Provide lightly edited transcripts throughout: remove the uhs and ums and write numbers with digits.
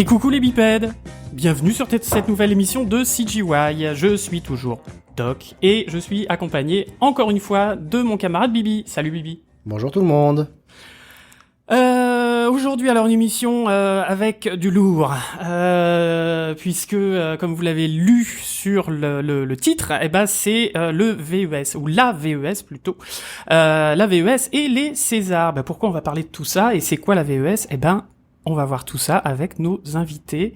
Et coucou les bipèdes! Bienvenue sur cette nouvelle émission de CGY. Je suis toujours Doc et je suis accompagné encore une fois de mon camarade Bibi. Salut Bibi! Bonjour tout le monde! Aujourd'hui, alors une émission avec du lourd, puisque comme vous l'avez lu sur le titre, eh ben c'est le VES ou la VES plutôt, la VES et les Césars. Ben, pourquoi on va parler de tout ça et c'est quoi la VES? Eh ben on va voir tout ça avec nos invités,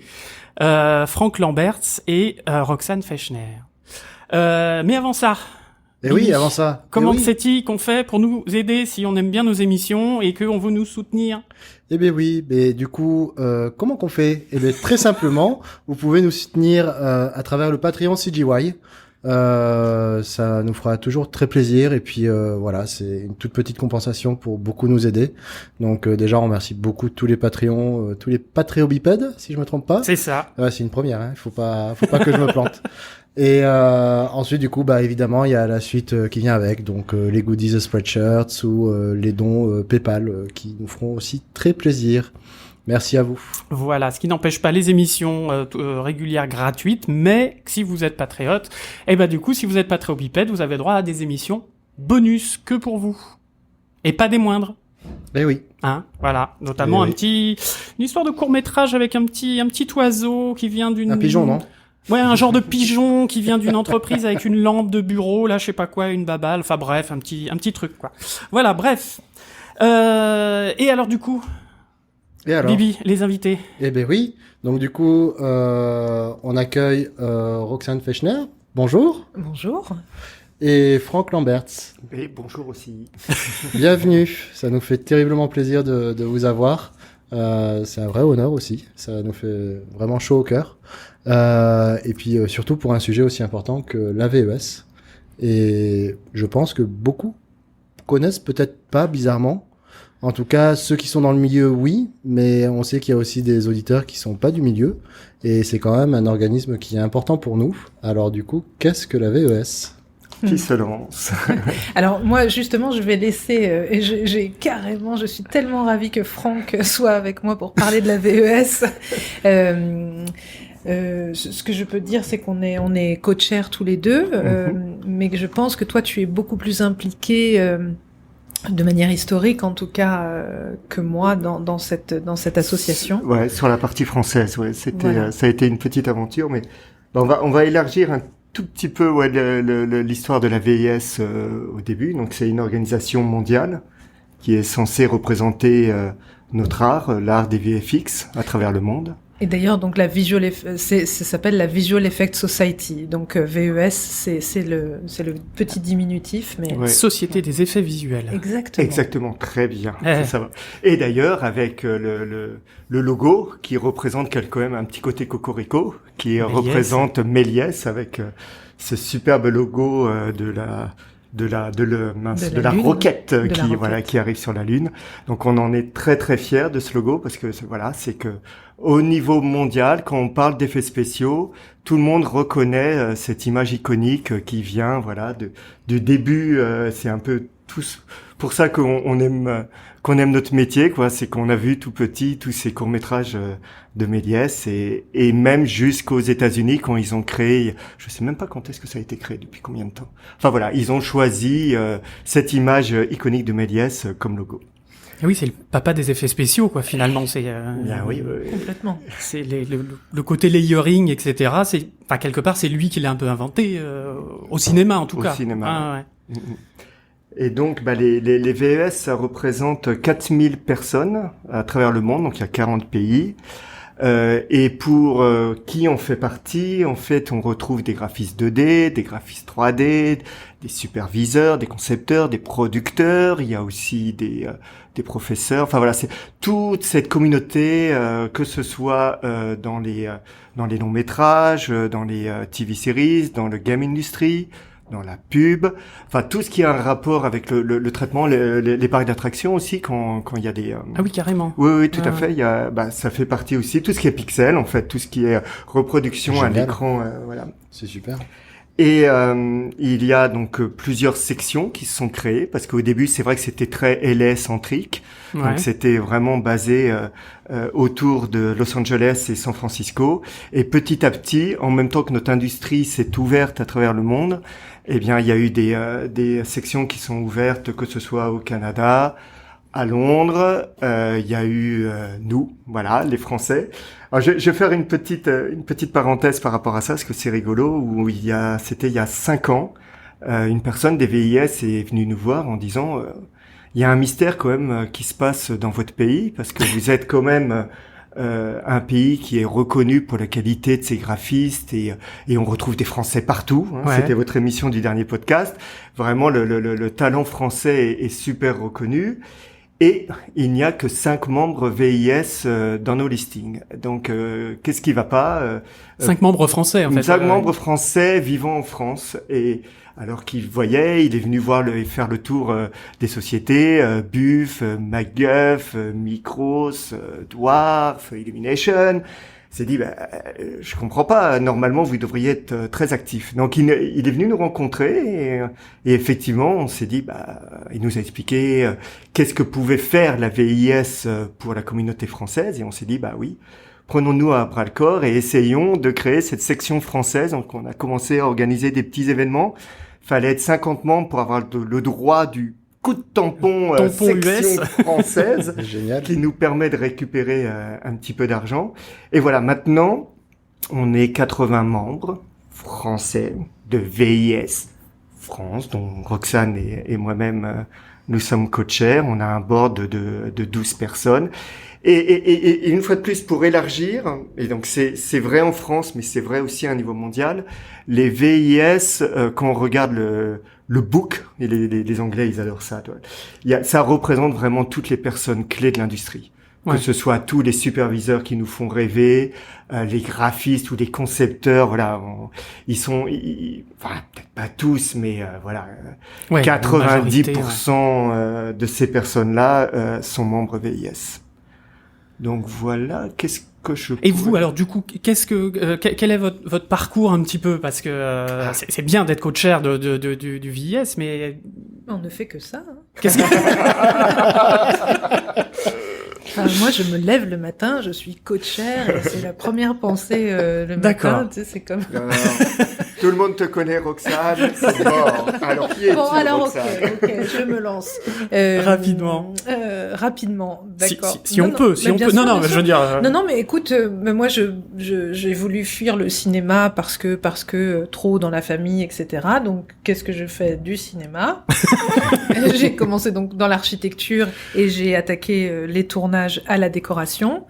Franck Lamberts et Roxane Fechner. Mais avant ça. Et oui, avant ça. Comment c'est-il qu'on fait pour nous aider si on aime bien nos émissions et qu'on veut nous soutenir? Eh bien oui, mais du coup, comment qu'on fait? Eh bien très simplement, vous pouvez nous soutenir à travers le Patreon CGY. Ça nous fera toujours très plaisir et puis voilà, c'est une toute petite compensation pour beaucoup nous aider. Donc déjà, on remercie beaucoup tous les Patreons, tous les Patreobipèdes, si je me trompe pas. C'est ça. C'est une première, hein. Faut pas que je me plante. Et ensuite, du coup, bah évidemment, il y a la suite qui vient avec, donc les goodies Spreadshirts ou les dons PayPal qui nous feront aussi très plaisir. Merci à vous. Voilà, ce qui n'empêche pas les émissions régulières gratuites, mais si vous êtes patriote, et ben du coup, si vous êtes patréobipède, vous avez droit à des émissions bonus que pour vous, et pas des moindres. Eh oui. Hein, voilà, notamment une histoire de court-métrage avec un petit oiseau qui vient d'une... Un pigeon, non? Ouais, un genre de pigeon qui vient d'une entreprise avec une lampe de bureau, là, je sais pas quoi, une babale, enfin bref, un petit truc, quoi. Voilà, bref. Et alors, du coup... Et alors? Bibi, les invités. Eh ben oui. Donc du coup, on accueille Roxane Fechner. Bonjour. Bonjour. Et Franck Lamberts. Et bonjour aussi. Bienvenue. Ça nous fait terriblement plaisir de vous avoir. C'est un vrai honneur aussi. Ça nous fait vraiment chaud au cœur. Et puis surtout pour un sujet aussi important que la VES. Et je pense que beaucoup connaissent peut-être pas, bizarrement. En tout cas, ceux qui sont dans le milieu, oui, mais on sait qu'il y a aussi des auditeurs qui sont pas du milieu, et c'est quand même un organisme qui est important pour nous. Alors du coup, qu'est-ce que la VES? Qui se lance? Alors moi, justement, je vais laisser, et je suis tellement ravie que Franck soit avec moi pour parler de la VES. Ce que je peux dire, c'est qu'on est co-chair tous les deux, mais que je pense que toi, tu es beaucoup plus impliqué de manière historique, en tout cas, que moi dans cette association. Ouais, sur la partie française, ouais, Voilà. Ça a été une petite aventure, mais on va élargir un tout petit peu l'histoire de la VIS au début. Donc c'est une organisation mondiale qui est censée représenter notre art, l'art des VFX à travers le monde. Et d'ailleurs, donc ça s'appelle la Visual Effect Society. Donc VES, c'est le petit diminutif, mais Ouais. Société des effets visuels. exactement. Exactement, très bien. Ça va. Et d'ailleurs, avec le logo qui représente quand même un petit côté cocorico, qui Méliès. représente Méliès avec ce superbe logo de la Lune. roquette De la qui roquette. voilà qui arrive sur la Lune. Donc on en est très très fiers de ce logo parce que c'est que au niveau mondial, quand on parle d'effets spéciaux, tout le monde reconnaît cette image iconique qui vient du début. C'est un peu tous pour ça qu'on aime notre métier, quoi. C'est qu'on a vu tout petit tous ces courts-métrages de Méliès et même jusqu'aux États-Unis quand ils ont créé, je sais même pas quand est-ce que ça a été créé, depuis combien de temps. Enfin voilà, ils ont choisi cette image iconique de Méliès comme logo. Et oui, c'est le papa des effets spéciaux, quoi, finalement. C'est Oui. Complètement. c'est le côté layering, etc. Enfin, quelque part, c'est lui qui l'a un peu inventé, au cinéma, en tout Au cas. cinéma. Ah, ouais. Et donc, les VES, ça représente 4000 personnes à travers le monde, donc il y a 40 pays. Et pour qui on fait partie, en fait, on retrouve des graphistes 2D, des graphistes 3D, des superviseurs, des concepteurs, des producteurs. Il y a aussi des professeurs. Enfin voilà, c'est toute cette communauté, que ce soit dans les longs métrages, dans les TV series, dans le game industry, dans la pub, enfin tout ce qui a un rapport avec le traitement, les parcs d'attractions aussi quand il y a des Ah oui, carrément. oui tout à fait, il y a ça fait partie aussi tout ce qui est pixel en fait, tout ce qui est reproduction à Génial. l'écran, voilà. C'est super. Et il y a donc plusieurs sections qui se sont créées, parce qu'au début, c'est vrai que c'était très LA-centrique. Ouais. Donc c'était vraiment basé autour de Los Angeles et San Francisco. Et petit à petit, en même temps que notre industrie s'est ouverte à travers le monde, eh bien, il y a eu des sections qui sont ouvertes, que ce soit au Canada, à Londres. Il y a eu nous, voilà, les Français. Alors, je vais faire une petite parenthèse par rapport à ça, parce que c'est rigolo. Où c'était il y a 5 ans, une personne des VIS est venue nous voir en disant il y a un mystère quand même qui se passe dans votre pays, parce que vous êtes quand même un pays qui est reconnu pour la qualité de ses graphistes et on retrouve des Français partout. Hein. Ouais. C'était votre émission du dernier podcast. Vraiment, le talent français est super reconnu. Et il n'y a que 5 membres VIS dans nos listings. Donc, qu'est-ce qui va pas 5 membres français, en fait. 5 membres français vivant en France. Et alors qu'il voyait, il est venu faire le tour des sociétés, Buff, MacGuff, Micros, Dwarf, Illumination. Il s'est dit, je comprends pas, normalement vous devriez être très actif. Donc il est venu nous rencontrer et effectivement on s'est dit, il nous a expliqué qu'est-ce que pouvait faire la VIS pour la communauté française et on s'est dit, oui, prenons-nous à bras le corps et essayons de créer cette section française. Donc on a commencé à organiser des petits événements. Fallait être 50 membres pour avoir le droit du coup de tampon section US. française Génial. qui nous permet de récupérer un petit peu d'argent. Et voilà, maintenant, on est 80 membres français de VIS France, dont Roxane et moi-même, nous sommes co-chairs. On a un board de 12 personnes. Et une fois de plus, pour élargir, et donc c'est vrai en France, mais c'est vrai aussi à un niveau mondial, les VIS, quand on regarde le book, et les Anglais, ils adorent ça, ça représente vraiment toutes les personnes clés de l'industrie. Ouais. Que ce soit tous les superviseurs qui nous font rêver, les graphistes ou les concepteurs, voilà, ils sont, enfin, peut-être pas tous, mais voilà, Ouais, 90% de ces personnes-là sont membres VIS. Donc voilà, qu'est-ce que je... Et vous, alors du coup, quel est votre parcours un petit peu, parce que c'est bien d'être co-chair du VIS, mais On ne fait que ça. Hein. qu'est-ce que Enfin, moi, je me lève le matin, je suis co-chair, et c'est la première pensée le D'accord. matin. Tu sais, c'est comme. Non, tout le monde te connaît, Roxane, c'est mort. Alors qui es-tu, Bon, alors, Roxane? ok, je me lance. Rapidement. Rapidement, d'accord. si on peut. bien sûr, Non, bien mais sûr. je veux dire. Non, non, mais écoute, mais moi, j'ai voulu fuir le cinéma parce que trop dans la famille, etc. Donc, qu'est-ce que je fais du cinéma? J'ai commencé donc dans l'architecture et j'ai attaqué les tournages à la décoration.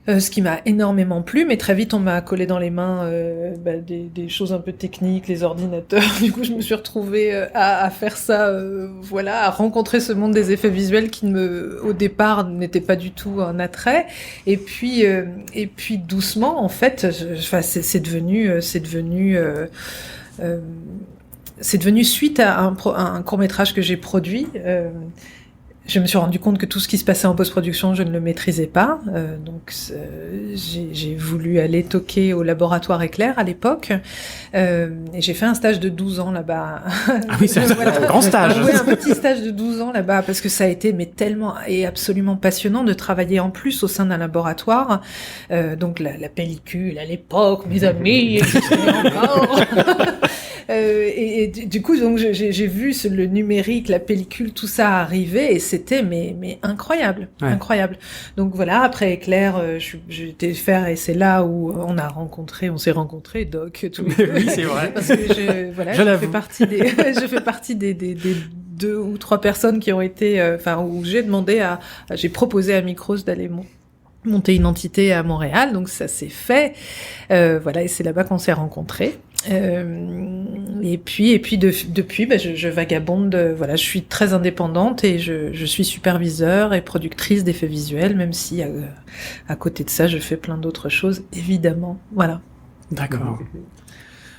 Ce qui m'a énormément plu, mais très vite on m'a collé dans les mains des choses un peu techniques, les ordinateurs. Du coup, je me suis retrouvée à faire ça, voilà, à rencontrer ce monde des effets visuels qui au départ n'était pas du tout un attrait. Et puis doucement, en fait, c'est devenu suite à un court-métrage que j'ai produit. Je me suis rendu compte que tout ce qui se passait en post-production, je ne le maîtrisais pas. Donc, j'ai voulu aller toquer au laboratoire Éclair à l'époque. Et j'ai fait un stage de 12 ans là-bas. Ah oui, c'est un grand stage. Oui, un petit stage de 12 ans là-bas, parce que ça a été tellement et absolument passionnant de travailler en plus au sein d'un laboratoire. Donc, la pellicule à l'époque, mes amis, existait encore. Et du coup, donc j'ai vu le numérique, la pellicule, tout ça arriver, et c'était mais incroyable, ouais. Incroyable. Donc voilà, après Éclair, j'étais faire, et c'est là où on s'est rencontrés, Doc, tous les deux. Oui, c'est vrai. Parce que je l'avoue. je fais partie des 2 ou 3 personnes qui ont été, où j'ai proposé à Micros d'aller monter une entité à Montréal, donc ça s'est fait. Voilà, et c'est là-bas qu'on s'est rencontrés. Et puis depuis, je vagabonde. Voilà, je suis très indépendante et je suis superviseur et productrice d'effets visuels, même si à côté de ça, je fais plein d'autres choses, évidemment. Voilà. D'accord.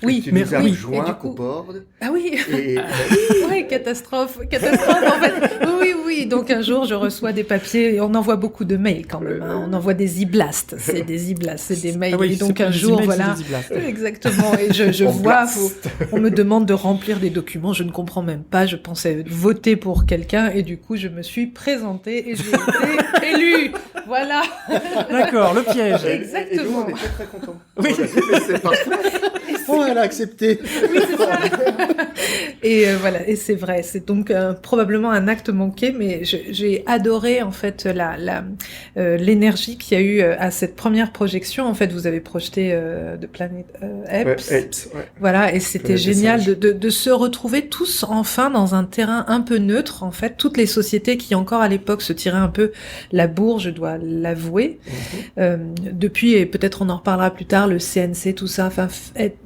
Oui, tu nous as oui. rejoint Et du coup- au board. Ah oui. Et Oui, catastrophe en fait. Oui. Donc un jour, je reçois des papiers et on envoie beaucoup de mails quand même. Hein. On envoie des e-blasts, c'est des mails. Ah oui, et donc c'est un pas des jour, emails, voilà. c'est des e-blasts. Exactement. Et je On vois, blast. on me demande de remplir des documents, je ne comprends même pas. Je pensais voter pour quelqu'un et du coup, je me suis présentée et j'ai été élue. Voilà. D'accord, le piège. Exactement. Et nous, on était très contents. Oui. C'est parfait. Oh, elle a accepté. Oui, c'est ça. Et voilà, et c'est vrai, c'est donc probablement un acte manqué, mais j'ai adoré en fait l'énergie qu'il y a eu à cette première projection. En fait, vous avez projeté de Planet Apes. Ouais, Apes, ouais. Voilà, et c'était Planète des génial singes. de se retrouver tous enfin dans un terrain un peu neutre, en fait. Toutes les sociétés qui encore à l'époque se tiraient un peu la bourre, je dois l'avouer. Depuis, et peut-être on en reparlera plus tard, le CNC, tout ça, enfin,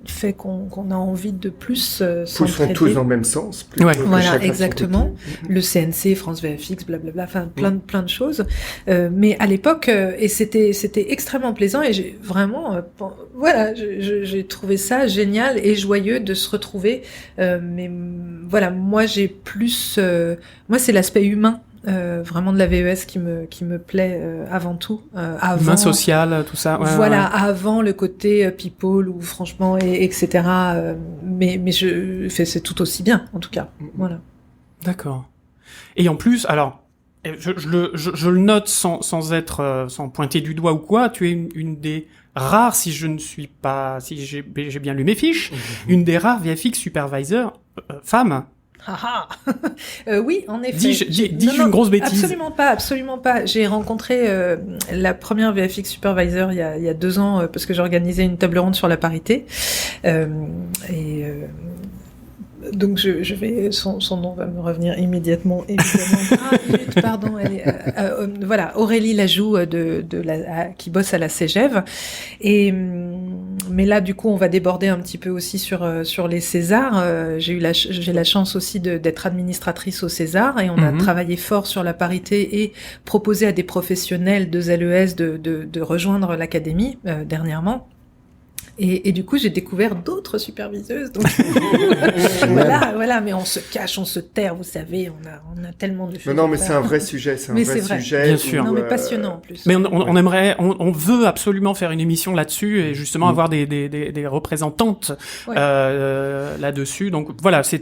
fait qu'on a envie de plus Poussons s'entraider. tous dans le même sens. plutôt Ouais. que Voilà, chacun de son exactement. côté. Le CNC, France VFX, blablabla, enfin plein de choses. Mais à l'époque, et c'était extrêmement plaisant et j'ai vraiment, voilà, j'ai trouvé ça génial et joyeux de se retrouver. Mais voilà, moi j'ai plus, moi c'est l'aspect humain. Vraiment de la VES qui me plaît avant tout. Avant, Humain social, tout ça. Ouais, voilà, ouais. avant le côté people ou franchement etc. Mais c'est tout aussi bien en tout cas. Voilà. D'accord. Et en plus, alors, je le note sans être, sans pointer du doigt ou quoi, tu es une des rares, si j'ai bien lu mes fiches, une des rares VFX supervisors femmes. Haha. Oui, en effet. Dis-je Non, une grosse bêtise? Absolument pas. J'ai rencontré la première VFX supervisor il y a 2 ans parce que j'organisais une table ronde sur la parité. Donc je vais son nom va me revenir immédiatement évidemment. Minute, pardon, elle est, voilà, Aurélie Lajoux qui bosse à la Cégève et mais là du coup on va déborder un petit peu aussi sur les Césars. J'ai la chance aussi d'être administratrice au César et on a travaillé fort sur la parité et proposé à des professionnels de LES de rejoindre l'académie dernièrement. Et du coup, j'ai découvert d'autres superviseuses. Donc voilà, mais on se cache, on se terre, vous savez, on a tellement de choses. Non, mais c'est un vrai sujet, Mais c'est vrai. sujet. Bien sûr. Non, mais passionnant en plus. Mais on aimerait, on veut absolument faire une émission là-dessus et justement avoir des représentantes Ouais. là-dessus. Donc voilà, c'est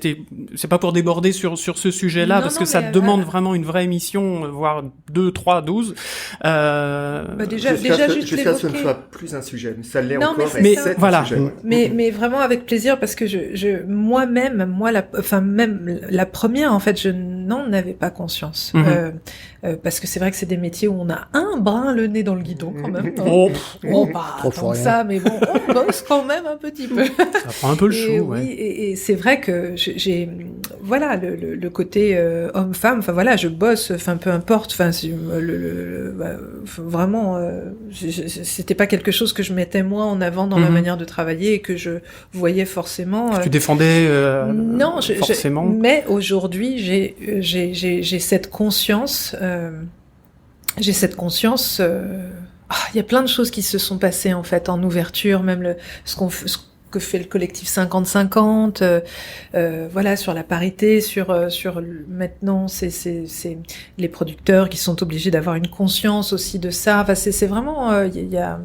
pas pour déborder sur ce sujet-là Non, parce non, que ça mais, demande vraiment une vraie émission, voire 2, 3, 12. Bah déjà juste Jusqu'à ce que ce ne l'évoquer. soit plus un sujet, mais ça l'est Non, mais encore. c'est et ça. c'est un Voilà. sujet, ouais. Mais vraiment avec plaisir parce que même la première en fait je n'en avais pas conscience parce que c'est vrai que c'est des métiers où on a un brin le nez dans le guidon quand même. Oh, Pas trop tant fort, que rien. ça, mais bon, on bosse quand même un petit peu. ça prend un peu le Et chou, oui, ouais. et c'est vrai que j'ai voilà le côté homme-femme. Enfin voilà, je bosse. Enfin peu importe. Enfin vraiment, c'était pas quelque chose que je mettais moi en avant dans ma manière de travailler et que je voyais forcément. Tu défendais Non, forcément. mais aujourd'hui, j'ai cette conscience. J'ai cette conscience. Il y a plein de choses qui se sont passées en fait en ouverture, même ce que fait le collectif 50-50, voilà, sur la parité, maintenant c'est les producteurs qui sont obligés d'avoir une conscience aussi de ça. Enfin, c'est vraiment il y a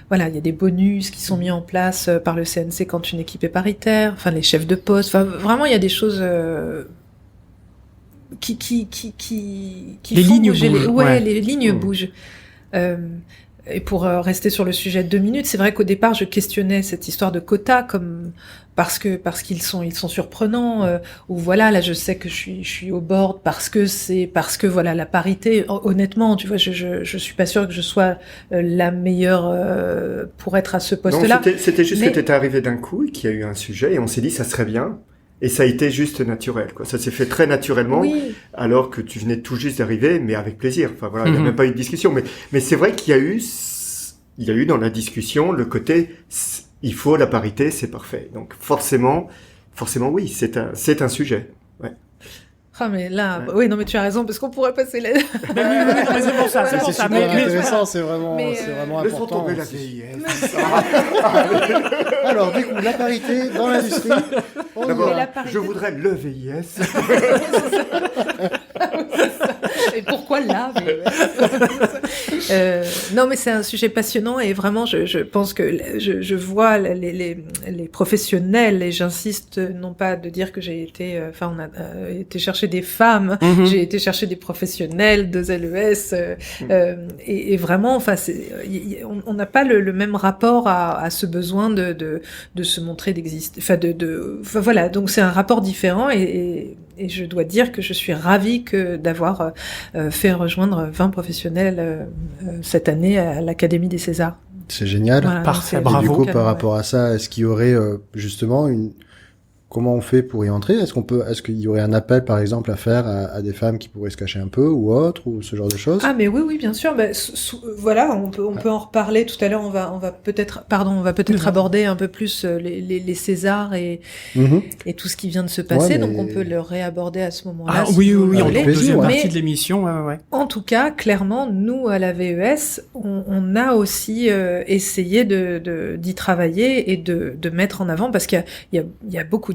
voilà, il y a des bonus qui sont mis en place par le CNC quand une équipe est paritaire, enfin les chefs de poste, enfin vraiment il y a des choses qui les font lignes bouger bougent, ouais, les lignes bougent. Et pour rester sur le sujet de 2 minutes, c'est vrai qu'au départ, je questionnais cette histoire de quotas parce qu'ils sont surprenants. Ou voilà, là, je sais que je suis au board parce que voilà la parité. Honnêtement, tu vois, je suis pas sûre que je sois la meilleure pour être à ce poste-là. Non, c'était juste Mais- que t'étais arrivé d'un coup et qu'il y a eu un sujet et on s'est dit ça serait bien. Et ça a été juste naturel, quoi. Ça s'est fait très naturellement, Oui. alors que tu venais tout juste d'arriver, mais avec plaisir. Enfin voilà, il n'y a même pas eu de discussion. Mais c'est vrai qu'il y a eu dans la discussion le côté, il faut la parité, c'est parfait. Donc forcément oui, c'est un sujet. Ouais. Ah mais là, oui non mais tu as raison parce qu'on pourrait passer là. Ben oui, non, mais c'est pour ça, c'est pour C'est ça. super Mais intéressant, c'est vraiment Laissons important. tomber la vieillesse. Alors, du coup, la parité dans l'industrie. On y D'abord, Mais va. la parité- je voudrais le VIS. Et pourquoi là non, mais c'est un sujet passionnant et vraiment, je pense que je vois les professionnels et j'insiste non pas de dire que j'ai été, on a été chercher des femmes, j'ai été chercher des professionnels de LES et vraiment, on n'a pas le même rapport à ce besoin de se montrer d'exister, voilà. Donc c'est un rapport différent et je dois dire que je suis ravie d'avoir fait rejoindre 20 professionnels cette année à l'Académie des Césars. C'est génial. Voilà, Parfait, donc, bravo. Et du coup, cadeau, par ouais. rapport à ça, est-ce qu'il y aurait justement comment on fait pour y entrer? Est-ce qu'il y aurait un appel, par exemple, à faire à des femmes qui pourraient se cacher un peu ou autre, ou ce genre de choses? Ah mais oui bien sûr. Voilà, on peut en reparler tout à l'heure. On va peut-être aborder un peu plus les Césars et tout ce qui vient de se passer. Ouais, donc mais- on peut le réaborder à ce moment-là. Ah, si oui, vous en voulez. plaisir, deuxième ouais. partie Mais- de l'émission, ouais. En tout cas, clairement, nous à la VES, on a aussi essayé d'y travailler et de mettre en avant parce qu'il y a beaucoup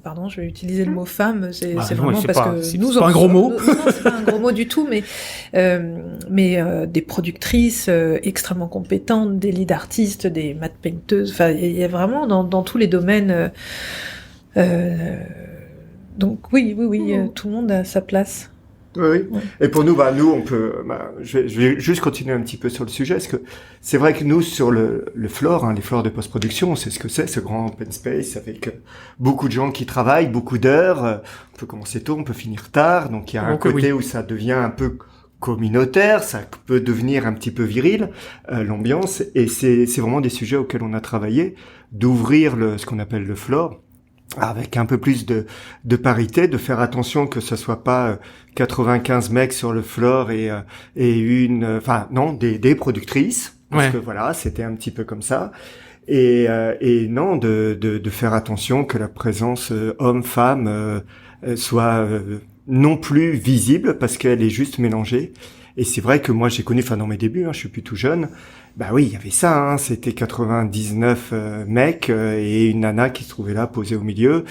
pardon, je vais utiliser le mot femme, c'est Bah, c'est non, vraiment c'est parce pas- que c'est nous pas un gros mot. Non, c'est pas un gros mot du tout, mais des productrices extrêmement compétentes, des lead artistes, des matte painteuses. Enfin, il y a vraiment dans tous les domaines. Donc oui, tout le monde a sa place. Oui. Ouais. Et pour nous, on peut. Je vais juste continuer un petit peu sur le sujet, parce que c'est vrai que nous, sur le floor, les floors de post-production, on sait ce que c'est, ce grand open space avec beaucoup de gens qui travaillent, beaucoup d'heures. On peut commencer tôt, on peut finir tard. Donc il y a un Donc, côté oui. où ça devient un peu communautaire, ça peut devenir un petit peu viril, l'ambiance. Et c'est vraiment des sujets auxquels on a travaillé, d'ouvrir ce qu'on appelle le floor, avec un peu plus de parité, de faire attention que ce soit pas 95 mecs sur le floor et des productrices, parce Ouais. que voilà, c'était un petit peu comme ça, et non, de faire attention que la présence homme-femme soit non plus visible, parce qu'elle est juste mélangée. Et c'est vrai que moi j'ai connu, dans mes débuts, je suis plus tout jeune, bah oui, il y avait ça, c'était 99 mecs et une nana qui se trouvait là posée au milieu.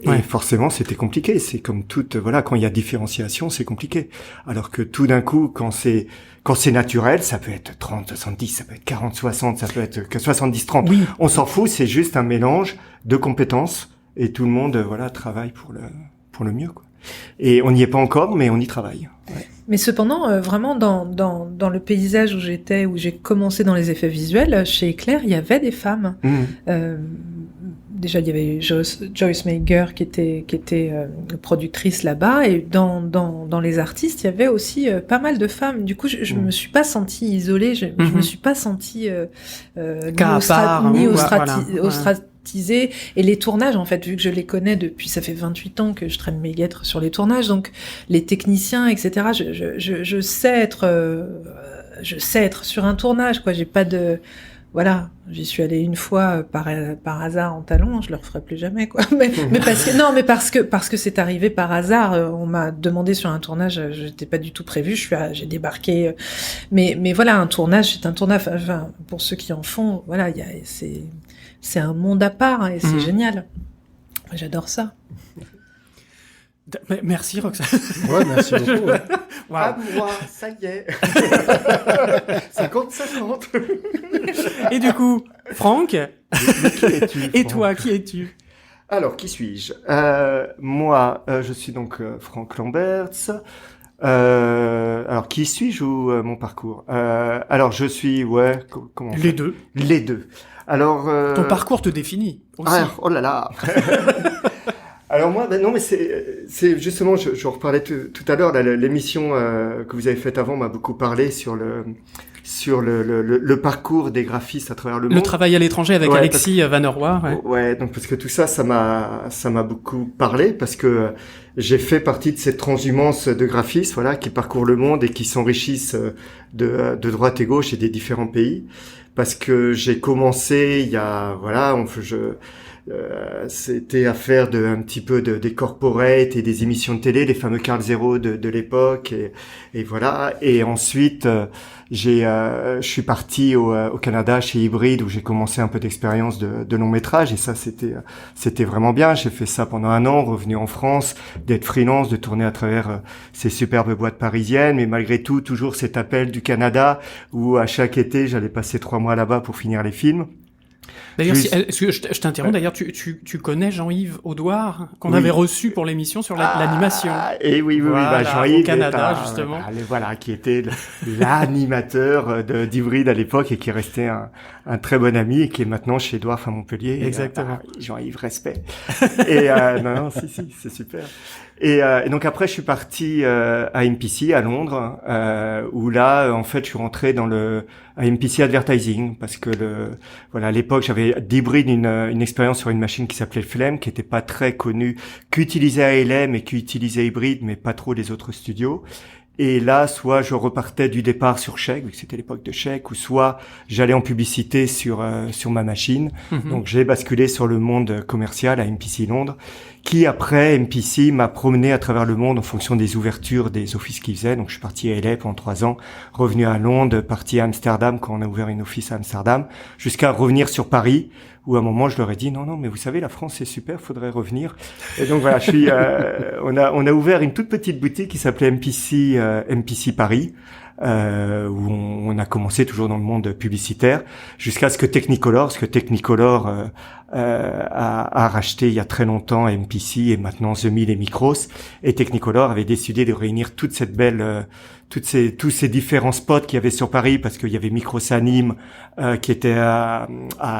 Et Ouais. forcément, c'était compliqué. C'est comme toute, quand il y a différenciation, c'est compliqué. Alors que tout d'un coup, quand c'est naturel, ça peut être 30-70, ça peut être 40-60, ça peut être que 70-30. Oui. On s'en fout, c'est juste un mélange de compétences et tout le monde, travaille pour le mieux, quoi. Et on n'y est pas encore, mais on y travaille. Ouais. Mais cependant, vraiment dans le paysage où j'étais, où j'ai commencé dans les effets visuels, chez Éclair, il y avait des femmes. Déjà, il y avait Joyce Mager qui était productrice là-bas, et dans les artistes, il y avait aussi pas mal de femmes. Du coup, je me suis pas sentie isolée, je me suis pas sentie Cas à part, voilà. ostratisée. Et les tournages, en fait, vu que je les connais depuis, ça fait 28 ans que je traîne mes guêtres sur les tournages, donc les techniciens, etc. Je sais être sur un tournage, quoi. J'ai pas de voilà, j'y suis allée une fois par hasard en talons, je le referai plus jamais, quoi. Mais parce que c'est arrivé par hasard. On m'a demandé sur un tournage, j'étais pas du tout prévue. J'ai débarqué. Mais voilà, un tournage, c'est un tournage. Enfin, pour ceux qui en font, voilà, c'est un monde à part et c'est génial. J'adore ça. Merci Roxane. Ouais, merci beaucoup. Ouais. Wow. Ah, moi, ça y est. 50-50. Et du coup, Franck, Mais qui es-tu, et Franck toi, qui es-tu? Alors, qui suis-je? Moi, je suis donc Franck Lamberts. Alors, qui suis-je ou mon parcours? Alors, je suis, comment on Les fait deux. Les deux. Alors, Ton parcours te définit aussi. oh là là. Alors moi, non, mais c'est justement, je reparlais tout à l'heure, l'émission que vous avez faite avant m'a beaucoup parlé sur le parcours des graphistes à travers le monde. Le travail à l'étranger avec Ouais, Alexis Van der Rohe, ouais. Ouais, donc parce que tout ça, ça m'a beaucoup parlé, parce que j'ai fait partie de cette transhumance de graphistes, qui parcourent le monde et qui s'enrichissent de droite et gauche et des différents pays. Parce que j'ai commencé il y a, c'était à faire un petit peu des corporates et des émissions de télé, les fameux Carl Zero de l'époque, et voilà. Et ensuite, je suis parti au Canada chez Hybrid, où j'ai commencé un peu d'expérience de long métrage, et ça c'était vraiment bien. J'ai fait ça pendant 1 an, revenu en France, d'être freelance, de tourner à travers ces superbes boîtes parisiennes, mais malgré tout, toujours cet appel du Canada, où à chaque été, j'allais passer 3 mois là-bas pour finir les films. D'ailleurs, est-ce que je t'interromps, d'ailleurs, tu connais Jean-Yves Audouard, qu'on avait reçu pour l'émission sur l'animation. Et oui, voilà, Jean-Yves au Canada, justement. Voilà, qui était l'animateur d'Hybrid à l'époque et qui est resté un très bon ami et qui est maintenant chez Edouard à Montpellier. Exactement. Jean-Yves, respect. Et non, si, c'est super. Et donc après, je suis parti à MPC à Londres, où là, en fait, je suis rentré à MPC Advertising, parce que à l'époque, j'avais d'Hybrid une expérience sur une machine qui s'appelait Flemme, qui était pas très connue, qu'utilisait ALM et qu'utilisait Hybrid, mais pas trop les autres studios. Et là, soit je repartais du départ sur chèque, vu que c'était l'époque de chèque, ou soit j'allais en publicité sur ma machine. Mm-hmm. Donc j'ai basculé sur le monde commercial à MPC Londres, qui après MPC m'a promené à travers le monde en fonction des ouvertures des offices qu'ils faisaient. Donc je suis parti à LA pendant 3 ans, revenu à Londres, parti à Amsterdam quand on a ouvert une office à Amsterdam, jusqu'à revenir sur Paris, où à un moment je leur ai dit non, mais vous savez, la France c'est super, faudrait revenir. Et donc voilà, on a ouvert une toute petite boutique qui s'appelait MPC Paris, où on a commencé toujours dans le monde publicitaire, jusqu'à ce que Technicolor a racheté il y a très longtemps MPC et maintenant The Mill et Micros, et Technicolor avait décidé de réunir toute cette belle tous ces différents spots qu'il y avait sur Paris, parce qu'il y avait Micros Anime qui était à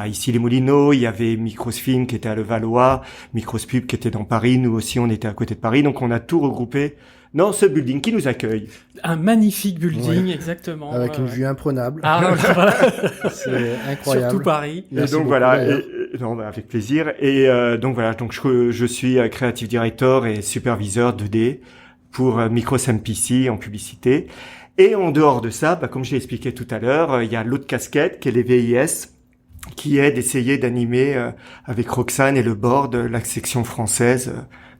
Issy-les-Moulineaux, il y avait Micros Film qui était à Levallois, Micros Pub qui était dans Paris, nous aussi on était à côté de Paris, donc on a tout regroupé dans ce building qui nous accueille. Un magnifique building, ouais. Exactement. Avec une vue imprenable. Ah, voilà. C'est incroyable. Surtout Paris. Et donc voilà, avec plaisir. Et donc voilà, donc je suis creative director et superviseur 2D pour Micros MPC en publicité. Et en dehors de ça, comme je l'ai expliqué tout à l'heure, il y a l'autre casquette qui est les VIS, qui est d'essayer d'animer avec Roxane et le board la section française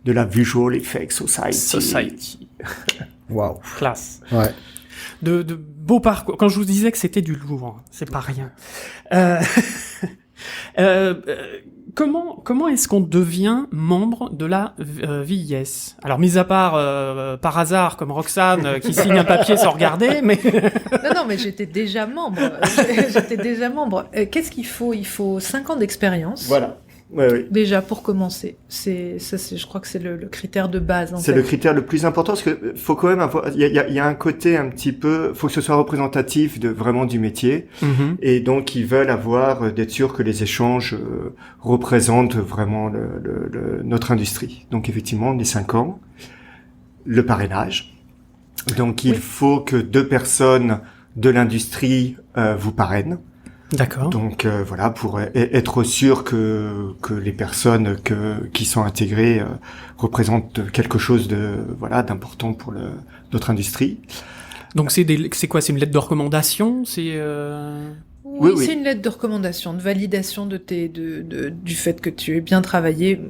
de la Visual Effects Society. Waouh. Classe. Ouais. De beaux parcours. Quand je vous disais que c'était du lourd, c'est pas rien. Comment est-ce qu'on devient membre de la VIS? Alors, mis à part par hasard, comme Roxane, qui signe un papier sans regarder, mais... Non, mais j'étais déjà membre. Qu'est-ce qu'il faut? Il faut 5 ans d'expérience. Voilà. Ouais. Déjà, pour commencer. Je crois que c'est le critère de base. C'est le critère le plus important, parce que faut quand même avoir, il y a un côté un petit peu, faut que ce soit représentatif vraiment du métier. Mm-hmm. Et donc, ils veulent d'être sûr que les échanges représentent vraiment notre industrie. Donc, effectivement, les 5 ans. Le parrainage. Donc, il faut que 2 personnes de l'industrie vous parrainent. D'accord. Donc voilà, pour être sûr que les personnes qui sont intégrées représentent quelque chose d'important pour notre industrie. Donc c'est quoi? C'est une lettre de recommandation? Oui, c'est une lettre de recommandation, de validation du fait que tu aies bien travaillé.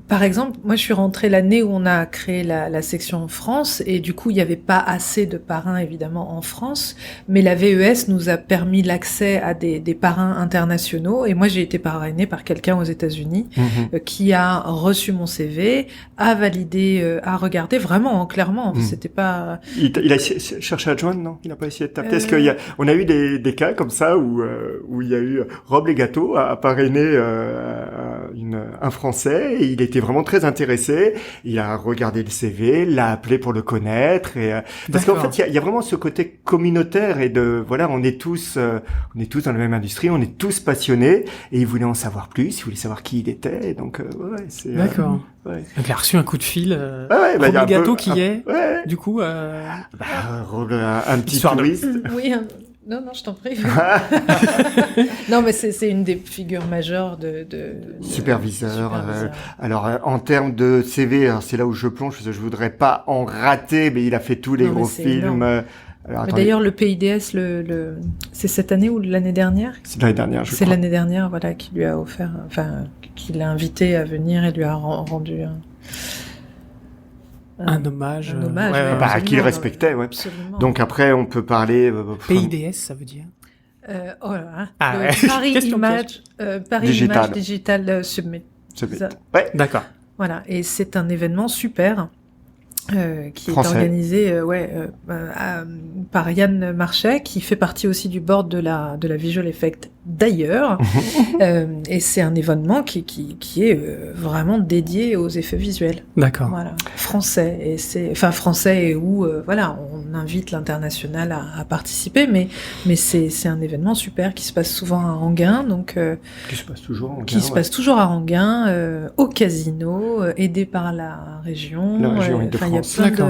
Par exemple, moi je suis rentrée l'année où on a créé la section France, et du coup il n'y avait pas assez de parrains évidemment en France, mais la VES nous a permis l'accès à des parrains internationaux, et moi j'ai été parrainée par quelqu'un aux États-Unis qui a reçu mon CV, a validé, a regardé vraiment clairement. C'était pas. Il a cherché à joindre, non? Il n'a pas essayé de taper. Est-ce on a eu des cas comme ça où il y a eu Rob Legato a parrainé un Français, et il était vraiment très intéressé. Il a regardé le CV, l'a appelé pour le connaître, parce qu'en fait il y a vraiment ce côté communautaire, et on est tous dans la même industrie, on est tous passionnés, et il voulait en savoir plus, il voulait savoir qui il était, et donc c'est d'accord. Ouais. Donc il a reçu un coup de fil. Rob Legato du coup Rob, un petit touriste. Oui. Non, je t'en prie. Non, mais c'est une des figures majeures de superviseur. Alors, en termes de CV, c'est là où je plonge, parce que je voudrais pas en rater, mais il a fait tous les gros films. Mais d'ailleurs, le PIDS, c'est cette année ou l'année dernière? C'est l'année dernière, je crois. C'est l'année dernière, voilà, qui lui a offert, qui l'a invité à venir et lui a rendu un hommage. Un hommage, ouais, ouais, Bah, qu'il respectait, ouais. Absolument. Donc après, on peut parler... PIDS, ça veut dire. Oh là là. Ah Le ouais. Paris Question Image, Paris Digital. Image Digital Summit. Ça. Ouais. D'accord. Voilà, et c'est un événement super qui Français. est organisé par Yann Marchais, qui fait partie aussi du board de la Visual Effect d'ailleurs. Et c'est un événement qui est vraiment dédié aux effets visuels. D'accord. Voilà, français, et c'est français, et où voilà, on invite l'international à participer, mais c'est un événement super qui se passe souvent à Enghien, donc Qui se passe toujours en qui se passe toujours à Enghien, au casino, aidé par la région. La région Enfin, Île-de-France. D'accord.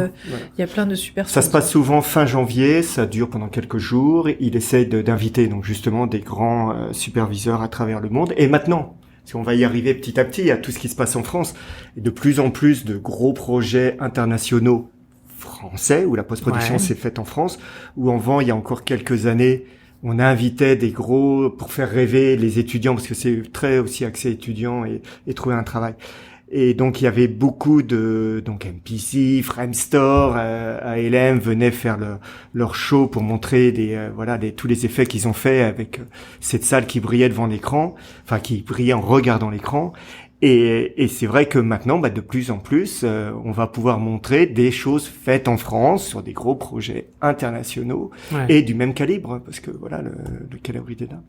il y a plein de super. Ça se passe souvent fin janvier, ça dure pendant quelques jours. Il essaye d'inviter donc justement des grands superviseurs à travers le monde. Et maintenant, si on va y arriver petit à petit à tout ce qui se passe en France, et de plus en plus de gros projets internationaux français où la post-production Ouais. s'est faite en France, où avant il y a encore quelques années, on invitait des gros pour faire rêver les étudiants parce que c'est très aussi axé étudiants et trouver un travail. Et donc il y avait beaucoup de MPC, Framestore, ALM venaient faire leur show pour montrer tous les effets qu'ils ont fait avec cette salle qui brillait devant l'écran, enfin qui brillait en regardant l'écran. Et c'est vrai que maintenant, de plus en plus, on va pouvoir montrer des choses faites en France sur des gros projets internationaux Ouais. et du même calibre, parce que voilà, le calibre il est là.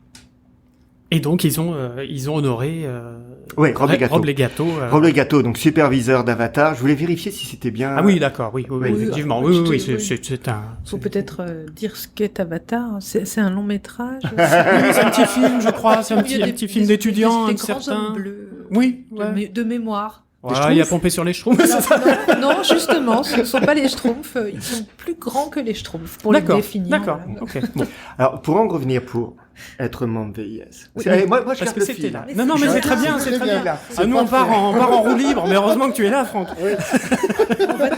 Et donc ils ont honoré Ouais, Rob Legato. Rob Legato. Rob Legato, donc superviseur d'Avatar. Je voulais vérifier si c'était bien. Ah oui, d'accord, oui, Oui, effectivement, oui, oui, oui. c'est un. Faut peut-être dire ce qu'est Avatar. C'est un long métrage. Oui, c'est un petit film, je crois, c'est un petit film d'étudiant, des un grands certain. hommes bleus. Oui, De, ouais. de mémoire. Voilà, il a pompé sur les schtroumpfs, c'est ça. Non, justement, ce ne sont pas les Schtroumpfs. Ils sont plus grands que les Schtroumpfs, pour les D'accord, définir. d'accord, voilà. ok. Bon, Alors, pour en revenir pour être membre VIS. Oui, Moi, je parce garde que le c'était fil. là. Non, non, mais c'est très bien, c'est très bien. là. Ah, nous, on part en roue libre, mais heureusement que tu es là, Franck. On va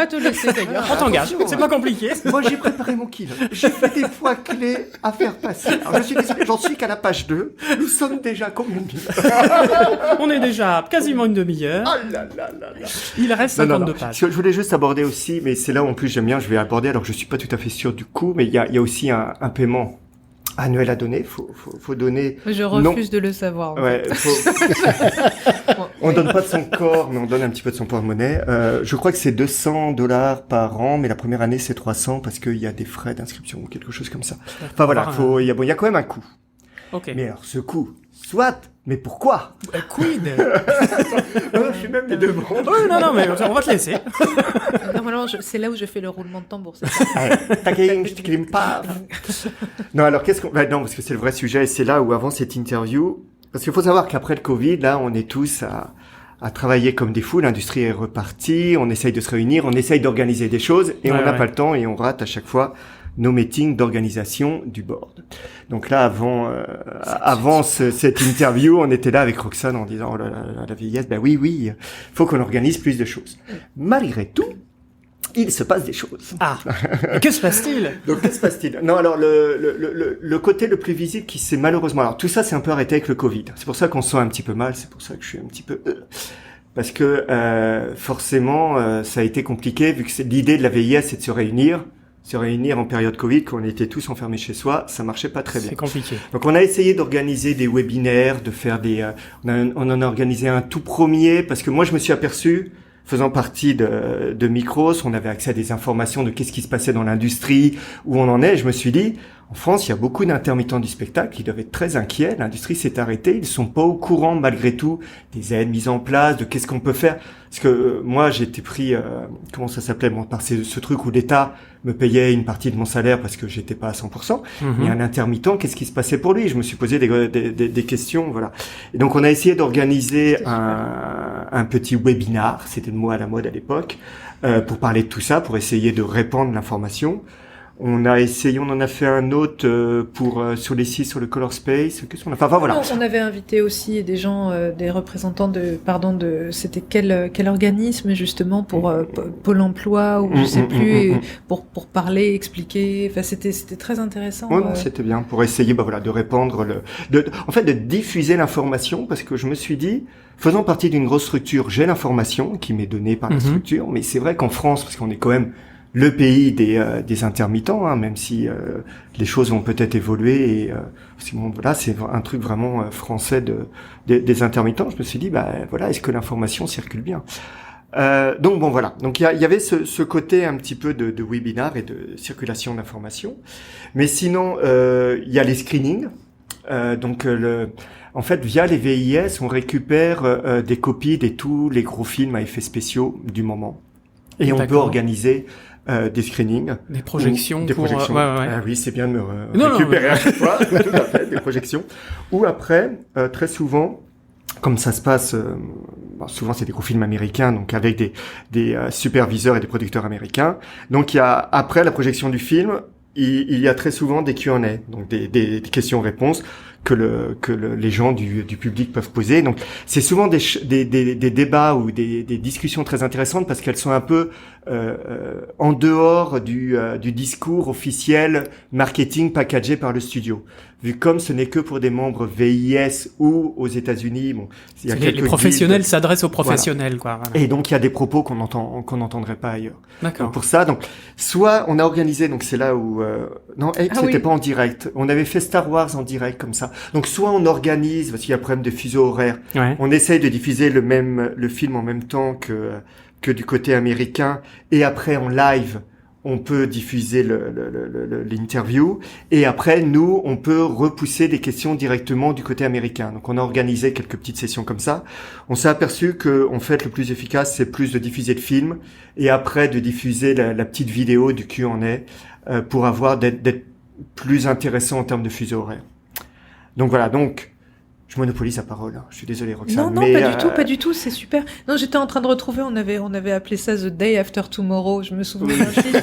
te laisser d'ailleurs. On t'engage, c'est pas compliqué. Moi, j'ai préparé mon kilo. J'ai fait des points clés à faire passer. Alors, je suis désolé, j'en suis qu'à la page 2. Nous sommes déjà combien de minutes? On est déjà quasiment une demi-heure. Oh là là là là. Il reste Non, 52 non. pages. Je voulais juste aborder aussi, mais c'est là où en plus j'aime bien, je vais aborder, alors que je suis pas tout à fait sûr du coup, mais il y a aussi un paiement annuel à donner. Faut donner. Je refuse de le savoir. En Ouais, on donne pas de son corps, mais on donne un petit peu de son porte-monnaie. Je crois que c'est $200 par an, mais la première année c'est 300 parce qu'il y a des frais d'inscription ou quelque chose comme ça. Enfin voilà, il y a quand même un coût. Ok. Mais alors ce coût, soit, mais pourquoi? Quid? Je suis même les deux bras. Oui, non, mais on va te laisser. Normalement, c'est là où je fais le roulement de tambour. C'est ça. Non, alors qu'est-ce qu'on... non, parce que c'est le vrai sujet, et c'est là où avant cette interview... Parce qu'il faut savoir qu'après le Covid, là, on est tous à travailler comme des fous, l'industrie est repartie, on essaye de se réunir, on essaye d'organiser des choses, et on n'a pas le temps, et on rate à chaque fois nos meetings d'organisation du board. Donc là, avant cette interview, on était là avec Roxane en disant, oh là là, la vieillesse, oui, faut qu'on organise plus de choses. Malgré tout, il se passe des choses. Ah, que se passe-t-il? Donc, que se passe-t-il? Non, alors, le côté le plus visible qui s'est malheureusement... Alors, tout ça, c'est un peu arrêté avec le Covid. C'est pour ça qu'on se sent un petit peu mal, c'est pour ça que je suis un petit peu... Parce que, forcément, ça a été compliqué, vu que l'idée de la VIS, c'est de se réunir en période Covid, quand on était tous enfermés chez soi, ça marchait pas très bien. C'est compliqué. Donc on a essayé d'organiser des webinaires, de faire on en a organisé un tout premier, parce que moi je me suis aperçu, faisant partie de Micros, on avait accès à des informations de qu'est-ce qui se passait dans l'industrie, où on en est, et je me suis dit, en France, il y a beaucoup d'intermittents du spectacle qui doivent être très inquiets, l'industrie s'est arrêtée, ils sont pas au courant malgré tout des aides mises en place, de qu'est-ce qu'on peut faire. Parce que moi, j'ai été pris, comment ça s'appelait, par ce truc où l'État me payait une partie de mon salaire parce que j'étais pas à 100%. Mais un intermittent, qu'est-ce qui se passait pour lui? Je me suis posé des questions, voilà. Et donc, on a essayé d'organiser un petit webinar, c'était le mot à la mode à l'époque, pour parler de tout ça, pour essayer de répandre l'information. On en a fait un autre sur les 6 sur le Color Space. Qu'est-ce qu'on a fait? Enfin voilà. On avait invité aussi des gens, des représentants c'était quel organisme justement pour Pôle Emploi ou je sais plus, pour parler, expliquer. Enfin c'était très intéressant. Oui, c'était bien pour essayer de répandre en fait de diffuser l'information, parce que je me suis dit, faisant partie d'une grosse structure, j'ai l'information qui m'est donnée par la structure, mais c'est vrai qu'en France, parce qu'on est quand même le pays des intermittents, hein, même si les choses vont peut-être évoluer, et c'est un truc vraiment français des intermittents. Je me suis dit, est-ce que l'information circule bien? Donc voilà. Donc il y avait ce côté un petit peu de webinar et de circulation d'informations, mais sinon il y a les screenings. En fait, via les VIS, on récupère des copies de tous les gros films à effets spéciaux du moment, et on peut organiser des screenings, des projections, Ouais. Ah oui, c'est bien de me récupérer à chaque fois. Tout à fait, des projections. Ou après, très souvent, comme ça se passe, souvent c'est des gros films américains, donc avec des superviseurs et des producteurs américains. Donc il y a, après la projection du film, il y a très souvent des Q&A, donc des questions-réponses que les gens du public peuvent poser. Donc c'est souvent des débats ou des discussions très intéressantes, parce qu'elles sont un peu en dehors du discours officiel marketing packagé par le studio. Vu comme ce n'est que pour des membres VIS ou aux États-Unis, il y a quelques les professionnels s'adressent aux professionnels, voilà. Voilà. Et donc il y a des propos qu'on n'entendrait pas ailleurs. D'accord. Donc, pour ça, soit on a organisé, donc c'est là où c'était pas en direct. On avait fait Star Wars en direct comme ça. Donc soit on organise, parce qu'il y a un problème de fuseau horaire. Ouais. On essaye de diffuser le film en même temps que du côté américain, et après en live on peut diffuser l'interview, et après nous on peut repousser des questions directement du côté américain. Donc on a organisé quelques petites sessions comme ça. On s'est aperçu que en fait le plus efficace, c'est plus de diffuser le film et après de diffuser la petite vidéo du Q&A pour d'être plus intéressant en termes de fuseau horaire. Donc voilà, je monopolise la parole. Je suis désolé, Roxane. Non, pas du tout, c'est super. Non, j'étais en train de retrouver, on avait appelé ça The Day After Tomorrow, je me souviens d'un film.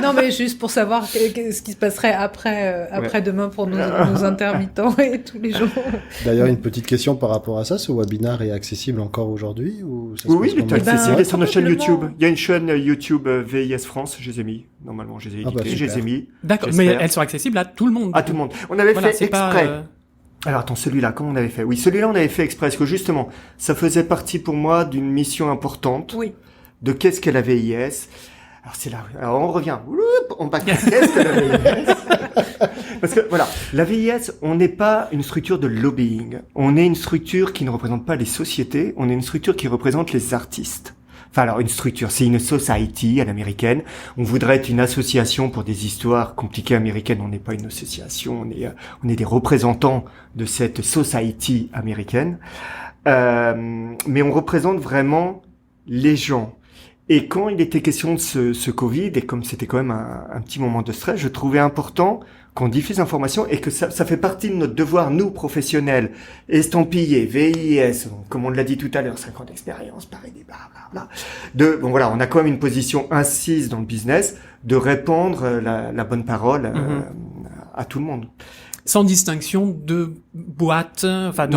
Non, mais juste pour savoir ce qui se passerait après demain pour nos intermittents et tous les jours. D'ailleurs, une petite question par rapport à ça, ce webinar est accessible encore aujourd'hui, ou ça se Oui, il est accessible sur notre chaîne YouTube. Il y a une chaîne YouTube VIS France, je les ai mis. Normalement, je les ai éditées, je les ai mis. D'accord, mais elles sont accessibles à tout le monde. À tout le monde. On avait fait exprès. Alors attends, celui-là, comment on avait fait? Oui, celui-là, on avait fait exprès, parce que justement, ça faisait partie pour moi d'une mission importante. Oui. De qu'est-ce qu'est la VIS. Alors c'est là, alors on revient. On va qu'est-ce que la VIS? Parce que voilà, la VIS, on n'est pas une structure de lobbying. On est une structure qui ne représente pas les sociétés, on est une structure qui représente les artistes. Enfin alors une structure, c'est une society à l'américaine. On voudrait être une association pour des histoires compliquées américaines. On n'est pas une association, on est des représentants de cette society américaine. Mais on représente vraiment les gens. Et quand il était question de ce Covid, et comme c'était quand même un petit moment de stress, je trouvais important qu'on diffuse l'information et que ça fait partie de notre devoir, nous, professionnels, estampillés, VIS, comme on l'a dit tout à l'heure, 5 ans d'expérience, pareil, blablabla. Voilà, on a quand même une position incise dans le business de répandre la bonne parole à tout le monde. Sans distinction de boîte, enfin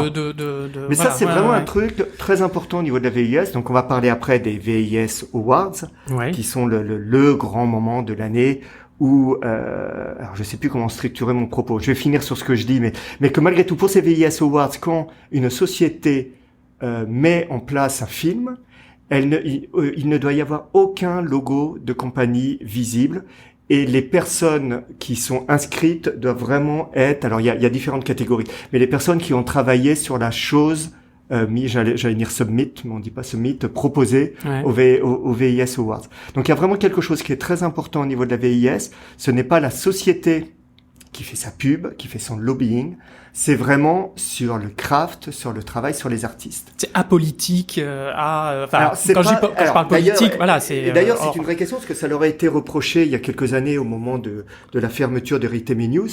Mais ça, c'est vraiment un truc très important au niveau de la VIS. Donc, on va parler après des VIS Awards, qui sont le grand moment de l'année où, alors je sais plus comment structurer mon propos. Je vais finir sur ce que je dis, mais que malgré tout, pour ces VIS Awards, quand une société met en place un film, il ne doit y avoir aucun logo de compagnie visible. Et les personnes qui sont inscrites doivent vraiment être... Alors, il y a différentes catégories. Mais les personnes qui ont travaillé sur la chose, j'allais dire submit, mais on dit pas submit, proposée au VIS Awards. Donc, il y a vraiment quelque chose qui est très important au niveau de la VIS. Ce n'est pas la société qui fait sa pub, qui fait son lobbying. C'est vraiment sur le craft, sur le travail, sur les artistes. C'est apolitique. Quand je parle politique, voilà, c'est. Et d'ailleurs, c'est une vraie question parce que ça leur a été reproché il y a quelques années au moment de la fermeture de Rhythm News.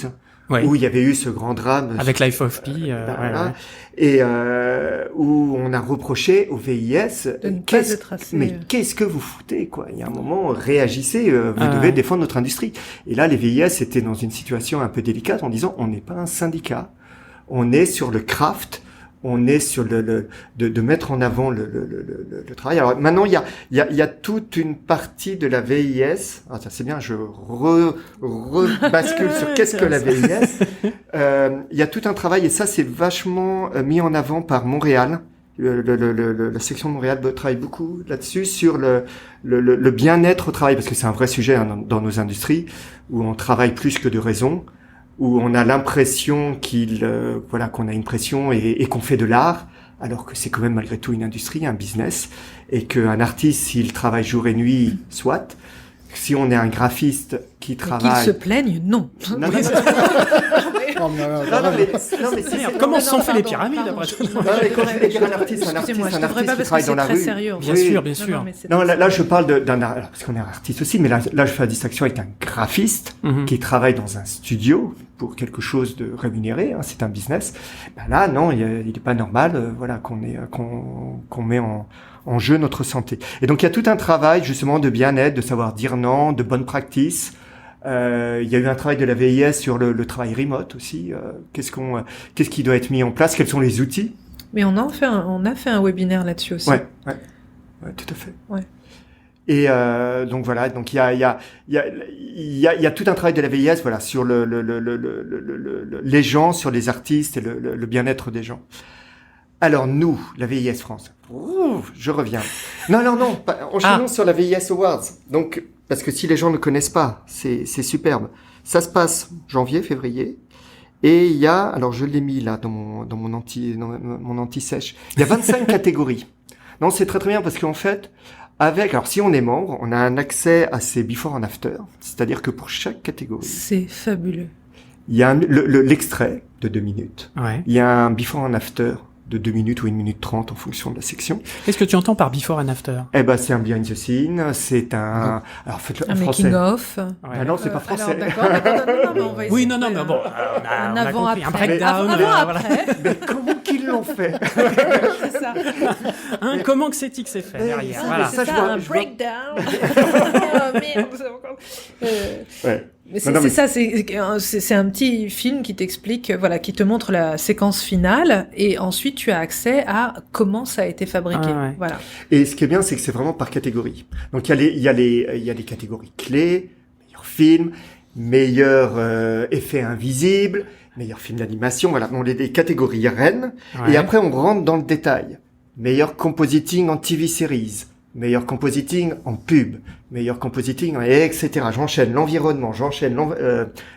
Ouais. où il y avait eu ce grand drame. Avec Life of Pi. Voilà. Et où on a reproché au VIS, De ne pas être assez... mais qu'est-ce que vous foutez, quoi? Il y a un moment, réagissez, vous devez défendre notre industrie. Et là, les VIS étaient dans une situation un peu délicate en disant, on n'est pas un syndicat, on est sur le craft, on est sur de mettre en avant le travail. Alors maintenant, il y a toute une partie de la VIS. Ah, ça c'est bien, je rebascule sur qu'est-ce que la VIS. Il y a tout un travail, et ça c'est vachement mis en avant par Montréal. La section de Montréal travaille beaucoup là-dessus, sur le bien-être au travail, parce que c'est un vrai sujet dans nos industries, où on travaille plus que de raison, où on a l'impression qu'on a une pression et qu'on fait de l'art, alors que c'est quand même malgré tout une industrie, un business, et qu'un artiste, s'il travaille jour et nuit, soit. Si on est un graphiste qui travaille... Mais qu'ils se plaignent, non. Comment se sont fait les pyramides après tout? Quand je vais dire un artiste qui travaille dans la rue... Bien sûr, bien sûr. Non, là, je parle d'un parce qu'on est un artiste aussi, mais là, je fais la distinction avec un graphiste qui travaille dans un studio pour quelque chose de rémunéré, c'est un business. Ben là, non, il est pas normal, qu'on met en jeu notre santé. Et donc, il y a tout un travail, justement, de bien-être, de savoir dire non, de bonnes pratiques. Il y a eu un travail de la VIS sur le travail remote aussi. Qu'est-ce qui doit être mis en place? Quels sont les outils? Mais on a fait un webinaire là-dessus aussi. Ouais, tout à fait. Ouais. Et donc voilà, donc il y a tout un travail de la VIS, voilà, sur les gens, sur les artistes et le bien-être des gens. Alors nous, la VIS France, je reviens. Non, enchaînons sur la VIS Awards. Donc, parce que si les gens ne connaissent pas, c'est superbe. Ça se passe janvier, février. Et il y a, alors je l'ai mis là dans mon anti-sèche. Il y a 25 catégories. Non, c'est très très bien parce qu'en fait, alors si on est membre, on a un accès à ces before and after. C'est-à-dire que pour chaque catégorie. C'est fabuleux. Il y a l'extrait de 2 minutes. Ouais. Il y a un before and after de 2 minutes ou 1 minute 30 en fonction de la section. Qu'est-ce que tu entends par before and after? C'est un behind the scene, c'est un... Alors faites-le en français. Making of. Ouais. Ah non, c'est pas français. Alors, d'accord, mais on va essayer. Oui, non, mais bon, Un avant, après. Un breakdown. Après. Mais comment qu'ils l'ont fait? C'est ça. Comment que c'est fait derrière? Ça, Voilà. c'est Ça, ça, un je vois. breakdown. Oh, merde, c'est encore... Ouais. Mais c'est un petit film qui t'explique, qui te montre la séquence finale, et ensuite tu as accès à comment ça a été fabriqué. Ouais. Voilà. Et ce qui est bien, c'est que c'est vraiment par catégorie. Donc il y a les catégories clés, meilleur film, meilleur effet invisible, meilleur film d'animation, voilà, donc les catégories reines. Ouais. Et après on rentre dans le détail. Meilleur compositing en TV series, meilleur compositing en pub, meilleur compositing, etc. J'enchaîne l'environnement,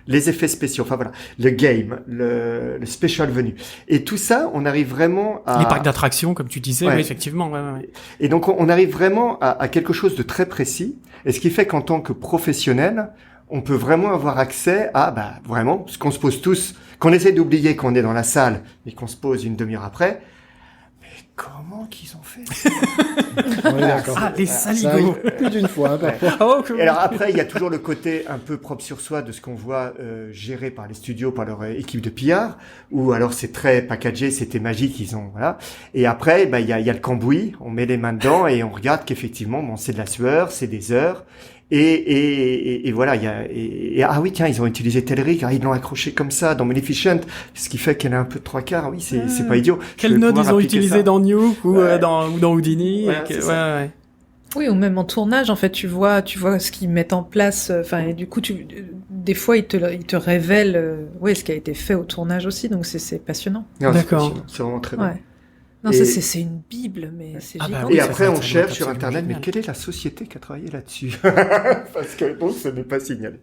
les effets spéciaux, enfin voilà, le game, le special venu. Et tout ça, on arrive vraiment à... Les parcs d'attractions, comme tu disais, Ouais. oui, effectivement. Ouais. Et donc, on arrive vraiment à quelque chose de très précis. Et ce qui fait qu'en tant que professionnel, on peut vraiment avoir accès à, vraiment, ce qu'on se pose tous, qu'on essaie d'oublier qu'on est dans la salle et qu'on se pose une demi-heure après. Comment qu'ils ont fait? On est d'accord. Ah, les Ça arrive saligots. plus d'une fois, parfois. Oh, que... Et alors après, il y a toujours le côté un peu propre sur soi de ce qu'on voit géré par les studios, par leur équipe de PR, ou alors c'est très packagé, c'était magique, ils ont voilà. Et après, il y a le cambouis, on met les mains dedans et on regarde qu'effectivement, c'est de la sueur, c'est des heures. Et voilà, ah oui, tiens, ils ont utilisé tel rig, ils l'ont accroché comme ça dans Maleficent, ce qui fait qu'elle a un peu de 3/4, oui, c'est pas idiot. Quel node ils ont utilisé dans Nuke ou dans Houdini. Ouais. Oui, ou même en tournage, en fait, tu vois ce qu'ils mettent en place. Et du coup, des fois, ils te révèlent, ce qui a été fait au tournage aussi. Donc c'est passionnant. Non, D'accord. c'est vraiment très bon. Ouais. Non, c'est une bible, mais c'est gigantesque. Et ça, après, ça on doit cherche être sur absolument Internet, mais génial. quelle est la société qui a travaillé là-dessus? Parce que bon, ce n'est pas signalé.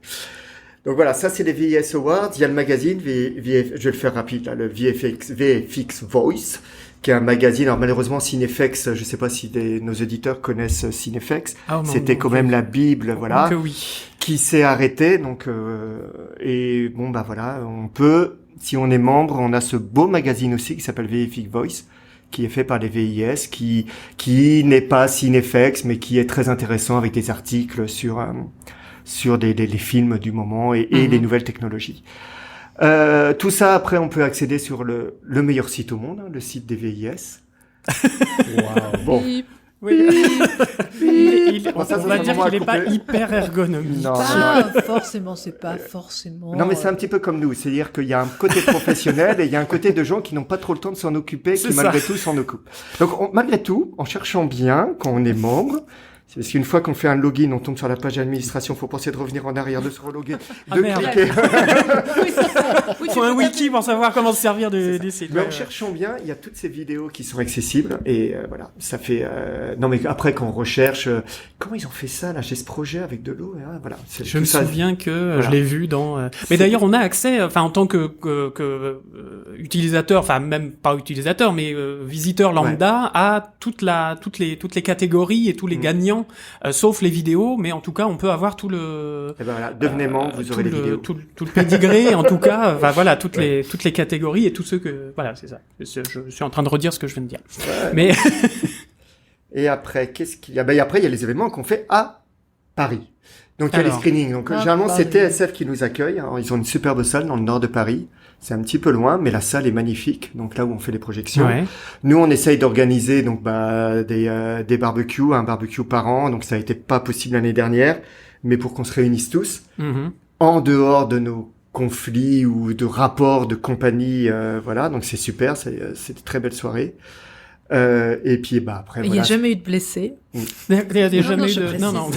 Donc voilà, ça c'est les VIS Awards. Il y a le magazine, je vais le faire rapide, là, le VFX Voice, qui est un magazine. Alors malheureusement, Cinefex, je sais pas si nos auditeurs connaissent Cinefex. C'était quand même la Bible, voilà, Que oui. qui s'est arrêtée. Donc et bon voilà, on peut, si on est membre, on a ce beau magazine aussi qui s'appelle VFX Voice, qui est fait par les VIS, qui n'est pas Cinefex, mais qui est très intéressant avec des articles sur les films du moment et les nouvelles technologies. Tout ça, après, on peut accéder sur le meilleur site au monde, hein, le site des VIS. Waouh. Bon. Oui. Bon, ça, on va c'est dire vraiment qu'il n'est pas coupé. hyper ergonomique. Non. Pas forcément, c'est pas forcément. Non, mais c'est un petit peu comme nous. C'est-à-dire qu'il y a un côté professionnel et il y a un côté de gens qui n'ont pas trop le temps de s'en occuper, C'est qui ça. malgré tout s'en occupent. Donc, malgré tout, en cherchant bien, quand on est membre, c'est parce qu'une fois qu'on fait un login, on tombe sur la page d'administration, faut penser de revenir en arrière, de se reloguer, Ah, de merde. cliquer. Oui, c'est ça. Oui, Faut un wiki pour savoir comment se servir C'est ça. des sites. Mais Ouais, en cherchant bien, il y a toutes ces vidéos qui sont accessibles et voilà, ça fait. Non mais après quand on recherche, comment ils ont fait ça là, j'ai ce projet avec de l'eau, et, voilà. C'est Je tout me ça. souviens que Voilà. je l'ai vu dans. Mais d'ailleurs, on a accès, enfin en tant que utilisateur, enfin même pas utilisateur, mais visiteur lambda, à toutes les catégories et tous les gagnants, sauf les vidéos. Mais en tout cas, on peut avoir tout le. Et ben voilà, devenez membre, vous aurez les vidéos. Tout le pédigré, en tout cas. Enfin voilà, toutes les catégories et tous ceux que. Voilà, c'est ça. Je suis en train de redire ce que je viens de dire. Ouais. Mais Et après, qu'est-ce qu'il y a? Ben après, il y a les événements qu'on fait à Paris. Donc il y a les Alors. screenings. Donc Ah, généralement c'est Paris. TSF qui nous accueille. Alors, ils ont une superbe salle dans le nord de Paris. C'est un petit peu loin, mais la salle est magnifique. Donc là où on fait les projections. ouais. Nous, on essaye d'organiser donc des barbecues, un barbecue par an. Donc ça a été pas possible l'année dernière, mais pour qu'on se réunisse tous Mhm. en dehors de nos conflits ou de rapports de compagnie, voilà. Donc c'est super, c'est de très belles soirées. Et puis après Il n'y voilà. a jamais eu de blessés. Il y a Non, jamais non, eu je de. précise. Non, non.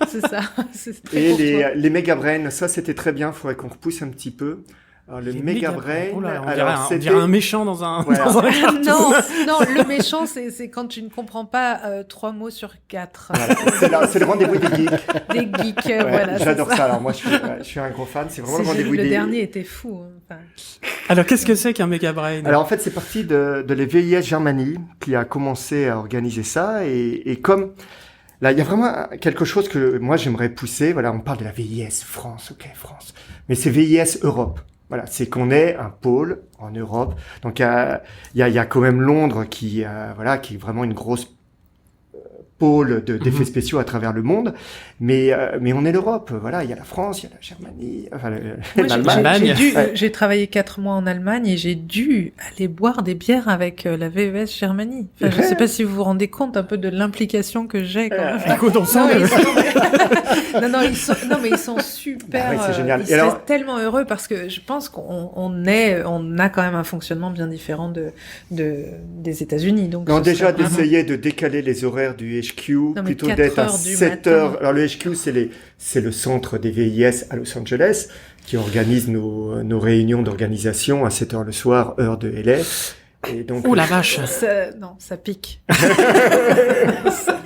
C'est ça. C'est très Et courtois. les méga brains, ça c'était très bien. Faudrait qu'on repousse un petit peu. Alors le Les méga méga- brain, Oh là, on alors dirait un méchant dans un. Voilà. Dans un cartoon. Non, le méchant, c'est quand tu ne comprends pas 3 mots sur 4. voilà, c'est le rendez-vous des geeks. Des geeks, Ouais, voilà. c'est j'adore ça. Alors moi je suis un gros fan. C'est vraiment le rendez-vous Le des dernier était fou. hein. Enfin, Alors, qu'est-ce que c'est qu'un méga brain? Alors en fait, c'est parti de les VIS Germany qui a commencé à organiser ça et comme là, il y a vraiment quelque chose que moi j'aimerais pousser. Voilà, on parle de la VIS France, ok France, mais c'est VIS Europe. Voilà, c'est qu'on ait un pôle en Europe. Donc il y a quand même Londres qui voilà qui est vraiment une grosse pôle d'effets spéciaux à travers le monde, mais on est l'Europe. Voilà, il y a la France, il y a la Germanie, enfin moi, l'Allemagne. Allemagne. j'ai travaillé 4 mois en Allemagne et j'ai dû aller boire des bières avec la VES Germanie. Enfin, je ne sais pas si vous vous rendez compte un peu de l'implication que j'ai quand même. Écoute, on sent Non, le- mais ils sont super. Bah oui, c'est génial. Ils Et alors- seraient tellement heureux parce que je pense on a quand même un fonctionnement bien différent des États-Unis. Donc Non, ce déjà serait vraiment- d'essayer de décaler les horaires du HQ, mais plutôt 4 d'être à heures du 7 matin. heures. Alors le HQ, c'est le centre des VIS à Los Angeles qui organise nos réunions d'organisation à 7 heures le soir, heure de LA. Et donc, Oh la vache. Non, ça pique. ça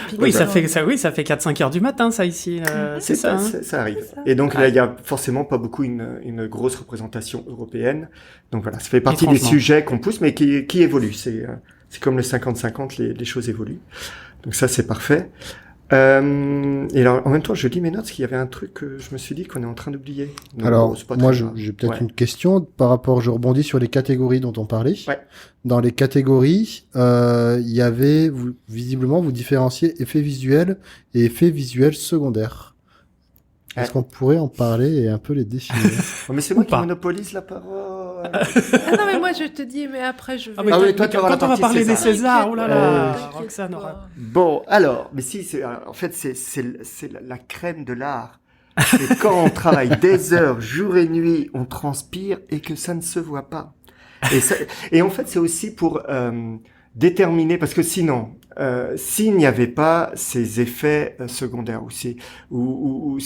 pique. Oui, ça vraiment. fait 4-5 heures du matin, ça, ici. C'est ça, hein. ça arrive. C'est ça. Et donc là, il y a forcément pas beaucoup une grosse représentation européenne. Donc voilà, ça fait partie des Étrangement. sujets qu'on pousse, mais qui évoluent. C'est comme le 50-50, les choses évoluent. Donc ça, c'est parfait. Et alors, en même temps, je lis mes notes parce qu'il y avait un truc que je me suis dit qu'on est en train d'oublier. Donc, Alors, bon, c'est pas moi, très grave. j'ai peut-être Ouais. une question par rapport, je rebondis sur les catégories dont on parlait. Ouais. Dans les catégories, il y avait, visiblement, vous différenciez effets visuels et effets visuels secondaires. Est-ce qu'on pourrait en parler et un peu les définir? Oh, mais c'est moi Ou qui pas. monopolise la parole. Ah non, mais moi je te dis, mais après je vais. Ah, mais oui, toi, tu auras la quand on va partie parler des César. Césars, oh là là, T'inquiète Roxane pas. aura... Bon, alors, mais si, en fait, c'est la crème de l'art. C'est quand on travaille des heures, jour et nuit, on transpire et que ça ne se voit pas. Et en fait, c'est aussi pour déterminer, parce que sinon, s'il n'y avait pas ces effets secondaires ou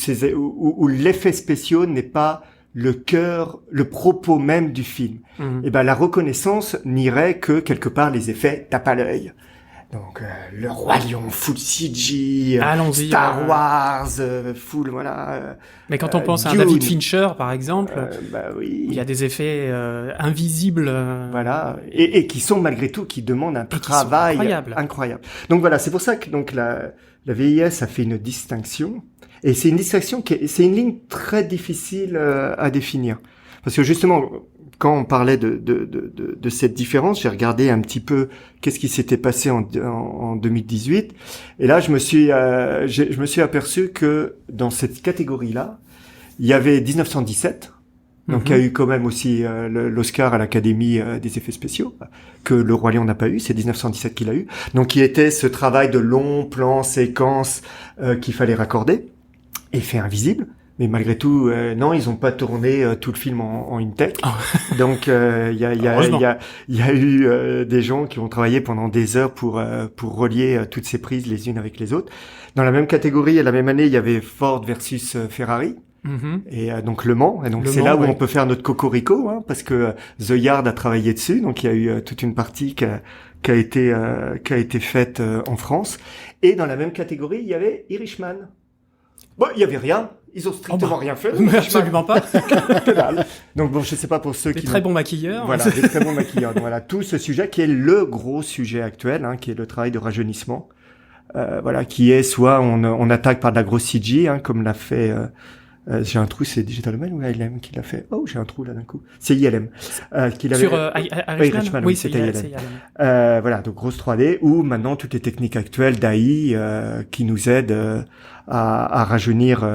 l'effet spéciaux n'est pas le cœur, le propos même du film, Mhm. et ben la reconnaissance n'irait que quelque part les effets tape à l'œil. Donc le Roi Lion, full CG, Allons-y. Star Wars, full voilà. Mais quand on pense à un Dune. David Fincher, par exemple, Bah oui. il y a des effets invisibles. Voilà, et qui sont malgré tout, qui demandent un qui sont travail incroyables. incroyable. Donc voilà, c'est pour ça que donc la VIS a fait une distinction, et c'est une distinction c'est une ligne très difficile à définir, parce que justement quand on parlait de cette différence, j'ai regardé un petit peu qu'est-ce qui s'était passé en 2018, et là je me suis aperçu que dans cette catégorie-là, il y avait 1917. Donc il y a eu quand même aussi l'Oscar à l'Académie des effets spéciaux, que Le Roi Lion n'a pas eu, c'est 1917 qu'il a eu. Donc qui était ce travail de longs plans, séquences qu'il fallait raccorder, effet invisible. Mais malgré tout, non, ils ont pas tourné tout le film en une take. Oh. Donc il y a eu des gens qui ont travaillé pendant des heures pour relier toutes ces prises les unes avec les autres. Dans la même catégorie, la même année, il y avait Ford versus Ferrari. Et donc Le Mans, et donc c'est là où on peut faire notre cocorico, hein, parce que The Yard a travaillé dessus, donc il y a eu toute une partie qui a été faite en France. Et dans la même catégorie, il y avait Irishman. Bon, il y avait rien. Ils ont strictement rien fait. Mais absolument pas. Que dalle. Donc bon, je sais pas pour ceux qui... Des très bons maquilleurs. Voilà, des très bons maquilleurs. Donc voilà, tout ce sujet qui est le gros sujet actuel, hein, qui est le travail de rajeunissement. Voilà, qui est soit on attaque par de la grosse CG, hein, comme l'a fait... j'ai un trou, c'est Digital Man ou ILM qui l'a fait? Oh, j'ai un trou là d'un coup. C'est ILM. Qui l'avait... Sur Irishman, oui, c'était ILM. Voilà, donc grosse 3D, ou maintenant toutes les techniques actuelles d'AI qui nous aident à rajeunir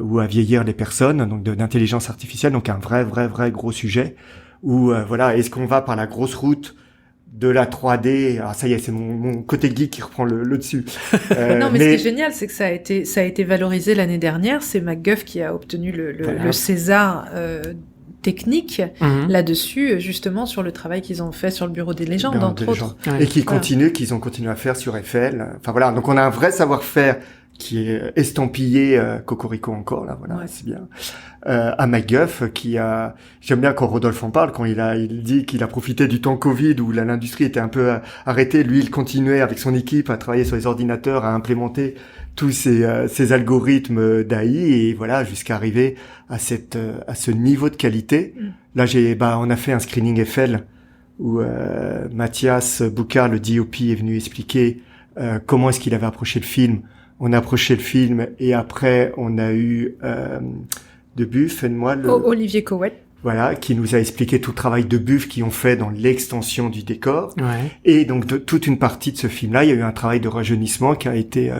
ou à vieillir les personnes, donc d'intelligence artificielle, donc un vrai gros sujet où voilà, est-ce qu'on va par la grosse route de la 3D? Alors ça y est, c'est mon côté geek qui reprend le dessus. Non, mais ce qui est génial, c'est que ça a été valorisé l'année dernière. C'est MacGuff qui a obtenu le César technique là-dessus, justement sur le travail qu'ils ont fait sur le Bureau des légendes, entre autres. Ouais. Et qu'ils ont continué à faire sur Eiffel. Enfin voilà, donc on a un vrai savoir-faire qui est estampillé Cocorico encore là, voilà, c'est bien. À MacGuff j'aime bien quand Rodolphe en parle, quand il dit qu'il a profité du temps Covid où l'industrie était un peu arrêtée, lui il continuait avec son équipe à travailler sur les ordinateurs, à implémenter tous ces algorithmes d'AI et voilà jusqu'à arriver à ce niveau de qualité. Là on a fait un screening Eiffel où Mathias Boucard, le DOP, est venu expliquer comment est-ce qu'il avait approché le film. On a approché le film et après on a eu de Buff et de moi Olivier Cowell. Voilà, qui nous a expliqué tout le travail de Buff qu'ils ont fait dans l'extension du décor. Ouais. Et donc toute une partie de ce film-là, il y a eu un travail de rajeunissement qui a été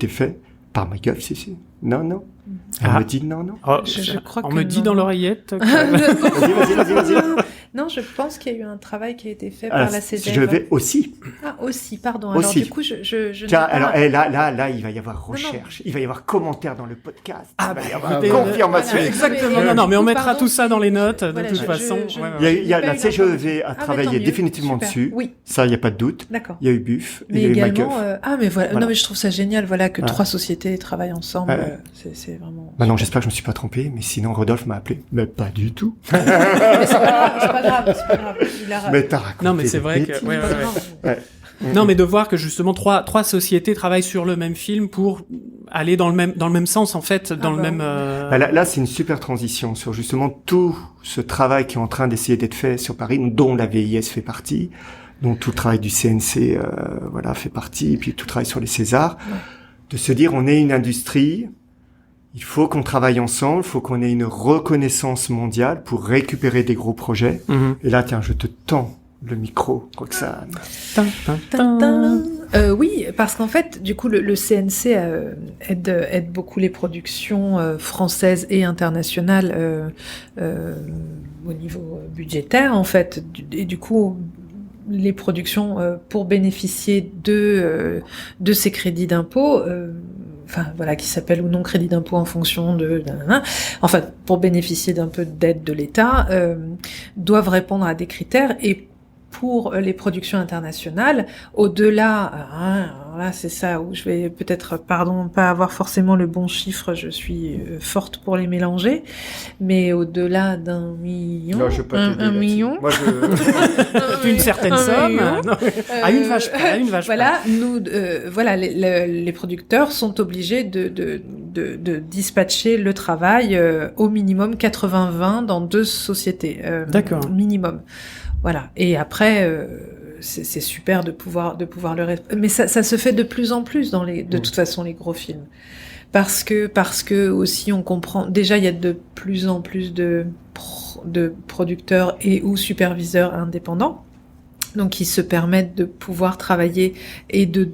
fait par MacGuff, si. Non. Elle me dit non. Oh, je crois on que me non. dit dans l'oreillette. Vas-y. Non, je pense qu'il y a eu un travail qui a été fait par la CGF. Je vais aussi. Ah, aussi, pardon. Aussi. Alors, du coup, je tiens, n'ai pas... alors, là, il va y avoir recherche. Il va y avoir commentaire dans le podcast. Ah, il va y avoir confirmation. voilà. Exactement. Non, mais on mettra tout ça dans les notes, Voilà, de toute façon. Il y a la CGEV a travaillé définitivement Super. dessus. Oui. Ça, il n'y a pas de doute. D'accord. Il y a eu Buff, Mais il y a eu également, MacGuff. mais voilà. Non, mais je trouve ça génial, voilà, que trois sociétés travaillent ensemble. C'est vraiment... Bah non, j'espère que je me suis pas trompé, mais sinon Rodolphe m'a appelé. Mais pas du tout. Mais c'est pas grave. Il a... Mais t'as raconté. Non, mais c'est vrai que... Ouais. Non, mais de voir que justement trois sociétés travaillent sur le même film pour aller dans le même sens en fait, dans le même. Là, c'est une super transition sur justement tout ce travail qui est en train d'essayer d'être fait sur Paris, dont la VIS fait partie, dont tout le travail du CNC fait partie, et puis tout le travail sur les Césars, de se dire on est une industrie. Il faut qu'on travaille ensemble, il faut qu'on ait une reconnaissance mondiale pour récupérer des gros projets. Et là, tiens, je te tends le micro, Roxane. Oui, parce qu'en fait, du coup, le CNC aide beaucoup les productions françaises et internationales au niveau budgétaire, en fait. Et du coup, les productions, pour bénéficier de ces crédits d'impôt... qui s'appelle ou non crédit d'impôt en fonction de... pour bénéficier d'un peu d'aide de l'État, doivent répondre à des critères. Et pour les productions internationales, au-delà... là, c'est ça où je vais peut-être, pas avoir forcément le bon chiffre, je suis forte pour les mélanger, mais au-delà d'1 million... Non, je peux pas un million. Moi, je... une certaine somme. À une vache près, Voilà, nous, les producteurs sont obligés de dispatcher le travail au minimum 80-20 dans 2 sociétés. D'accord. Minimum. Voilà. Et après, c'est super de pouvoir mais ça se fait de plus en plus dans de toute façon les gros films. Parce que aussi on comprend, déjà il y a de plus en plus de producteurs et ou superviseurs indépendants. Donc, ils se permettent de pouvoir travailler et de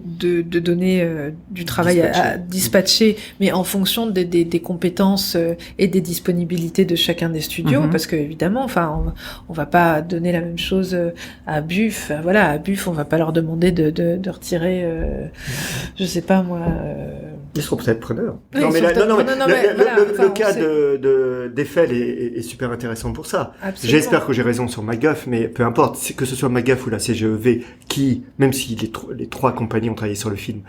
donner du travail à dispatcher, mais en fonction des compétences et des disponibilités de chacun des studios, parce que évidemment, enfin, on va pas donner la même chose à Buff. Voilà, à Buff, on va pas leur demander de retirer, je sais pas moi. Ils seront peut-être preneurs. Oui, Le cas d'Eiffel est super intéressant pour ça. Absolument. J'espère que j'ai raison sur MacGuff, mais peu importe, que ce soit MacGuff ou la CGEV, qui, même si les trois compagnies ont travaillé sur le film,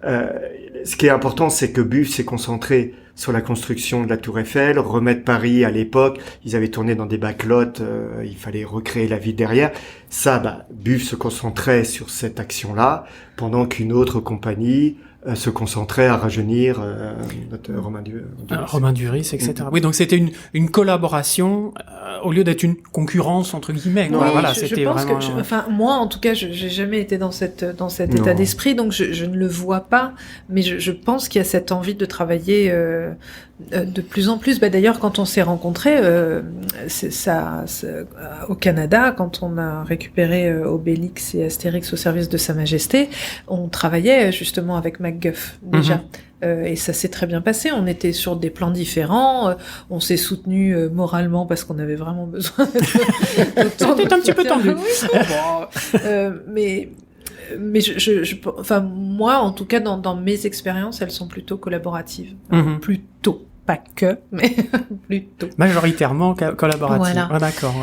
ce qui est important, c'est que Buff s'est concentré sur la construction de la Tour Eiffel, remettre Paris à l'époque. Ils avaient tourné dans des backlots, il fallait recréer la ville derrière. Ça, Buff se concentrait sur cette action-là, pendant qu'une autre compagnie se concentrait à rajeunir notre Romain Duris. Romain Duris, etc. Oui, donc c'était une collaboration au lieu d'être une concurrence entre guillemets. Oui, voilà, je c'était pense vraiment. enfin, moi, en tout cas, j'ai jamais été dans cet état d'esprit, donc je ne le vois pas. Mais je pense qu'il y a cette envie de travailler de plus en plus. D'ailleurs, quand on s'est rencontrés, au Canada, quand on a récupéré Obélix et Astérix au service de Sa Majesté, on travaillait justement avec MacGuff déjà. Et ça s'est très bien passé. On était sur des plans différents. On s'est soutenus moralement parce qu'on avait vraiment besoin de C'était un petit peu tendu. Mais enfin, moi, en tout cas, dans mes expériences, elles sont plutôt collaboratives. Plutôt. Pas que, mais plutôt. Majoritairement collaborative. Voilà. Ah, d'accord.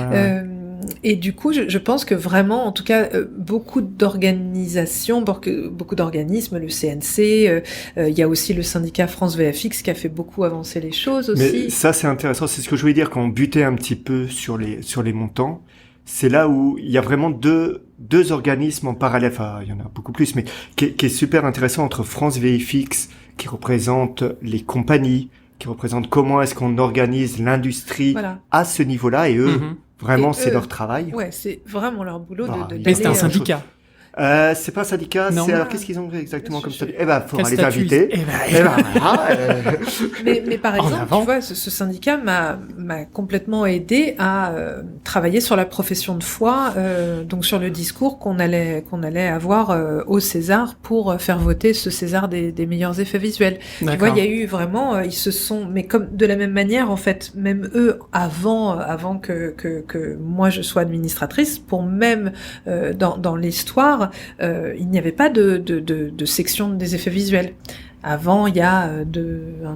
Et du coup, je pense que vraiment, en tout cas, beaucoup d'organisations, beaucoup d'organismes, le CNC, il y a aussi le syndicat France VFX qui a fait beaucoup avancer les choses aussi. Mais ça, c'est intéressant. C'est ce que je voulais dire quand on butait un petit peu sur les montants. C'est là où il y a vraiment deux organismes en parallèle. Enfin, il y en a beaucoup plus, mais qui est super intéressant entre France VFX, qui représente les compagnies, qui représente comment est-ce qu'on organise l'industrie à ce niveau-là, et eux, vraiment, c'est leur travail. Ouais, c'est vraiment leur boulot Mais c'est un syndicat. C'est pas un syndicat, non. alors qu'est-ce qu'ils ont fait exactement comme statut? Faudra les inviter. Mais par exemple, tu vois, ce syndicat m'a complètement aidé à travailler sur la profession de foi, donc sur le discours qu'on allait avoir au César pour faire voter ce César des meilleurs effets visuels. D'accord. Tu vois, il y a eu vraiment, ils se sont, mais comme de la même manière, en fait, même eux, avant que moi je sois administratrice, pour même dans l'histoire, il n'y avait pas de section des effets visuels. Avant, il y a 1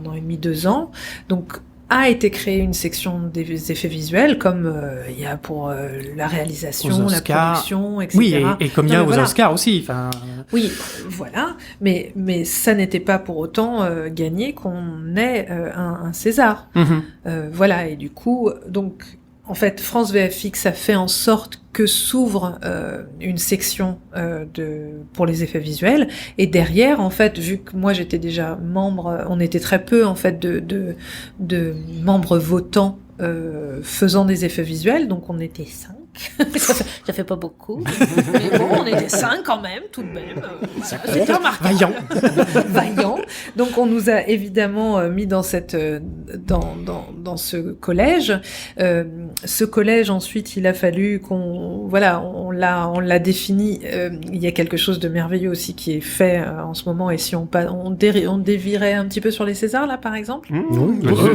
an et demi, 2 ans, donc a été créée une section des effets visuels, comme il y a pour la réalisation, la production, etc. Oui, et comme il y a aux Oscars aussi. Oui, voilà. Mais ça n'était pas pour autant gagné qu'on ait un César. Voilà, et du coup, donc, en fait, France VFX a fait en sorte que s'ouvre une section pour les effets visuels, et derrière, en fait, vu que moi j'étais déjà membre, on était très peu en fait de membres votants faisant des effets visuels, donc on était 5. ça fait pas beaucoup, mais bon, on était 5 quand même, tout de même. C'était remarquable. Vaillant. Donc on nous a évidemment mis dans dans ce collège. Ce collège, ensuite, il a fallu on l'a défini. Il y a quelque chose de merveilleux aussi qui est fait en ce moment, et si on dévierait un petit peu sur les Césars là, par exemple.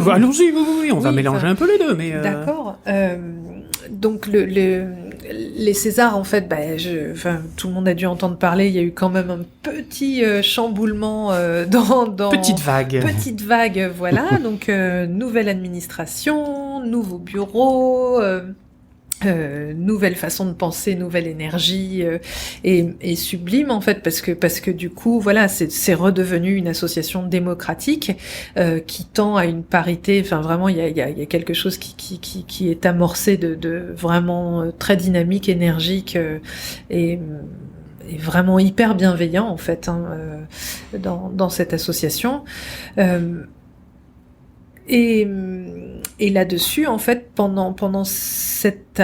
Allons-y, oui, on va mélanger un peu les deux, mais. D'accord. Donc les Césars, en fait, tout le monde a dû entendre parler. Il y a eu quand même un petit chamboulement dans petite vague, voilà. Donc nouvelle administration, nouveau bureau. Nouvelle façon de penser, nouvelle énergie, et sublime en fait, parce que du coup voilà, c'est redevenu une association démocratique qui tend à une parité. Enfin vraiment, il y a quelque chose qui est amorcé de vraiment très dynamique, énergique, et vraiment hyper bienveillant en fait dans cette association. Et là-dessus, en fait, pendant cette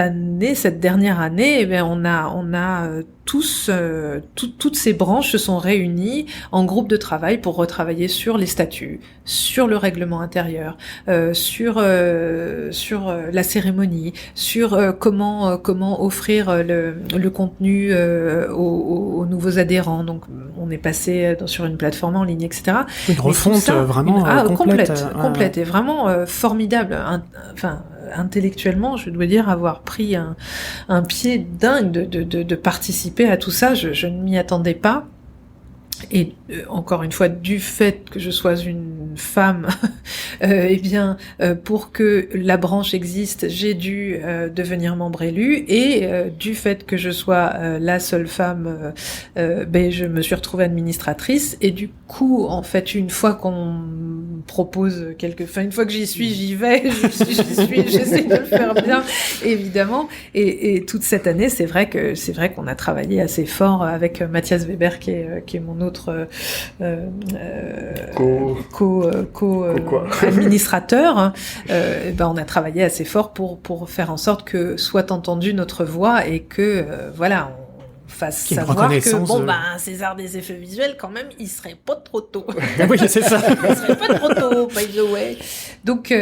dernière année, eh bien, on a tous, toutes ces branches se sont réunies en groupe de travail pour retravailler sur les statuts, sur le règlement intérieur, sur la cérémonie, sur comment offrir le contenu aux nouveaux adhérents. Donc, on est passé sur une plateforme en ligne, etc. Une refonte vraiment complète et vraiment formidable. Intellectuellement, je dois dire avoir pris un pied dingue de participer à tout ça. Je ne m'y attendais pas. Et encore une fois, du fait que je sois une femme, pour que la branche existe, j'ai dû devenir membre élu. Et du fait que je sois la seule femme, je me suis retrouvée administratrice. Et du coup, en fait, une fois qu'on propose une fois que j'y suis, j'y vais. J'essaie de le faire bien, évidemment. Et toute cette année, c'est vrai qu'on a travaillé assez fort avec Mathias Weber, qui est mon autre administrateur. On a travaillé assez fort pour faire en sorte que soit entendue notre voix et que on fasse savoir que César des effets visuels, quand même, il serait pas trop tôt. Oui, c'est ça. Il serait pas trop tôt, by the way. Donc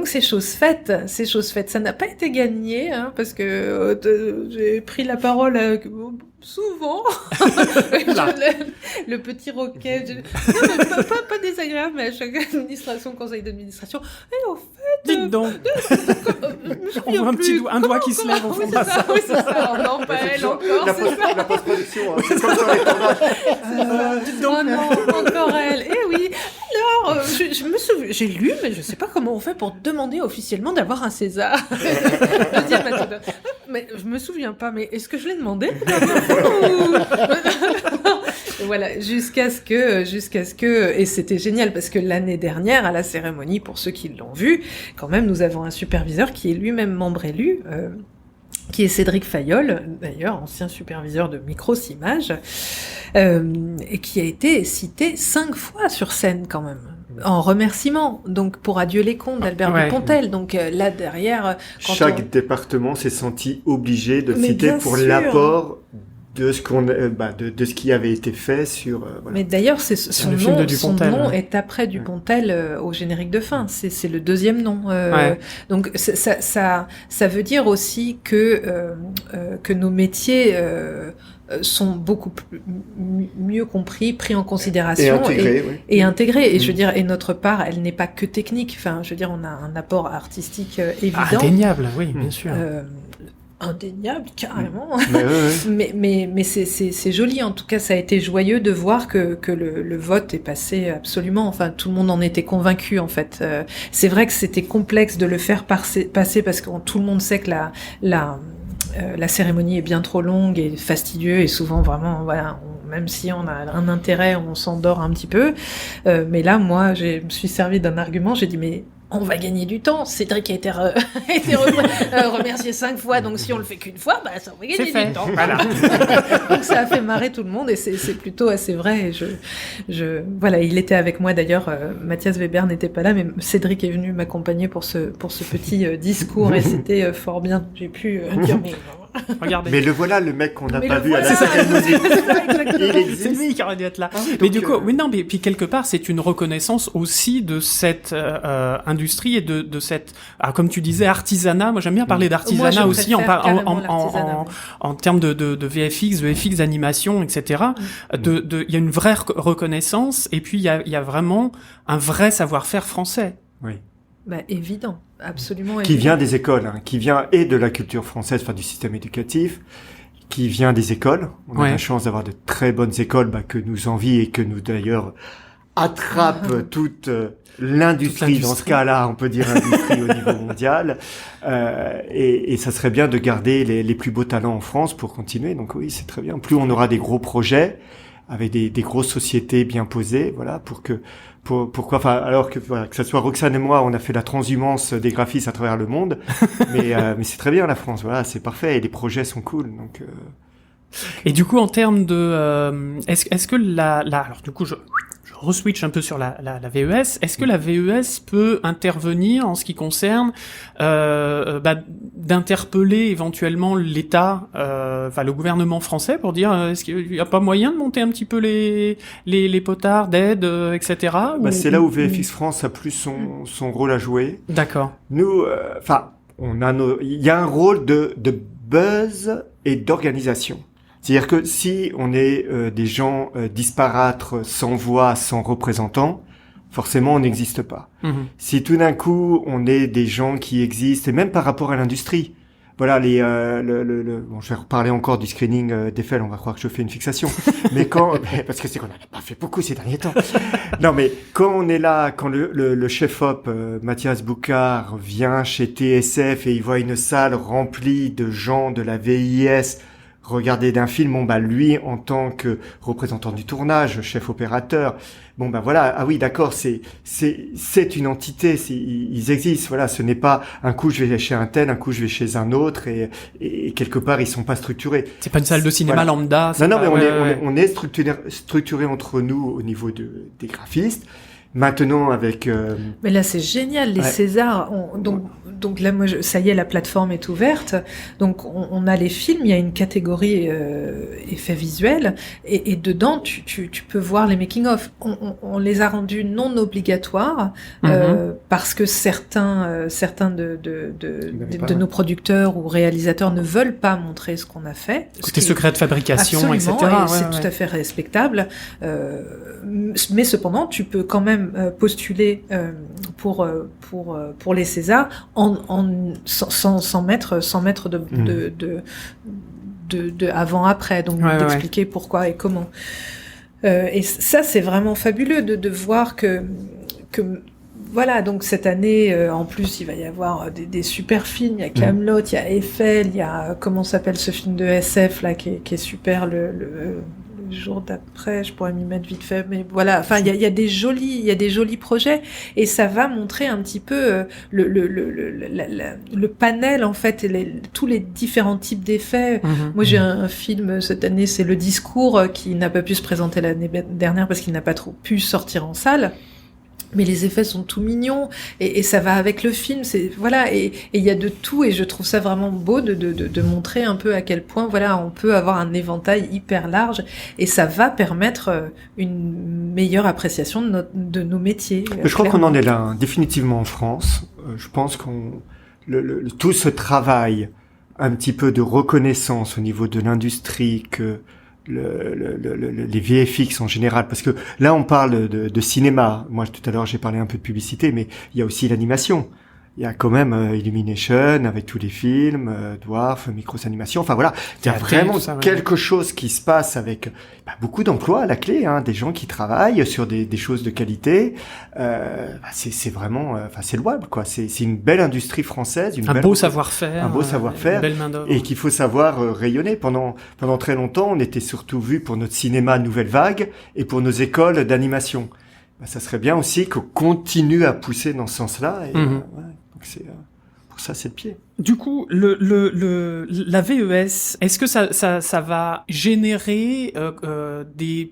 c'est chose faite. Ça n'a pas été gagné, parce que j'ai pris la parole souvent. Le petit roquet. Pas désagréable, mais à chaque conseil d'administration. Et au fait. Dites donc. On voit un doigt qui se lève au fond de ça. Oui, c'est ça. Non, pas elle encore. La post-production, c'est comme sur les tournages. Dites donc. Oh non, encore elle. Eh oui. Alors, je me souviens, j'ai lu, mais je sais pas comment on fait pour demander officiellement d'avoir un César. Mais je me souviens pas, mais est-ce que je l'ai demandé? Voilà, jusqu'à ce que, et c'était génial parce que l'année dernière, à la cérémonie, pour ceux qui l'ont vu, quand même, nous avons un superviseur qui est lui-même membre élu, qui est Cédric Fayolle, d'ailleurs, ancien superviseur de Micros Images, et qui a été cité 5 fois sur scène, quand même. En remerciement, donc pour Adieu les cons d'Albert Dupontel. Donc là derrière, chaque département s'est senti obligé de citer pour l'apport de ce de ce qui avait été fait sur. Voilà. Mais d'ailleurs, son nom est après Dupontel au générique de fin. C'est le deuxième nom. Donc ça veut dire aussi que nos métiers sont beaucoup mieux compris, pris en considération et intégrés. Et je veux dire, et notre part, elle n'est pas que technique. Enfin, je veux dire, on a un apport artistique évident. Indéniable, oui, bien sûr. Indéniable, carrément. Mais c'est joli. En tout cas, ça a été joyeux de voir que le vote est passé absolument. Enfin, tout le monde en était convaincu, en fait. C'est vrai que c'était complexe de le faire passer parce que tout le monde sait que la cérémonie est bien trop longue et fastidieuse et souvent vraiment, même si on a un intérêt, on s'endort un petit peu. Mais là, moi, je me suis servi d'un argument. J'ai dit, mais on va gagner du temps. Cédric a été remercié 5 fois, donc si on le fait qu'une fois, ça va gagner du temps. Voilà. Donc ça a fait marrer tout le monde et c'est plutôt assez vrai. Et voilà, il était avec moi d'ailleurs. Mathias Weber n'était pas là, mais Cédric est venu m'accompagner pour ce petit discours et c'était fort bien. J'ai pu dire mais. Regardez. Mais le voilà, le mec qu'on n'a pas vu à la cérémonie. C'est lui qui aurait dû être là. Mais du coup, mais puis quelque part, c'est une reconnaissance aussi de cette industrie et de cette, comme tu disais, artisanat. Moi, j'aime bien parler d'artisanat aussi en termes de VFX, de FX d'animation, etc. Il y a une vraie reconnaissance et puis il y a vraiment un vrai savoir-faire français. Oui. Évident, absolument. Qui vient des écoles, qui vient et de la culture française, du système éducatif, qui vient des écoles. On a la chance d'avoir de très bonnes écoles que nous envient et que nous d'ailleurs attrape toute l'industrie. Dans ce cas-là, on peut dire industrie au niveau mondial. Et ça serait bien de garder les plus beaux talents en France pour continuer. Donc oui, c'est très bien. Plus on aura des gros projets avec des grosses sociétés bien posées, alors que ça soit Roxane et moi, on a fait la transhumance des graphistes à travers le monde, mais c'est très bien la France, c'est parfait et les projets sont cool, donc. Et du coup, en termes de, est-ce que alors du coup, je re-switch un peu sur la VES. Est-ce que la VES peut intervenir en ce qui concerne d'interpeller éventuellement l'État, le gouvernement français pour dire est-ce qu'il n'y a pas moyen de monter un petit peu les potards d'aide, etc. C'est là où VFX France a plus son rôle à jouer. D'accord. Nous, il y a un rôle de buzz et d'organisation. C'est-à-dire que si on est des gens disparates, sans voix, sans représentants, forcément on n'existe pas. Si tout d'un coup on est des gens qui existent, et même par rapport à l'industrie, voilà, bon, je vais reparler encore du screening d'Eiffel, on va croire que je fais une fixation. Mais parce que c'est qu'on n'a pas fait beaucoup ces derniers temps. Non, mais quand on est là, quand le chef-op, Mathias Boucard, vient chez TSF et il voit une salle remplie de gens de la VIS, regarder d'un film, lui, en tant que représentant du tournage, chef opérateur, ah oui, d'accord, c'est une entité, ils existent, voilà, ce n'est pas un coup je vais chez un tel, un coup je vais chez un autre, et quelque part ils sont pas structurés. C'est pas une salle de cinéma lambda. Non, mais on est structuré entre nous au niveau des graphistes. Maintenant avec mais là c'est génial les Césars donc là moi ça y est, la plateforme est ouverte, donc on a les films, il y a une catégorie effets visuels et dedans tu peux voir les making of. On les a rendus non obligatoires parce que certains de nos producteurs ou réalisateurs ne veulent pas montrer ce qu'on a fait. Côté secret de fabrication, etc. C'est tout à fait respectable. Mais cependant, tu peux quand même postuler pour les Césars sans mettre de avant-après, donc d'expliquer pourquoi et comment. Et ça, c'est vraiment fabuleux de voir que voilà, donc cette année, en plus, il va y avoir des super films. Il y a Kaamelott, il y a Eiffel, il y a comment s'appelle ce film de SF là qui est super, le jour d'après, je pourrais m'y mettre vite fait, mais voilà. Enfin, il y a des jolis projets, et ça va montrer un petit peu le panel en fait, et tous les différents types d'effets. Moi, j'ai un film cette année, c'est Le Discours, qui n'a pas pu se présenter l'année dernière parce qu'il n'a pas trop pu sortir en salle. Mais les effets sont tout mignons et ça va avec le film, et il y a de tout, et je trouve ça vraiment beau de montrer un peu à quel point on peut avoir un éventail hyper large, et ça va permettre une meilleure appréciation de nos métiers. Je crois qu'on en est là, définitivement en France. Je pense tout ce travail un petit peu de reconnaissance au niveau de l'industrie, que les VFX en général, parce que là on parle de cinéma. Moi tout à l'heure j'ai parlé un peu de publicité, mais il y a aussi l'animation. Il y a quand même Illumination avec tous les films, Dwarf, Micros Animation. Enfin voilà, il y a vraiment quelque chose qui se passe avec beaucoup d'emplois à la clé, des gens qui travaillent sur des choses de qualité. C'est vraiment, c'est louable quoi. C'est une belle industrie française, un beau savoir-faire, une belle main d'œuvre, et qu'il faut savoir rayonner. Pendant très longtemps, on était surtout vu pour notre cinéma Nouvelle Vague et pour nos écoles d'animation. Ça serait bien aussi qu'on continue à pousser dans ce sens-là. Et, donc pour ça, c'est le pied. Du coup, la VES, est-ce que ça va générer des,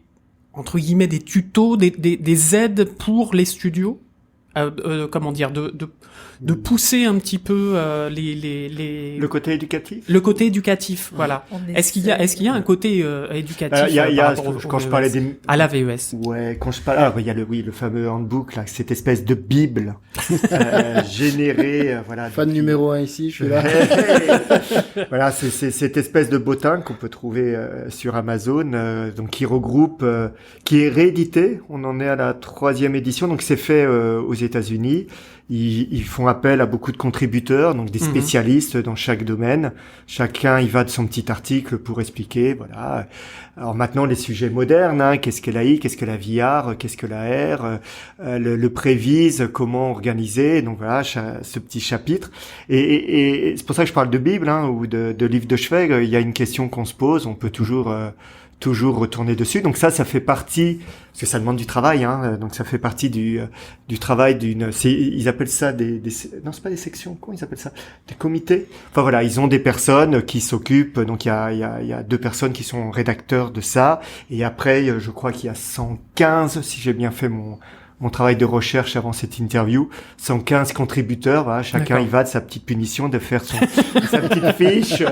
entre guillemets, des tutos, des aides pour les studios, comment dire, de pousser un petit peu le côté éducatif. Le côté éducatif, voilà. Est-ce qu'il y a un côté éducatif quand je parlais à la VES. Ouais, quand je parle, il y a le fameux handbook là, cette espèce de bible générée, voilà. Fan numéro 1 ici, je suis là. Voilà, c'est cette espèce de bottin qu'on peut trouver sur Amazon, donc qui regroupe, qui est réédité. On en est à la 3e édition, donc c'est fait aux États-Unis. Ils font appel à beaucoup de contributeurs, donc des spécialistes dans chaque domaine. Chacun y va de son petit article pour expliquer, voilà. Alors maintenant, les sujets modernes, qu'est-ce que l'AI, qu'est-ce que la VR, qu'est-ce que la R, le prévise, comment organiser, donc voilà, ce petit chapitre. Et c'est pour ça que je parle de Bible, ou de livre de chevet. Il y a une question qu'on se pose, on peut toujours toujours retourner dessus. Donc ça fait partie, parce que ça demande du travail, hein, donc ça fait partie du travail ils appellent ça non, c'est pas des sections, comment ils appellent ça? Des comités. Enfin voilà, ils ont des personnes qui s'occupent, donc il y a 2 personnes qui sont rédacteurs de ça, et après, je crois qu'il y a 115, si j'ai bien fait mon travail de recherche avant cette interview, 115 contributeurs, voilà, chacun il va de sa petite punition de faire sa petite fiche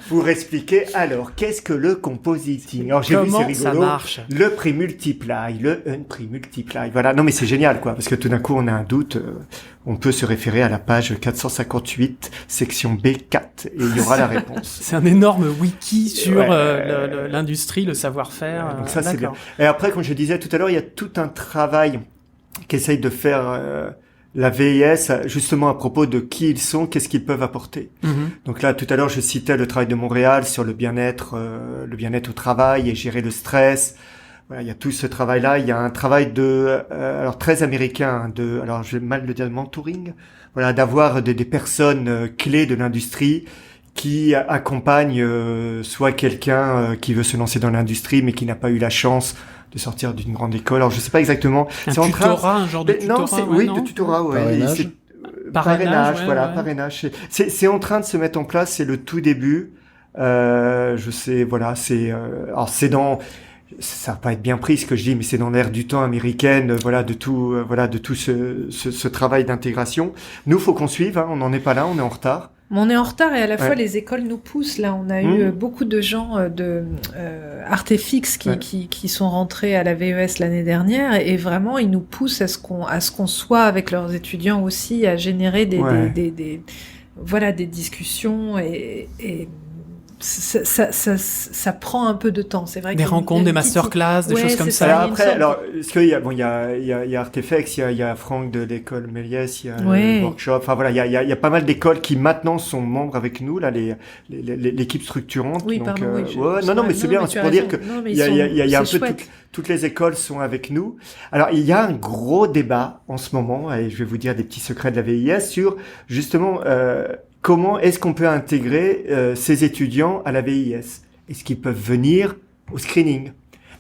pour expliquer, alors, qu'est-ce que le compositing? Alors, j'ai vu, c'est rigolo. Ça marche? Le pre-multiply, le un-pre-multiply. Voilà. Non, mais c'est génial, quoi, parce que tout d'un coup, on a un doute, on peut se référer à la page 458, section B4, et il y aura la réponse. C'est un énorme wiki sur l'industrie, le savoir-faire. Ouais, donc ça, c'est bien. Et après, comme je disais tout à l'heure, il y a tout un travail qu'essaye de faire la VIS, justement à propos de qui ils sont, qu'est-ce qu'ils peuvent apporter. Donc là, tout à l'heure, je citais le travail de Montréal sur le bien-être au travail et gérer le stress. Voilà, il y a tout ce travail-là. Il y a un travail alors très américain, alors je vais mal le dire, de mentoring. Voilà, d'avoir des personnes clés de l'industrie qui accompagnent soit quelqu'un qui veut se lancer dans l'industrie mais qui n'a pas eu la chance de sortir d'une grande école. Alors je sais pas exactement. Un genre de tutorat. Non, de tutorat, ouais. Parrainage. Parrainage. C'est en train de se mettre en place. C'est le tout début. Je sais, voilà, alors c'est ça va pas être bien pris ce que je dis, mais c'est dans l'air du temps américaine, de tout ce travail d'intégration. Nous, faut qu'on suive, hein, on n'en est pas là, on est en retard. Mais on est en retard et à la fois les écoles nous poussent. Là, on a eu beaucoup de gens de Artefix qui sont rentrés à la VES l'année dernière et vraiment ils nous poussent à ce qu'on soit avec leurs étudiants aussi, à générer des discussions et ça prend un peu de temps, c'est vrai. Des rencontres, des masterclass, des choses comme ça. Après, alors, parce qu'il y a Artefex, il y a Franck de l'école Méliès, il y a le workshop. Enfin voilà, il y a pas mal d'écoles qui maintenant sont membres avec nous, là, l'équipe structurante. Oui, donc, pardon, mais c'est bien, c'est pour dire que il y a un peu toutes les écoles sont avec nous. Alors, il y a un gros débat en ce moment, et je vais vous dire des petits secrets de la VIS sur, justement, comment est-ce qu'on peut intégrer ces étudiants à la VIS? Est-ce qu'ils peuvent venir au screening?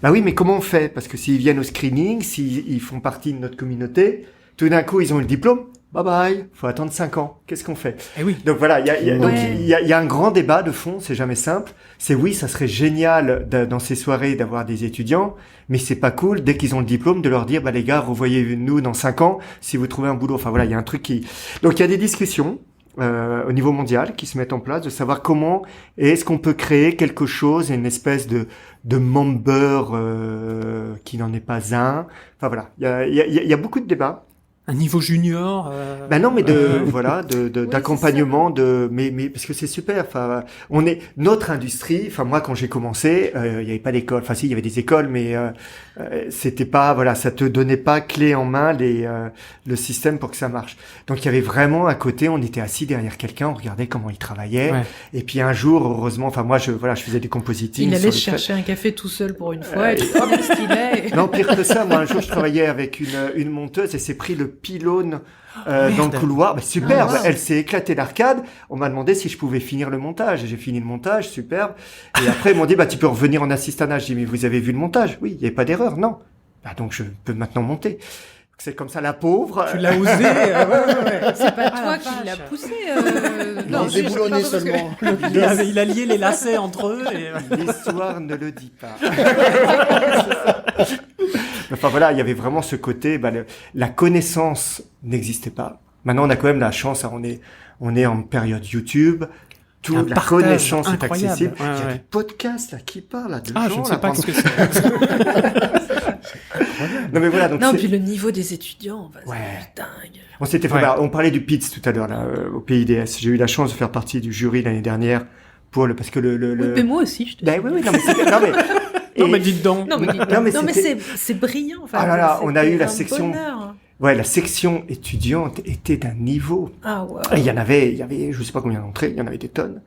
Bah oui, mais comment on fait? Parce que s'ils viennent au screening, s'ils font partie de notre communauté, tout d'un coup, ils ont le diplôme. Bye bye, faut attendre 5 ans. Qu'est-ce qu'on fait? Eh oui. Donc voilà, il y a un grand débat de fond, c'est jamais simple. C'est oui, ça serait génial dans ces soirées d'avoir des étudiants, mais c'est pas cool dès qu'ils ont le diplôme de leur dire bah les gars, revoyez-nous dans 5 ans si vous trouvez un boulot. Enfin voilà, il y a un truc qui. Donc il y a des discussions au niveau mondial qui se mettent en place de savoir comment est-ce qu'on peut créer quelque chose, une espèce de member qui n'en est pas un. Enfin voilà, il y a beaucoup de débats. Un niveau junior. Ben non, mais d'accompagnement, mais parce que c'est super. Enfin, on est notre industrie. Enfin, moi, quand j'ai commencé, il y avait pas d'école. Enfin, si, il y avait des écoles, mais c'était pas, voilà, ça te donnait pas clé en main le système pour que ça marche. Donc, il y avait vraiment à côté, on était assis derrière quelqu'un, on regardait comment il travaillait. Ouais. Et puis un jour, heureusement, enfin moi, je faisais du compositing. Il allait se chercher un café tout seul pour une fois. Et hop, ce qu'il est. Non, pire que ça. Moi, un jour, je travaillais avec une monteuse et s'est pris le pylône dans le couloir. Bah, superbe. Ah, wow. Elle s'est éclatée l'arcade. On m'a demandé si je pouvais finir le montage. Et j'ai fini le montage, superbe. Et après, ils m'ont dit, bah, tu peux revenir en assistanat. J'ai dit, mais vous avez vu le montage? Oui, il n'y avait pas d'erreur. Non. Bah, donc, je peux maintenant monter. C'est comme ça, la pauvre. Tu l'as osé. C'est pas toi qui l'as poussé. Non, déboulonné seulement. Il a lié les lacets entre eux. Et... L'histoire ne le dit pas. Enfin voilà, il y avait vraiment ce côté, la connaissance n'existait pas. Maintenant, on a quand même la chance, on est en période YouTube. Toute la connaissance est accessible. Il y a des podcasts là qui parlent là, de gens. Je ne sais pas ce que c'est. Non mais voilà. Donc puis le niveau des étudiants, c'est dingue. On s'était fait, on parlait du PITS tout à l'heure là au PIDS. J'ai eu la chance de faire partie du jury l'année dernière parce que Oui, mais moi aussi, je te. Oui, non mais non mais dites donc. Non mais c'est brillant. Enfin, ah là là, on a eu la section. Bonheur. Ouais, la section étudiante était d'un niveau. Ah ouais. Et il y avait, je sais pas combien d'entrées, il y en avait des tonnes.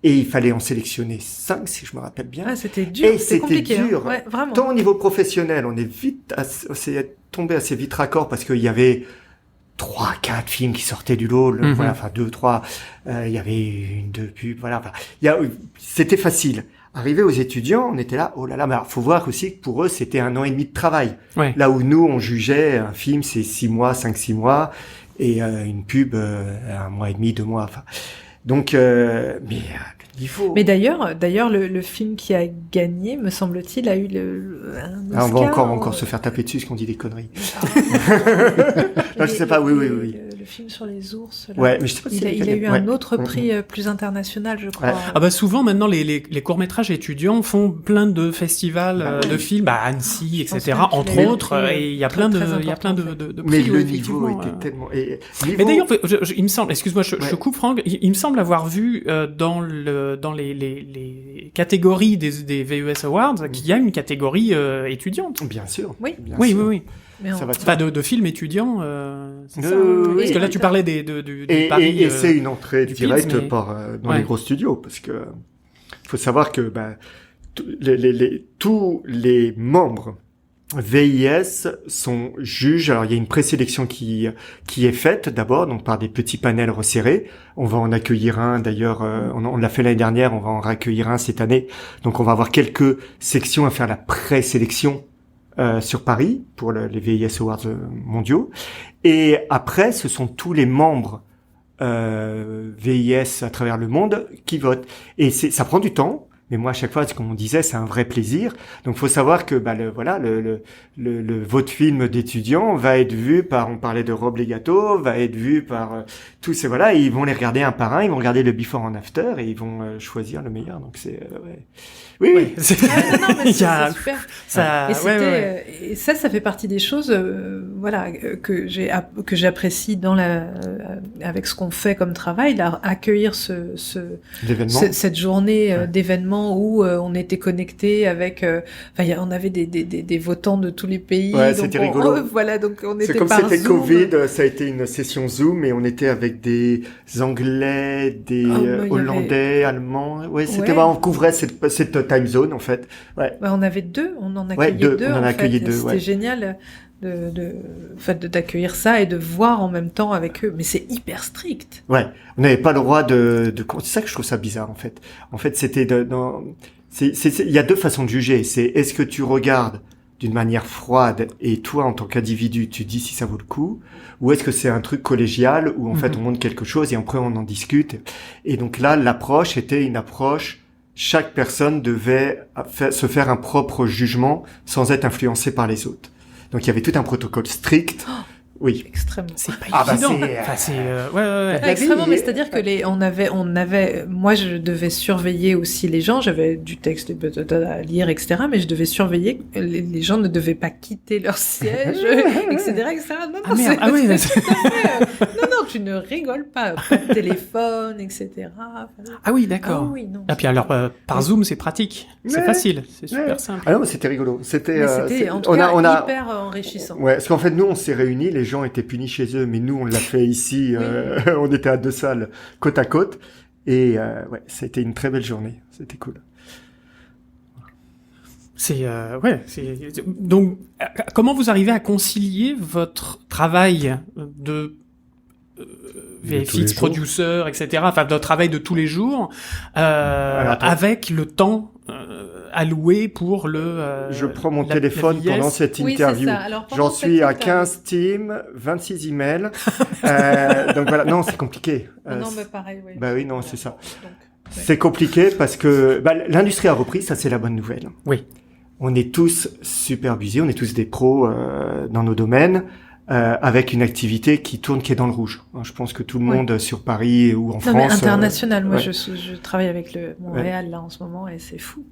Et il fallait en sélectionner 5, si je me rappelle bien. Ah, c'était dur. Et c'était dur. Hein. Ouais, vraiment. Tant au niveau professionnel, on est tombé assez vite raccord parce qu'il y avait 3-4 films qui sortaient du lot, voilà, enfin 2-3, il y avait une, 2 pubs, voilà, enfin, c'était facile. arrivé aux étudiants, on était là, oh là là, mais alors, faut voir aussi que pour eux, c'était 1 an et demi de travail. Ouais. Là où nous, on jugeait un film, c'est 6 mois, 5-6 mois, et une pub, 1 mois et demi, 2 mois, enfin. Donc, le niveau... Mais d'ailleurs, le film qui a gagné, me semble-t-il, a eu un Oscar. Ah, on va encore se faire taper dessus, parce qu'on dit des conneries. Non, je sais pas, oui. Le film sur les ours. Là. Ouais, mais je sais pas si il a eu un autre prix plus international, je crois. Ouais. Ah bah souvent maintenant les courts-métrages étudiants font plein de festivals de films à Annecy, etc. entre autres, et il y a plein de mais prix. le niveau était tellement... Mais d'ailleurs, il me semble, excuse-moi, je coupe Franck, il me semble avoir vu dans les catégories des VES Awards qu'il y a une catégorie étudiante. Bien sûr. Oui. Bien Oui, sûr. oui. Mais Ça va Enfin, de films étudiants, c'est ça. oui, Parce que là, tu parlais du Paris. Et c'est une entrée du directe Pilz, mais... dans les gros studios, parce que faut savoir que tous les membres VIS sont juges. Alors il y a une présélection qui est faite d'abord, donc par des petits panels resserrés. On va en accueillir un d'ailleurs, on l'a fait l'année dernière, on va en accueillir un cette année. Donc on va avoir quelques sections à faire la présélection sur Paris pour les VIS Awards mondiaux. Et après, ce sont tous les membres VIS à travers le monde qui votent. Et ça prend du temps. Mais moi, à chaque fois, comme on disait, c'est un vrai plaisir. Donc, faut savoir que, votre film d'étudiant va être vu par, on parlait de Rob Legato, va être vu par tous ces, voilà, et ils vont les regarder un par un, ils vont regarder le before and after, et ils vont choisir le meilleur. Donc, c'est, ouais. Oui. Non, mais c'est super. Ça, Et ça fait partie des choses, que j'apprécie avec ce qu'on fait comme travail, accueillir cette journée d'événements où on était connectés avec, on avait des votants de tous les pays. Ouais, donc c'était rigolo. Donc on était c'est comme par c'était Zoom. Covid, ça a été une session Zoom et on était avec des Anglais, des Hollandais, Allemands. Ouais, c'était on couvrait cette time zone en fait. Ouais. On avait on en accueillait deux. On en accueillait deux. C'était génial d'accueillir ça et de voir en même temps avec eux. Mais c'est hyper strict. Ouais, on n'avait pas le droit de. C'est ça que je trouve ça bizarre en fait. En fait, c'était il y a 2 façons de juger. C'est est-ce que tu regardes d'une manière froide et toi en tant qu'individu tu dis si ça vaut le coup, ou est-ce que c'est un truc collégial où en fait on montre quelque chose et après on en discute. Et donc là, l'approche était une approche. Chaque personne devait se faire un propre jugement sans être influencé par les autres. Donc il y avait tout un protocole strict. Oui. Extrêmement. C'est pas évident. Extrêmement, mais c'est-à-dire que on avait, moi je devais surveiller aussi les gens, j'avais du texte à lire, etc., mais je devais surveiller, les gens ne devaient pas quitter leur siège, etc., etc. Non, tu ne rigoles pas, pas de téléphone, etc. Ah oui, d'accord. Ah oui, non. Et puis alors, par Zoom, c'est pratique. C'est facile. C'est super simple. Ah non, mais c'était rigolo. C'était en tout cas hyper enrichissant. Ouais, parce qu'en fait, nous, on s'est réunis, les gens étaient punis chez eux, mais nous, on l'a fait ici. On était à 2 salles, côte à côte. Et c'était une très belle journée. C'était cool. Donc, comment vous arrivez à concilier votre travail de VFX, producer, etc., enfin, votre travail de tous les jours, avec le temps alloué pour je prends mon téléphone pendant cette interview. J'en suis à 15 teams, 26 emails. Donc voilà, non, c'est compliqué. Non, mais pareil, oui. Bah oui, non, c'est ça. C'est compliqué parce que l'industrie a repris, ça c'est la bonne nouvelle. Oui. On est tous super busy, on est tous des pros dans nos domaines. Avec une activité qui est dans le rouge. Je pense que tout le monde sur Paris ou en France... mais international. Moi, je travaille avec le Montréal là en ce moment et c'est fou.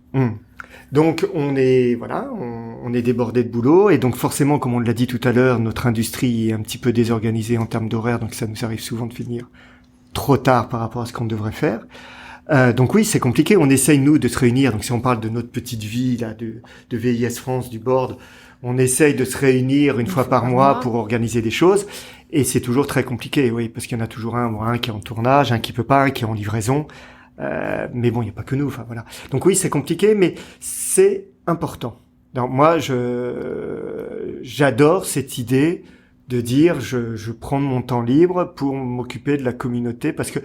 Donc on est on est débordé de boulot et donc forcément, comme on l'a dit tout à l'heure, notre industrie est un petit peu désorganisée en termes d'horaire, donc ça nous arrive souvent de finir trop tard par rapport à ce qu'on devrait faire. Donc oui, c'est compliqué. On essaye nous de se réunir. Donc si on parle de notre petite vie là, de VIS France, du board. On essaye de se réunir une fois par mois pour organiser des choses. Et c'est toujours très compliqué, oui, parce qu'il y en a toujours un qui est en tournage, un qui peut pas, un qui est en livraison. Mais bon, il n'y a pas que nous, enfin voilà. Donc oui, c'est compliqué, mais c'est important. Donc moi, j'adore cette idée de dire je prends mon temps libre pour m'occuper de la communauté parce que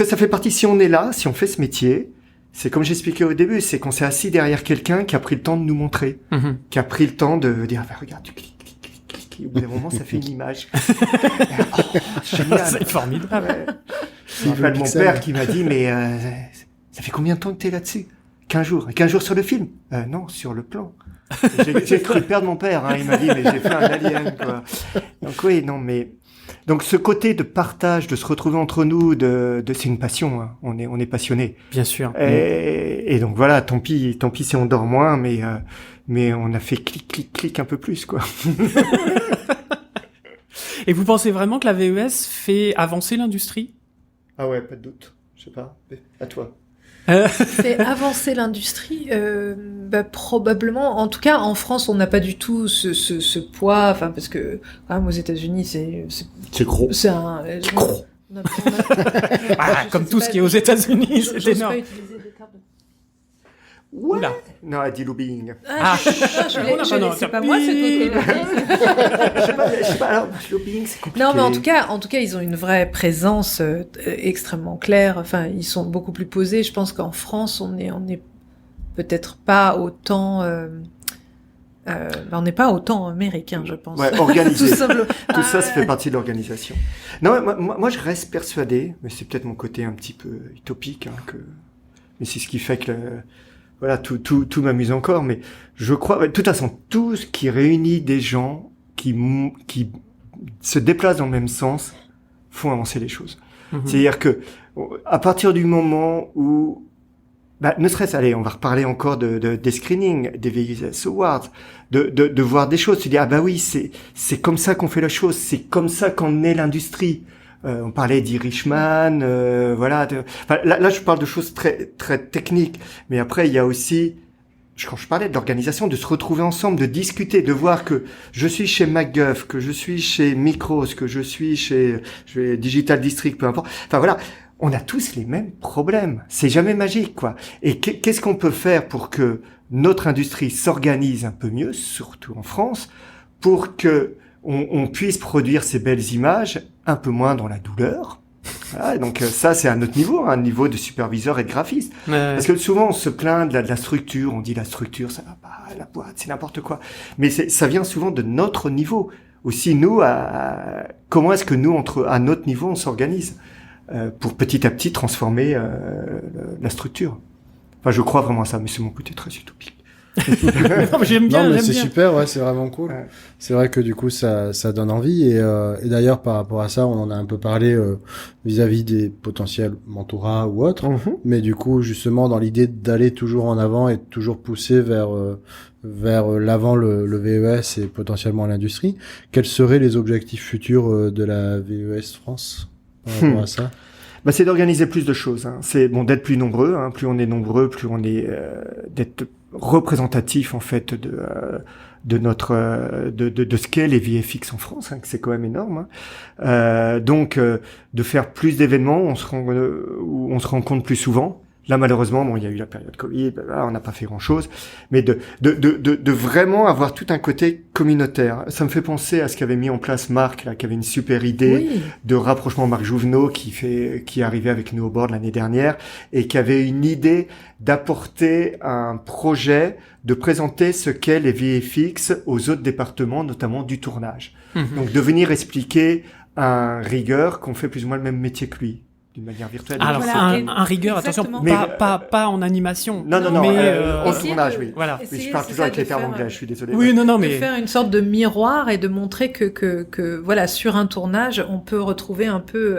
ça fait partie, si on est là, si on fait ce métier, c'est comme j'expliquais au début, c'est qu'on s'est assis derrière quelqu'un qui a pris le temps de nous montrer, qui a pris le temps de dire, regarde, tu cliques. Au bout d'un moment, ça fait une image. Génial. C'est formidable. Ouais. Je me rappelle mon père qui m'a dit, mais ça fait combien de temps que t'es là-dessus? 15 jours. 15 jours sur le film? Non, sur le plan. J'ai cru perdre mon père. Hein. Il m'a dit, mais j'ai fait un alien, quoi. Donc oui, non, mais donc ce côté de partage, de se retrouver entre nous, c'est une passion. Hein. On est passionnés. Bien sûr. Et donc voilà, tant pis si on dort moins, mais on a fait clic un peu plus, quoi. Et vous pensez vraiment que la VES fait avancer l'industrie? Ah ouais, pas de doute. Je sais pas. À toi. Fait avancer l'industrie, probablement. En tout cas, en France, on n'a pas du tout ce poids. Enfin, parce que quand même aux États-Unis, C'est gros. c'est un. C'est gros. Comme tout ce qui est aux États-Unis, c'est J'ose énorme. pas utiliser des termes de- Ouais. Oula. Non, elle dit lobbying. C'est pas moi, c'est toi qui l'as dit. Je sais pas, alors, lobbying, c'est compliqué. Non, mais en tout cas, ils ont une vraie présence extrêmement claire. Enfin, ils sont beaucoup plus posés. Je pense qu'en France, on est peut-être pas autant. On n'est pas autant américain, je pense. Ouais, organisé. Tout simplement. Tout ça fait partie de l'organisation. Non, moi, je reste persuadé, mais c'est peut-être mon côté un petit peu utopique, hein, mais c'est ce qui fait que voilà, tout m'amuse encore, mais je crois, de toute façon, tout ce qui réunit des gens qui se déplacent dans le même sens font avancer les choses. C'est-à-dire que, à partir du moment où, ne serait-ce, allez, on va reparler encore des screenings, des VES Awards, de voir des choses, se dire, oui, c'est comme ça qu'on fait la chose, c'est comme ça qu'en est l'industrie. On parlait d'Irishman, voilà. Là, je parle de choses très très techniques, mais après il y a aussi, quand je parlais de l'organisation, de se retrouver ensemble, de discuter, de voir que je suis chez MacGuff, que je suis chez Micros, que je suis chez Digital District, peu importe. Enfin voilà, on a tous les mêmes problèmes. C'est jamais magique, quoi. Et qu'est-ce qu'on peut faire pour que notre industrie s'organise un peu mieux, surtout en France, pour que on puisse produire ces belles images un peu moins dans la douleur. Voilà, donc ça, c'est un autre niveau, un niveau de superviseur et de graphiste. Parce que souvent, on se plaint de la structure, on dit la structure, ça va pas, la boîte, c'est n'importe quoi. Mais ça vient souvent de notre niveau. Aussi, nous, comment est-ce que nous, à notre niveau, on s'organise pour petit à petit transformer la structure. Enfin, je crois vraiment à ça, mais c'est mon côté très utopique. Non, mais j'aime bien. Non, mais j'aime c'est bien. super, ouais, c'est vraiment cool. Ouais. C'est vrai que du coup, ça donne envie. Et d'ailleurs, par rapport à ça, on en a un peu parlé vis-à-vis des potentiels mentorats ou autres. Mais du coup, justement, dans l'idée d'aller toujours en avant et de toujours pousser vers l'avant le VES et potentiellement l'industrie, quels seraient les objectifs futurs de la VES France par rapport à ça? C'est d'organiser plus de choses. Hein. C'est d'être plus nombreux. Hein. Plus on est nombreux, plus on est d'être représentatif en fait de notre de ce qu'est les VFX en France. Hein, que c'est quand même énorme. Hein. Donc de faire plus d'événements, où on se rencontre plus souvent. Là, malheureusement, il y a eu la période Covid, on n'a pas fait grand-chose, mais de vraiment avoir tout un côté communautaire. Ça me fait penser à ce qu'avait mis en place Marc, là, qui avait une super idée de rapprochement. Marc Jouvenot, qui est arrivé avec nous au board l'année dernière, et qui avait une idée d'apporter un projet, de présenter ce qu'est les VFX aux autres départements, notamment du tournage. Donc, de venir expliquer à un rigueur qu'on fait plus ou moins le même métier que lui. D'une manière virtuelle. Alors, Voilà, un rigueur, exactement. attention, pas en animation. Non, mais en tournage, oui. Voilà. Mais je parle toujours avec les termes anglais, je suis désolé. Oui, non, De mais faire une sorte de miroir et de montrer que voilà, sur un tournage, on peut retrouver un peu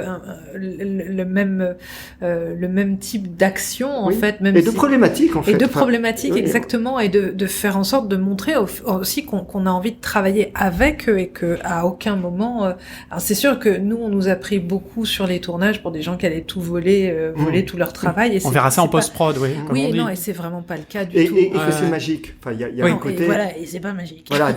le même type d'action, en fait. Même et de problématiques, en fait. Et de problématiques, oui, exactement. Et de faire en sorte de montrer aussi qu'on a envie de travailler avec eux et que à aucun moment... alors c'est sûr que nous, on nous a pris beaucoup sur les tournages pour des gens qui allaient tout voler tout leur travail. Et on verra ça en post-prod, oui. Comme on Oui, dit. non, et c'est vraiment pas le cas du tout. Et que c'est magique. Enfin, il y a un côté. Et voilà, et c'est pas magique. Voilà,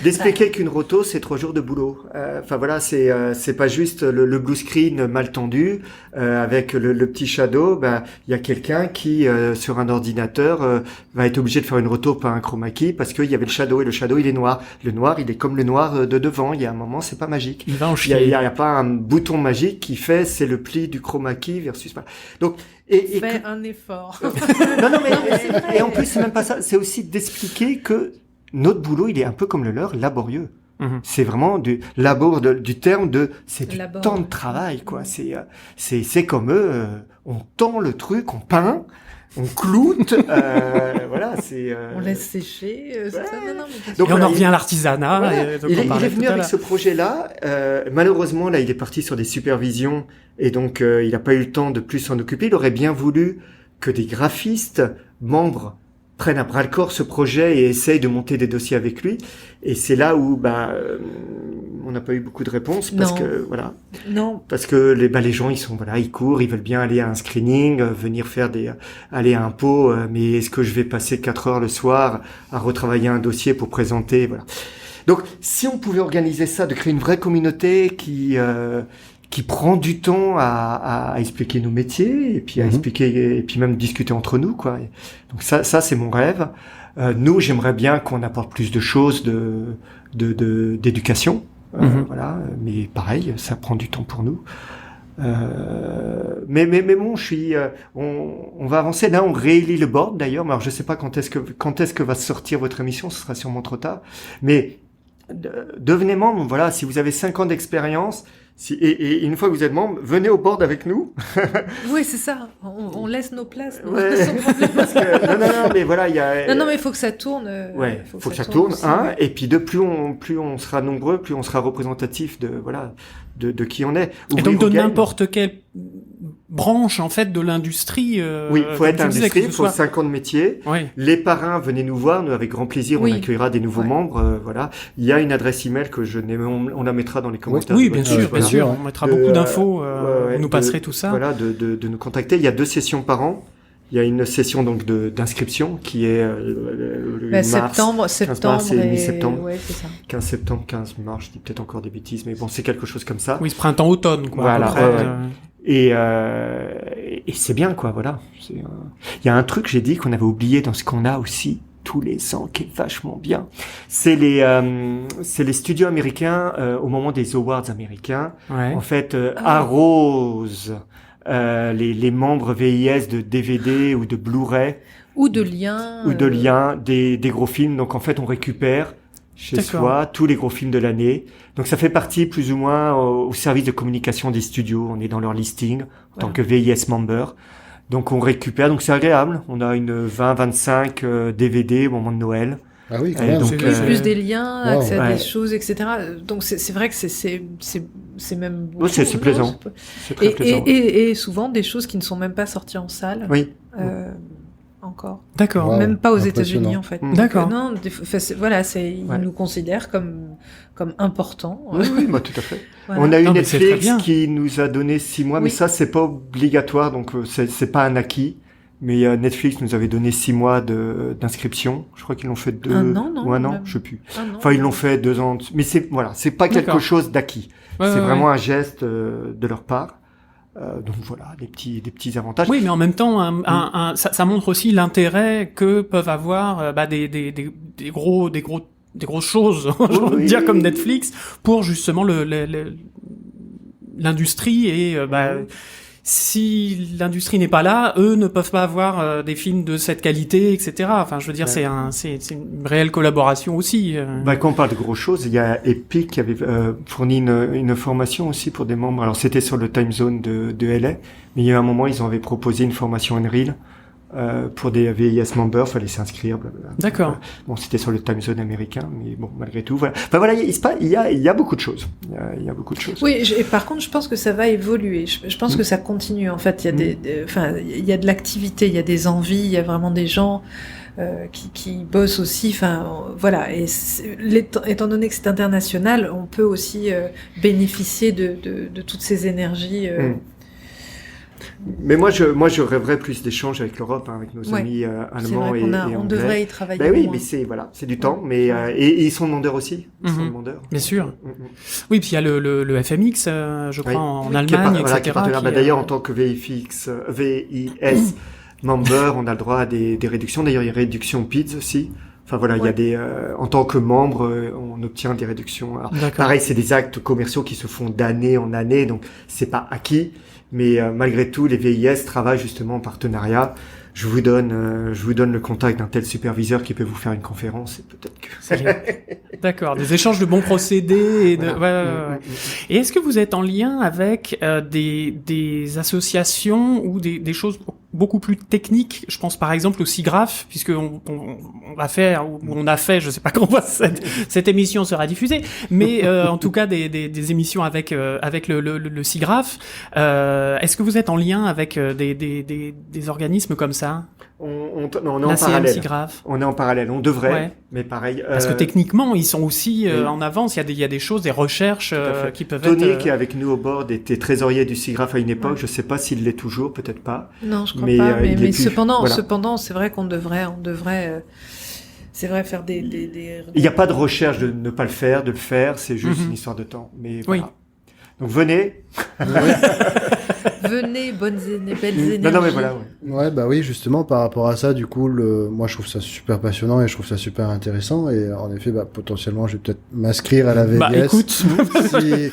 d'expliquer qu'une roto, c'est 3 jours de boulot. Enfin voilà, c'est pas juste le blue screen mal tendu avec le petit shadow. Il y a quelqu'un qui sur un ordinateur va être obligé de faire une roto par un chroma key parce qu'il y avait le shadow et le shadow il est noir. Le noir, il est comme le noir de devant. Il y a un moment, c'est pas magique. Il va en Il chier. y a pas un bouton magique qui fait c'est le pli du chroma key versus. Donc Et Fais un effort. non, et en plus, c'est même pas ça. C'est aussi d'expliquer que notre boulot, il est un peu comme le leur, laborieux. C'est vraiment du labor du terme de, c'est du temps de travail, quoi. C'est comme eux, on tend le truc, on peint, on cloute, voilà, c'est. On laisse sécher. Donc, et on en revient à l'artisanat. Voilà. Donc il est venu avec ce projet-là. Malheureusement, là, il est parti sur des supervisions et donc il n'a pas eu le temps de plus s'en occuper. Il aurait bien voulu que des graphistes membres prennent à bras le corps ce projet et essayent de monter des dossiers avec lui. Et c'est là où on n'a pas eu beaucoup de réponses parce que voilà. Non. Parce que les gens ils courent, ils veulent bien aller à un screening, venir faire aller à un pot, mais est-ce que je vais passer 4 heures le soir à retravailler un dossier pour présenter, voilà. Donc si on pouvait organiser ça, de créer une vraie communauté qui prend du temps à expliquer nos métiers et puis à expliquer et puis même discuter entre nous, quoi. Donc ça c'est mon rêve. Nous, j'aimerais bien qu'on apporte plus de choses d'éducation, voilà. Mais pareil, ça prend du temps pour nous. Mais bon, on va avancer. Là, on réélit le board d'ailleurs. Alors, je sais pas quand est-ce que va sortir votre émission. Ce sera sûrement trop tard. Mais devenez membre. Voilà, si vous avez 5 ans d'expérience. Et une fois que vous êtes membre, venez au board avec nous. Oui, c'est ça. On laisse nos places. Ouais. Parce que, non, mais voilà, il y a. Non, mais il faut que ça tourne. Ouais, faut que ça tourne. Et puis plus on sera nombreux, plus on sera représentatif de qui on est. Et donc de n'importe quelle branche en fait de l'industrie. Oui, faut être industrie, il faut 5 ans de métier. Oui. Les parrains, venez nous voir, nous avec grand plaisir, on accueillera des nouveaux membres. Voilà, il y a une adresse email que on la mettra dans les commentaires. Oui, bien sûr, on mettra beaucoup d'infos. Vous nous passerez tout ça. Voilà, de nous contacter. Il y a 2 sessions par an. Il y a une session donc d'inscription qui est septembre et mi-septembre. Ouais, c'est ça. 15 septembre, 15 mars, je dis peut-être encore des bêtises, mais bon, c'est quelque chose comme ça. Oui, ce printemps-automne, quoi. Voilà. Et c'est bien, quoi, voilà. Il y a un truc, j'ai dit, qu'on avait oublié dans ce qu'on a aussi tous les ans, qui est vachement bien. C'est les studios américains, au moment des awards américains, en fait, arrosent les membres VIS de DVD ou de Blu-ray. Ou de liens. Des gros films. Donc, en fait, on récupère chez soi tous les gros films de l'année. Donc, ça fait partie plus ou moins au service de communication des studios. On est dans leur listing en tant que VIS member. Donc, on récupère. Donc, c'est agréable. On a une 20-25 DVD au moment de Noël. Ah oui, quand même. Donc, plus des liens, accès à des choses, etc. Donc, c'est vrai que c'est même beau. Oui, c'est plaisant. C'est très plaisant. Et souvent, des choses qui ne sont même pas sorties en salle. Oui. Encore. D'accord. Même pas aux États-Unis, en fait. D'accord. Non, voilà, ils nous considèrent comme importants. Oui, bah, tout à fait. Voilà. On a eu Netflix qui nous a donné 6 mois, mais ça, c'est pas obligatoire, donc c'est pas un acquis. Mais Netflix nous avait donné 6 mois d'inscription. Je crois qu'ils l'ont fait 2 ou un an, je sais plus. Enfin, ils l'ont fait 2 ans. Mais c'est pas quelque chose d'acquis. C'est vraiment un geste de leur part. Donc voilà, des petits avantages. Oui, mais en même temps, ça montre aussi l'intérêt que peuvent avoir des grosses choses, j'ai envie de dire, comme Netflix, pour justement l'industrie et si l'industrie n'est pas là, eux ne peuvent pas avoir des films de cette qualité, etc. Enfin, je veux dire, c'est une réelle collaboration aussi. Quand on parle de grosses choses, il y a Epic qui avait fourni une formation aussi pour des membres. Alors, c'était sur le time zone de LA, mais il y a un moment, ils avaient proposé une formation Unreal pour des VIS members, fallait s'inscrire. D'accord. Bon, c'était sur le time zone américain, mais bon, malgré tout, voilà. Enfin voilà, il y a beaucoup de choses. Il y a beaucoup de choses. Oui, et par contre, je pense que ça va évoluer. Je pense que ça continue. En fait, il y a de l'activité, il y a des envies, il y a vraiment des gens qui bossent aussi. Enfin, voilà. Et étant donné que c'est international, on peut aussi bénéficier de toutes ces énergies. Mais moi je rêverais plus d'échanges avec l'Europe, avec nos amis allemands et anglais. On devrait y travailler. Ben oui, mais c'est du temps, mais et ils sont demandeurs aussi. Ils sont demandeurs. Bien sûr. Oui, puis il y a le FMX, je crois, en Allemagne, etc. D'ailleurs, en tant que VIS member, on a le droit à des réductions. D'ailleurs, il y a réduction PIDS aussi. Enfin voilà, il y a des en tant que membre, on obtient des réductions. Alors, pareil, c'est des actes commerciaux qui se font d'année en année, donc c'est pas acquis. Mais malgré tout, les VIS travaillent justement en partenariat. Je vous donne le contact d'un tel superviseur qui peut vous faire une conférence et peut-être que... D'accord, des échanges de bons procédés. Et, Voilà. ouais. Et est-ce que vous êtes en lien avec des associations ou des choses beaucoup plus techniques? Je pense par exemple au SIGGRAPH, puisque on va faire, ou on a fait, je sais pas quand cette émission sera diffusée, mais en tout cas des émissions avec le SIGGRAPH. Est-ce que vous êtes en lien avec des organismes comme ça? On est en parallèle. SIGGRAPH. On est en parallèle. On devrait, Ouais. mais pareil. Parce que techniquement, ils sont aussi oui. en avance. Il y a des choses, des recherches qui peuvent Tony, être. qui est avec nous au board, était trésorier du SIGGRAPH à une époque. Ouais. Je sais pas s'il l'est toujours, peut-être pas. Non, je crois Mais, pas. il est Mais plus. cependant, Voilà. c'est vrai qu'on devrait, c'est vrai faire des. Il n'y a pas de recherche de ne pas le faire, de le faire. C'est juste une histoire de temps. Mais voilà. Oui. Donc venez. Venez, belles énergies. Non, mais voilà. Ouais. Ouais, bah oui, justement, par rapport à ça, du coup, moi, je trouve ça super passionnant et je trouve ça super intéressant. Et en effet, bah, potentiellement, je vais peut-être m'inscrire à la VIS. Bah écoute, Si-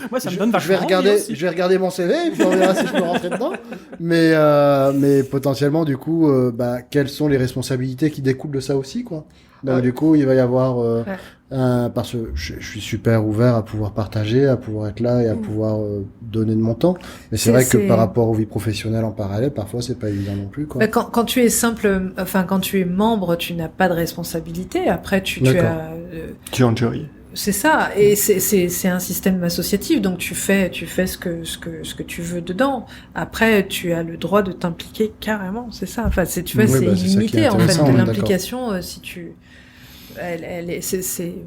moi ça me donne je vais vachement envie aussi. regarder mon CV et puis on verra si je peux rentrer dedans. Mais potentiellement, du coup, bah, quelles sont les responsabilités qui découlent de ça aussi, quoi. Donc, du coup, il va y avoir, parce que je suis super ouvert à pouvoir partager, à pouvoir être là et à pouvoir donner de mon temps. Mais c'est vrai que par rapport aux vies professionnelles en parallèle, parfois, c'est pas évident non plus, quoi. Bah, quand tu es quand tu es membre, tu n'as pas de responsabilité. Après, tu as, Tu enjoy. c'est ça. Et c'est un système associatif, donc tu fais ce que tu veux dedans. Après, tu as le droit de t'impliquer carrément. C'est ça. Enfin, tu vois, Oui, c'est bah, c'est ça qui est illimité en fait intéressant, de on est l'implication. Si tu,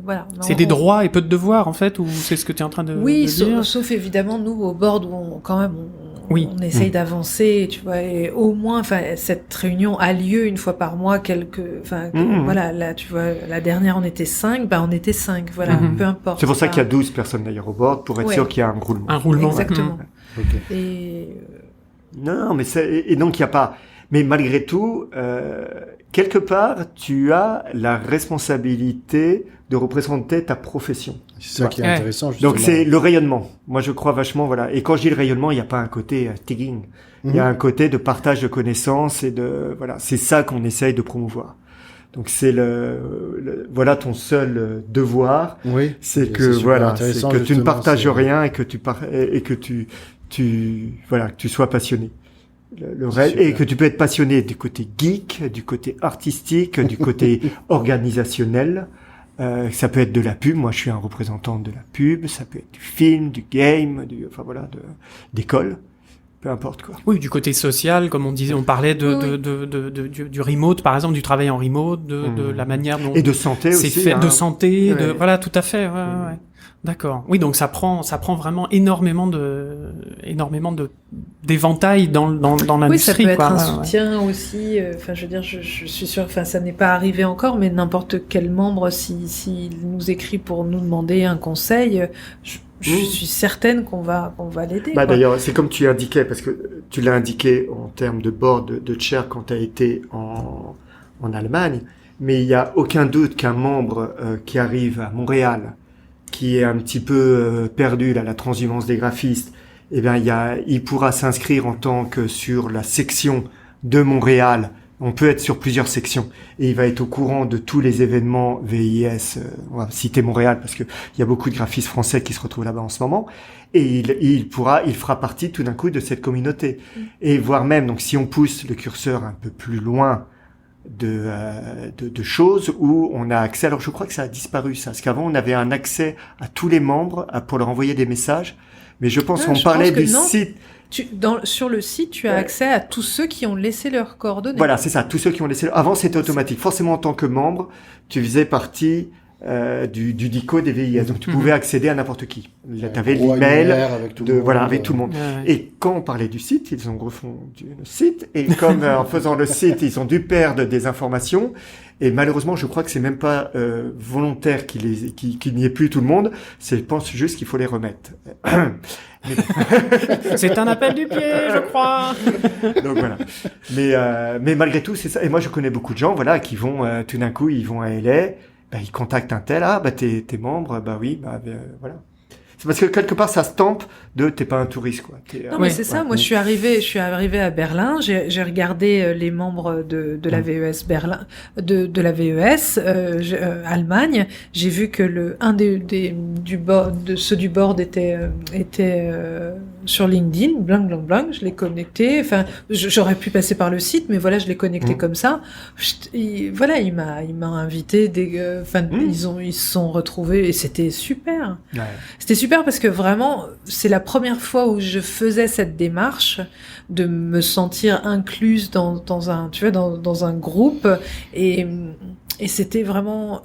voilà. C'est des droits et peu de devoirs en fait, ou c'est ce que tu es en train de Oui, de dire? sauf évidemment nous au board où on essaye d'avancer, tu vois, et au moins, enfin, cette réunion a lieu une fois par mois, voilà, là, tu vois, la dernière on était 5, on était 5, voilà, peu importe. C'est pour ça qu'il y a 12 personnes d'ailleurs au board, pour être sûr qu'il y a un roulement. Un roulement. Exactement. Ok. Et Non, mais et donc il y a pas. Mais malgré tout, quelque part, tu as la responsabilité de représenter ta profession. C'est ça qui est intéressant, justement. Donc c'est le rayonnement. Moi, je crois vachement, voilà. Et quand je dis le rayonnement, il n'y a pas un côté tagging. Il y a un côté de partage de connaissances et voilà. C'est ça qu'on essaye de promouvoir. Donc c'est voilà ton seul devoir. Oui. C'est Et que super voilà, c'est intéressant, que tu ne justement, partages rien et que que tu sois passionné. Et que tu peux être passionné du côté geek, du côté artistique, du côté organisationnel. Ça peut être de la pub. Moi, je suis un représentant de la pub. Ça peut être du film, du game, d'école. Peu importe quoi. Oui, du côté social, comme on disait, on parlait du remote, par exemple, du travail en remote, de la manière dont et de santé c'est aussi. fait, hein. de santé, Ouais. voilà, tout à fait. Ouais. D'accord. Oui, donc ça prend vraiment énormément d'éventail dans l'industrie. oui, ça peut être quoi. un soutien aussi. Enfin, je veux dire, je suis sûre. Enfin, ça n'est pas arrivé encore, mais n'importe quel membre, s'il nous écrit pour nous demander un conseil, je suis certaine qu'on va l'aider. Bah d'ailleurs, c'est comme tu indiquais, parce que tu l'as indiqué en termes de board de chair quand tu as été en Allemagne, mais il y a aucun doute qu'un membre qui arrive à Montréal, qui est un petit peu perdu là, la transhumance des graphistes, eh bien il pourra s'inscrire en tant que sur la section de Montréal. On peut être sur plusieurs sections et il va être au courant de tous les événements VIS. On va citer Montréal parce que il y a beaucoup de graphistes français qui se retrouvent là-bas en ce moment et il fera partie tout d'un coup de cette communauté et voire même donc si on pousse le curseur un peu plus loin de choses où on a accès. Alors je crois que ça a disparu ça parce qu'avant on avait un accès à tous les membres pour leur envoyer des messages, mais je pense qu'on parlait du site. Sur le site, tu as accès à tous ceux qui ont laissé leurs coordonnées. Voilà, c'est ça. Tous ceux qui ont laissé. Avant, c'était automatique. Forcément, en tant que membre, tu faisais partie du DICO des VIS, donc tu pouvais accéder à n'importe qui. Tu avais l'email avec tout le monde. Ouais. Et quand on parlait du site, ils ont refondu le site, et comme en faisant le site, ils ont dû perdre des informations. Et malheureusement, je crois que c'est même pas volontaire qu'il n'y ait plus tout le monde. Je pense juste qu'il faut les remettre. C'est un appel du pied, je crois. Donc voilà. Mais malgré tout, c'est ça. Et moi, je connais beaucoup de gens, voilà, qui vont tout d'un coup, ils vont à LA, ils contactent un tel, t'es membre, oui, voilà. C'est parce que quelque part ça stampe de t'es pas un touriste quoi. Non mais c'est ça. Moi je suis arrivée à Berlin. J'ai regardé les membres de la VES Berlin, de la VES Allemagne. J'ai vu que un du board, de ceux du board était sur LinkedIn. Blang. Je l'ai connecté. Enfin, j'aurais pu passer par le site, mais voilà, je l'ai connecté comme ça. Il m'a invité. Ils se sont retrouvés et c'était super. Ouais. C'était super parce que vraiment, c'est la première fois où je faisais cette démarche de me sentir incluse dans un groupe et c'était vraiment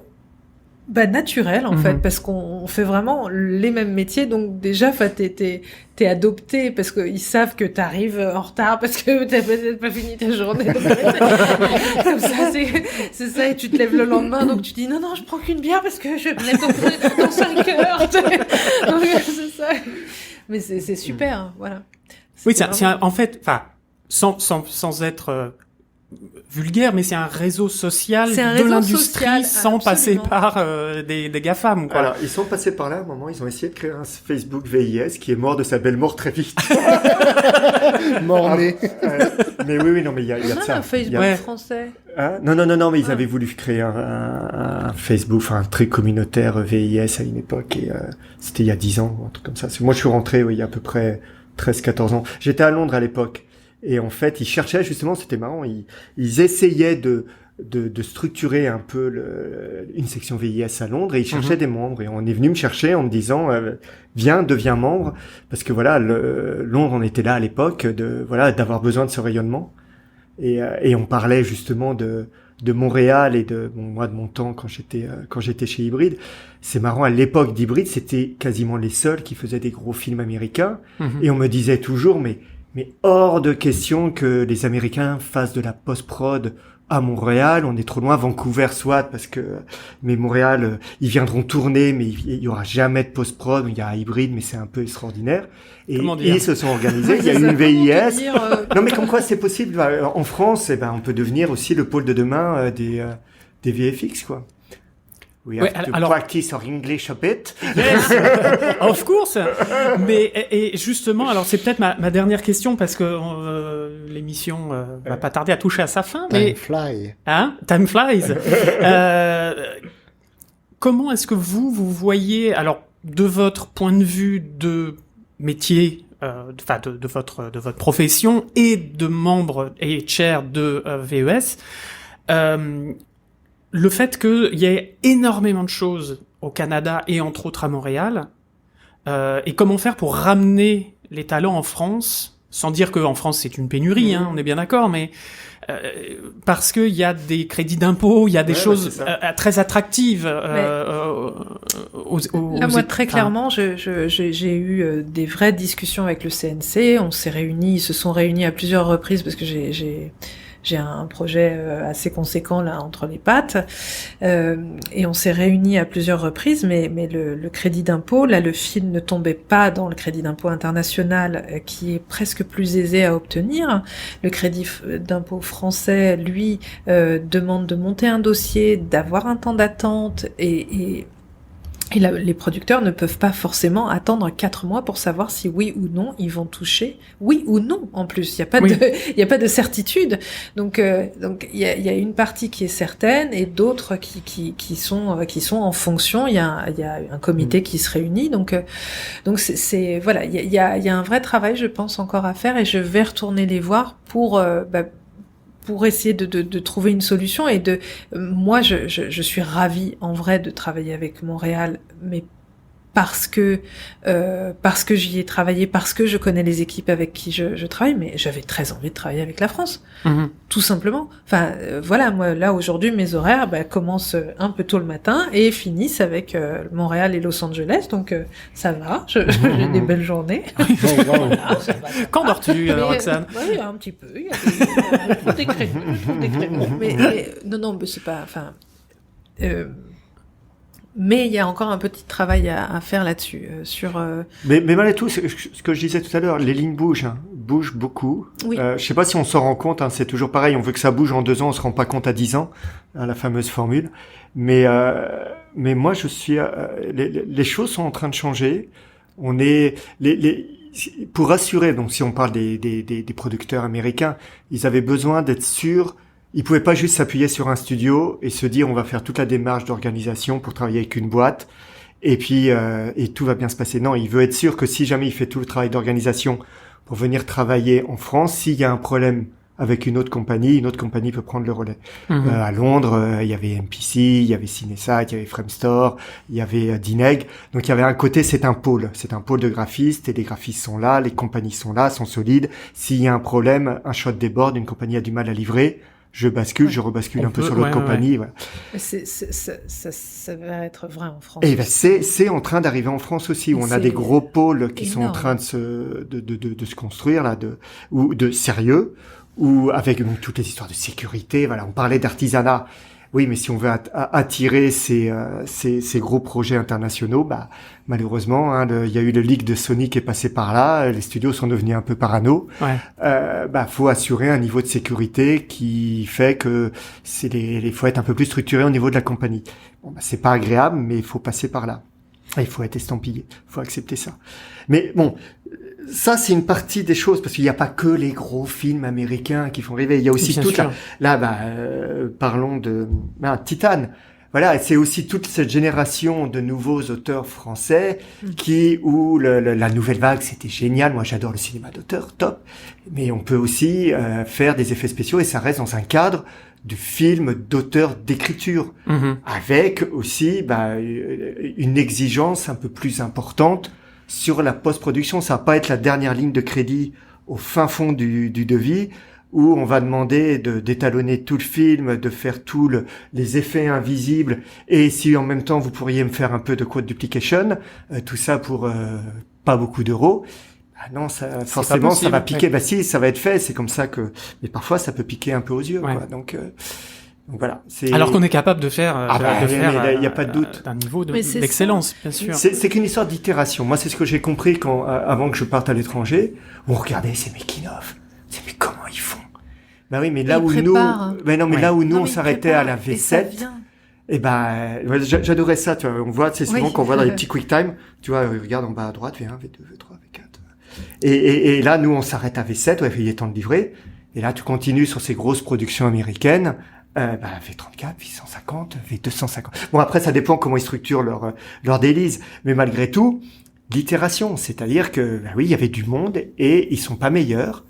naturel en fait, parce qu'on fait vraiment les mêmes métiers, donc déjà t'es adopté parce qu'ils savent que t'arrives en retard parce que t'as peut-être pas fini ta journée. Comme ça, c'est ça, et tu te lèves le lendemain, donc tu dis non, je prends qu'une bière parce que je venais dans 5 heures. Donc c'est ça. Mais c'est super, hein, voilà. Oui, en fait, enfin, sans être vulgaire, mais c'est un réseau social de l'industrie sans passer par des GAFAM, quoi. Alors, ils sont passés par là à un moment, ils ont essayé de créer un Facebook VIS qui est mort de sa belle mort très vite. Mort-né. Mais oui, non, mais il y a de ça. Un Facebook français. Hein? Non, mais ils avaient voulu créer un Facebook, enfin, un très communautaire VIS à une époque, et c'était il y a 10 ans, un truc comme ça. Moi, je suis rentré, il y a à peu près 13-14 ans. J'étais à Londres à l'époque. Et en fait, ils cherchaient justement, c'était marrant, ils essayaient de structurer un peu une section VIS à Londres et ils cherchaient des membres. Et on est venu me chercher en me disant, viens, deviens membre, parce que voilà, Londres, on était là à l'époque d'avoir besoin de ce rayonnement. Et on parlait justement de Montréal et de mon temps quand j'étais chez Hybrid. C'est marrant, à l'époque d'Hybrid, c'était quasiment les seuls qui faisaient des gros films américains. Et on me disait toujours, mais hors de question que les Américains fassent de la post-prod à Montréal. On est trop loin. Vancouver, soit, mais Montréal, ils viendront tourner, mais il y aura jamais de post-prod. Il y a Hybrid, mais c'est un peu extraordinaire. Et ils se sont organisés. Il y a une VIS. Non, mais comme quoi c'est possible. En France, on peut devenir aussi le pôle de demain des VFX, quoi. We have to practice our English a bit. Yes, of course. Mais et justement, alors c'est peut-être ma dernière question parce que l'émission va pas tarder à toucher à sa fin. Time fly. Hein? Time flies. Comment est-ce que vous voyez, alors de votre point de vue de métier, de votre profession et de membre et chair de VES, le fait qu'il y ait énormément de choses au Canada et entre autres à Montréal, et comment faire pour ramener les talents en France, sans dire qu'en France c'est une pénurie, on est bien d'accord, mais parce qu'il y a des crédits d'impôt, il y a des choses très attractives. Moi, très clairement, j'ai eu des vraies discussions avec le CNC. Ils se sont réunis à plusieurs reprises parce que j'ai un projet assez conséquent là entre les pattes, et on s'est réunis à plusieurs reprises, mais le crédit d'impôt, là le film ne tombait pas dans le crédit d'impôt international, qui est presque plus aisé à obtenir. Le crédit d'impôt français, lui, demande de monter un dossier, d'avoir un temps d'attente, et les producteurs ne peuvent pas forcément attendre 4 mois pour savoir si oui ou non ils vont toucher, oui ou non en plus. Il y a pas de certitude. Donc il y a une partie qui est certaine et d'autres qui sont en fonction. Il y a un comité qui se réunit. Donc c'est voilà, il y a un vrai travail, je pense, encore à faire, et je vais retourner les voir pour essayer de trouver une solution. Et moi je suis ravie en vrai de travailler avec Montréal, mais parce que j'y ai travaillé, parce que je connais les équipes avec qui je travaille, mais j'avais très envie de travailler avec la France, tout simplement. Enfin voilà, moi là aujourd'hui mes horaires commencent un peu tôt le matin et finissent avec Montréal et Los Angeles, donc ça va, j'ai des belles journées. Quand dors-tu, Roxane? Oui, un petit peu. Il y a des créneaux. Mais non, mais c'est pas. Enfin. Mais il y a encore un petit travail à faire là-dessus. Mais malgré tout, ce que je disais tout à l'heure, les lignes bougent beaucoup. Oui. Je sais pas si on s'en rend compte, c'est toujours pareil, on veut que ça bouge en 2 ans, on se rend pas compte à 10 ans, la fameuse formule. Mais moi, je suis, les choses sont en train de changer. On est pour rassurer. Donc, si on parle des producteurs américains, ils avaient besoin d'être sûrs. Ils pouvaient pas juste s'appuyer sur un studio et se dire on va faire toute la démarche d'organisation pour travailler avec une boîte et puis et tout va bien se passer. Non, il veut être sûr que si jamais il fait tout le travail d'organisation pour venir travailler en France, s'il y a un problème avec une autre compagnie peut prendre le relais. À Londres, il y avait MPC, il y avait Cinesite, il y avait Framestore, il y avait Dineg. Donc il y avait un côté, c'est un pôle de graphistes et les graphistes sont là, les compagnies sont là, sont solides. S'il y a un problème, un shot déborde, une compagnie a du mal à livrer, je rebascule un peu sur l'autre compagnie. Voilà. Ça va être vrai en France. Et ben c'est en train d'arriver en France aussi, où on a des gros pôles qui sont en train de se construire là, de sérieux, ou avec donc, toutes les histoires de sécurité. Voilà, on parlait d'artisanat. Oui, mais si on veut attirer ces gros projets internationaux, bah malheureusement, il y a eu le leak de Sony qui est passé par là. Les studios sont devenus un peu parano. Faut assurer un niveau de sécurité qui fait que faut être un peu plus structuré au niveau de la compagnie. Bon, bah c'est pas agréable, mais il faut passer par là. Il faut être estampillé. Il faut accepter ça. Mais bon. Ça, c'est une partie des choses, parce qu'il n'y a pas que les gros films américains qui font rêver. Il y a aussi parlons de Titan. Voilà, c'est aussi toute cette génération de nouveaux auteurs français où la nouvelle vague, c'était génial. Moi, j'adore le cinéma d'auteur, top. Mais on peut aussi faire des effets spéciaux et ça reste dans un cadre de film d'auteur d'écriture, avec aussi une exigence un peu plus importante sur la post-production. Ça va pas être la dernière ligne de crédit au fin fond du devis où on va demander d'étalonner tout le film, de faire les effets invisibles et si en même temps vous pourriez me faire un peu de code duplication, tout ça pour pas beaucoup d'euros. Non, ça forcément ça va piquer. Bah si, ça va être fait, c'est comme ça mais parfois ça peut piquer un peu aux yeux quoi. Donc voilà, alors qu'on est capable de faire il y a pas de doute d'un niveau d'excellence, bien sûr. C'est qu'une histoire d'itération. Moi, c'est ce que j'ai compris avant que je parte à l'étranger. On regardait ces making-of. Mais comment ils font? Bah oui, mais là où nous on s'arrêtait à la V7. Et j'adorais ça, tu vois. On voit, c'est souvent qu'on voit dans les petits quick time, tu vois, regarde en bas à droite, V1, V2, V3, V4. Et là, nous, on s'arrête à V7, il est temps de livrer. Et là, tu continues sur ces grosses productions américaines. V34, V150, V250. Bon, après, ça dépend comment ils structurent leur délice. Mais malgré tout, l'itération. C'est-à-dire que, il y avait du monde et ils sont pas meilleurs.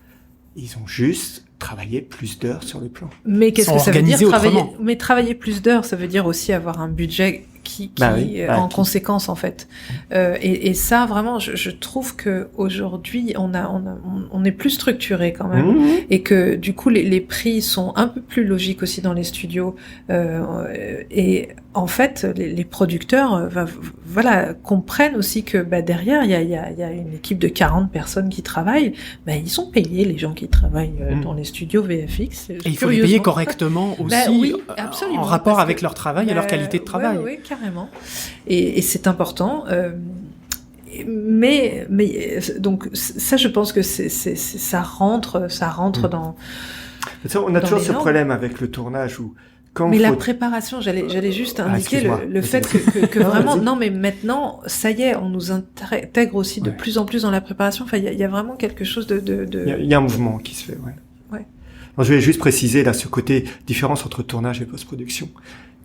Ils ont juste travaillé plus d'heures sur le plan. Mais qu'est-ce que ça veut dire travailler plus d'heures? Ça veut dire aussi avoir un budget qui en conséquence en fait. Et ça vraiment, je trouve que aujourd'hui on est plus structuré quand même et que du coup les prix sont un peu plus logiques aussi dans les studios et en fait les producteurs comprennent aussi que derrière il y a une équipe de 40 personnes qui travaillent. Ils sont payés les gens qui travaillent dans les studios VFX. Et il faut les payer correctement aussi en rapport avec leur travail et leur qualité de travail. Oui, carrément. Et c'est important. Mais donc ça, je pense que ça rentre dans. On a toujours ce problème avec le tournage où. La préparation, j'allais juste indiquer le fait que vraiment, non, mais maintenant, ça y est, on nous intègre aussi de plus en plus dans la préparation. Enfin, il y a vraiment quelque chose de. Il y a un mouvement qui se fait, ouais. Alors, je vais juste préciser là ce côté différence entre tournage et post-production.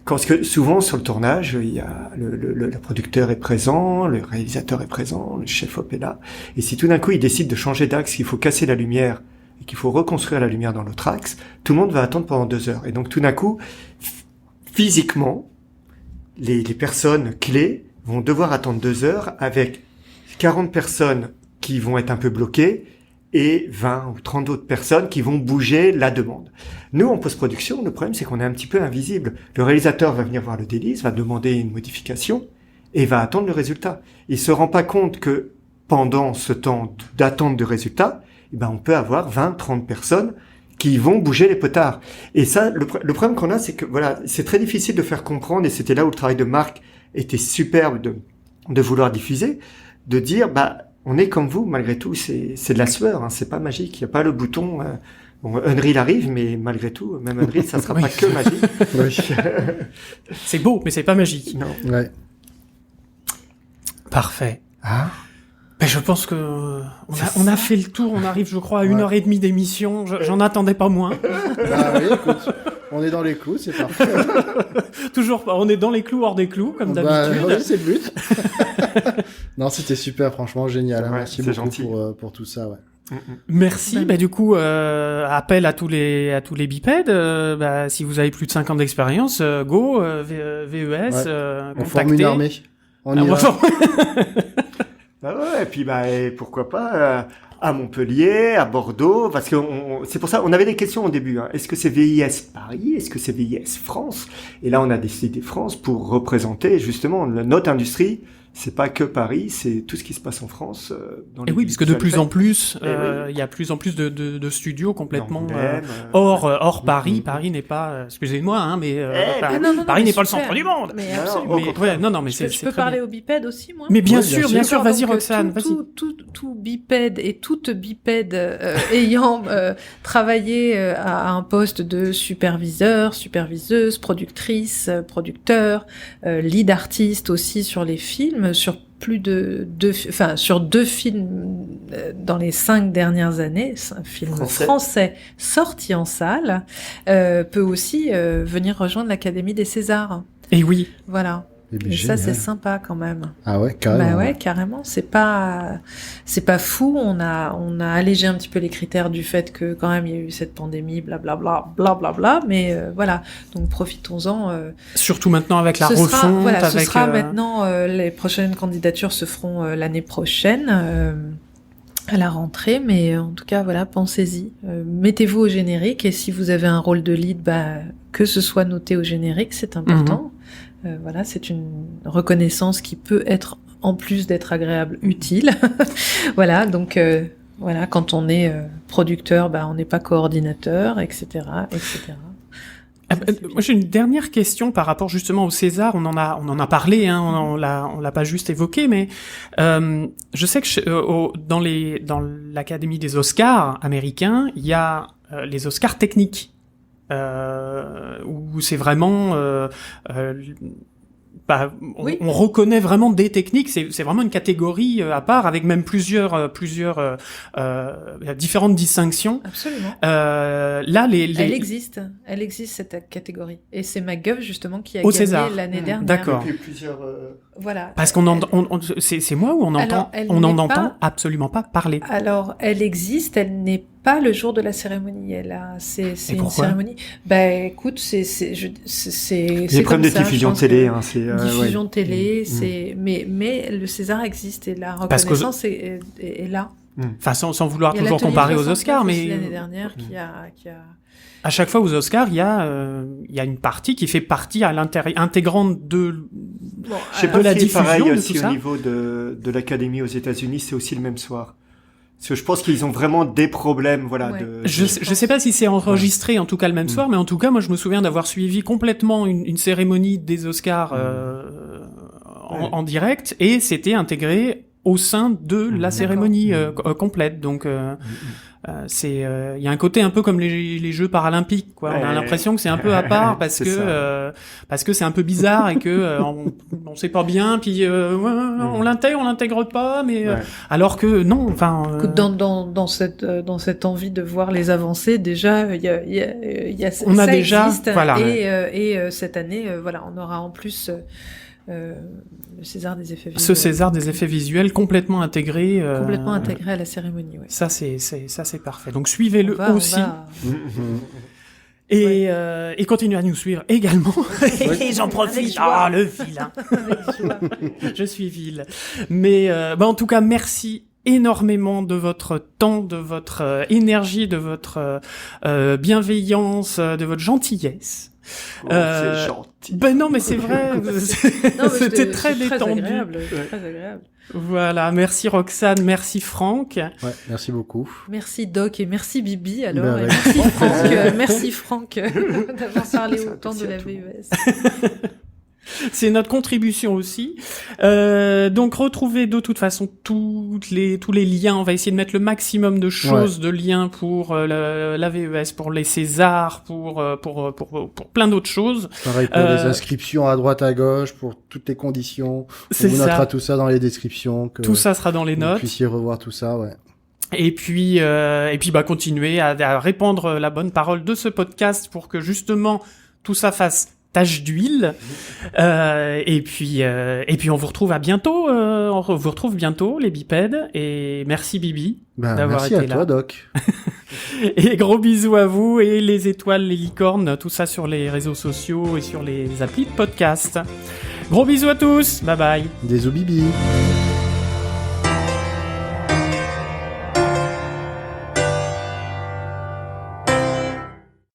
Parce que souvent sur le tournage, il y a le producteur est présent, le réalisateur est présent, le chef-op est là. Et si tout d'un coup il décide de changer d'axe, qu'il faut casser la lumière et qu'il faut reconstruire la lumière dans l'autre axe, tout le monde va attendre pendant 2 heures. Et donc tout d'un coup, physiquement, les personnes clés vont devoir attendre 2 heures avec 40 personnes qui vont être un peu bloquées et 20 ou 30 autres personnes qui vont bouger la demande. Nous, en post-production, le problème, c'est qu'on est un petit peu invisible. Le réalisateur va venir voir le délice, va demander une modification et va attendre le résultat. Il se rend pas compte que pendant ce temps d'attente de résultat, on peut avoir 20, 30 personnes qui vont bouger les potards. Et ça, le problème qu'on a, c'est que c'est très difficile de faire comprendre, et c'était là où le travail de Marc était superbe de vouloir diffuser, de dire, on est comme vous, malgré tout, c'est de la sueur, c'est pas magique, il n'y a pas le bouton. Unreal arrive, mais malgré tout, même Unreal, ça sera pas que magique. C'est beau, mais c'est pas magique. Non. Ouais. Parfait. Ben, je pense que on a fait le tour. On arrive, je crois, à 1h30 d'émission. J'en attendais pas moins. Ah oui, écoute, on est dans les clous, c'est parfait. Toujours pas. On est dans les clous, hors des clous, comme d'habitude. Oui, c'est le but. Non, c'était super, franchement, génial. Hein. Ouais, Merci c'est beaucoup gentil. pour tout ça, ouais. Merci. Bah, du coup, appel à tous les bipèdes. Si vous avez plus de 5 ans d'expérience, go, VES, On forme contactez. une armée. On y va. Bah ouais, et puis et pourquoi pas à Montpellier, à Bordeaux, parce que c'est pour ça on avait des questions au début. Hein. Est-ce que c'est VIS Paris, est-ce que c'est VIS France? Et là on a décidé France pour représenter justement notre industrie. C'est pas que Paris, c'est tout ce qui se passe en France. Dans Et les oui, parce que de plus en plus, oui. il y a plus en plus de studios complètement D'Angoulême, hors Paris. Paris n'est pas, excusez-moi, hein, mais Paris n'est pas le centre du monde. Mais Non, absolument. au Mais, contraire. non, mais Je c'est peux très parler bien. au bipède aussi, moi. Mais bien Oui, bien sûr, sûr. bien sûr, vas-y Donc, Roxane, vas-y. tout bipède et toute bipède ayant travaillé à un poste de superviseur, superviseuse, productrice, producteur, lead artiste aussi sur les films, sur sur 2 films dans les 5 dernières années, un film français sorti en salle, peut aussi venir rejoindre l'Académie des Césars. Et oui. Voilà. Eh Et ça, génial. c'est sympa quand même. Ah ouais, carrément. Bah ouais, carrément. C'est pas fou. On a allégé un petit peu les critères du fait que quand même il y a eu cette pandémie, blablabla. Mais voilà. Donc profitons-en. Surtout maintenant avec la Ce refonte, ce avec. sera maintenant. Les prochaines candidatures se feront l'année prochaine. À la rentrée, mais en tout cas, voilà, pensez-y. Mettez-vous au générique et si vous avez un rôle de lead, que ce soit noté au générique, c'est important. Voilà, c'est une reconnaissance qui peut être, en plus d'être agréable, utile. Voilà, donc voilà, quand on est producteur, on n'est pas coordinateur, etc., etc. Moi, j'ai une dernière question par rapport justement au César. On en a parlé, hein, on l'a pas juste évoqué, mais je sais que dans l'Académie des Oscars américains, il y a les Oscars techniques. Où c'est vraiment on reconnaît vraiment des techniques, c'est vraiment une catégorie à part avec même plusieurs différentes distinctions. Absolument. Là Elle existe cette catégorie et c'est MacGuff justement qui a au gagné César. l'année dernière. D'accord. Depuis plusieurs. Voilà. Parce c'est moi où on entend absolument pas parler. Alors, elle existe, elle n'est pas le jour de la cérémonie. C'est une pourquoi cérémonie. Écoute, c'est Les problèmes de diffusion télé, hein, c'est diffusion télé, c'est mais le César existe et la reconnaissance est là. Enfin, sans vouloir Il y a toujours l'atelier comparer aux 69 Oscars, aussi mais l'année dernière qui a à chaque fois aux Oscars, il y a une partie qui fait partie intégrante de je sais de pas la si diffusion pareil de aussi tout au ça. niveau de l'Académie aux États-Unis, c'est aussi le même soir. Parce que je pense qu'ils ont vraiment des problèmes, voilà. Ouais. Je sais pas si c'est enregistré en tout cas le même soir, mais en tout cas moi je me souviens d'avoir suivi complètement une cérémonie des Oscars en direct et c'était intégré au sein de la cérémonie complète. Donc c'est il y a un côté un peu comme les Jeux paralympiques quoi. On a l'impression que c'est un peu à part parce que c'est un peu bizarre et que on sait pas bien puis on l'intègre pas mais alors que non enfin dans cette envie de voir les avancées déjà il y a on ça a déjà existe, voilà et cette année voilà on aura en plus le César des effets visuels. Ce César des effets visuels complètement intégré à la cérémonie. Ouais. Ça c'est parfait. Donc suivez-le aussi. Ouais. Et continuez à nous suivre également. Et j'en profite. Ah, le vilain. Je suis vil. Mais en tout cas, merci énormément de votre temps, de votre énergie, de votre bienveillance, de votre gentillesse. C'est gentil. Non, mais c'est vrai. C'était très détendu. Très agréable. Voilà, merci Roxane, merci Franck. Ouais, merci beaucoup. Merci Doc et merci Bibi alors. Ben, Et merci Franck d'avoir parlé autant de la VES. C'est notre contribution aussi. Donc retrouvez de toute façon tous les liens. On va essayer de mettre le maximum de choses, de liens pour la VES, pour les Césars, pour plein d'autres choses. Pareil pour les inscriptions à droite à gauche, pour toutes les conditions. On vous notera tout ça dans les descriptions. Tout ça sera dans les notes. Vous puissiez revoir tout ça, ouais. Et puis continuer à répandre la bonne parole de ce podcast pour que justement tout ça fasse tache d'huile. Et puis on vous retrouve bientôt. On vous retrouve bientôt les bipèdes. Et merci Bibi d'avoir été là. Merci à toi Doc. Et gros bisous à vous et les étoiles, les licornes, tout ça sur les réseaux sociaux et sur les applis de podcast. Gros bisous à tous. Bye bye. Des Bibi.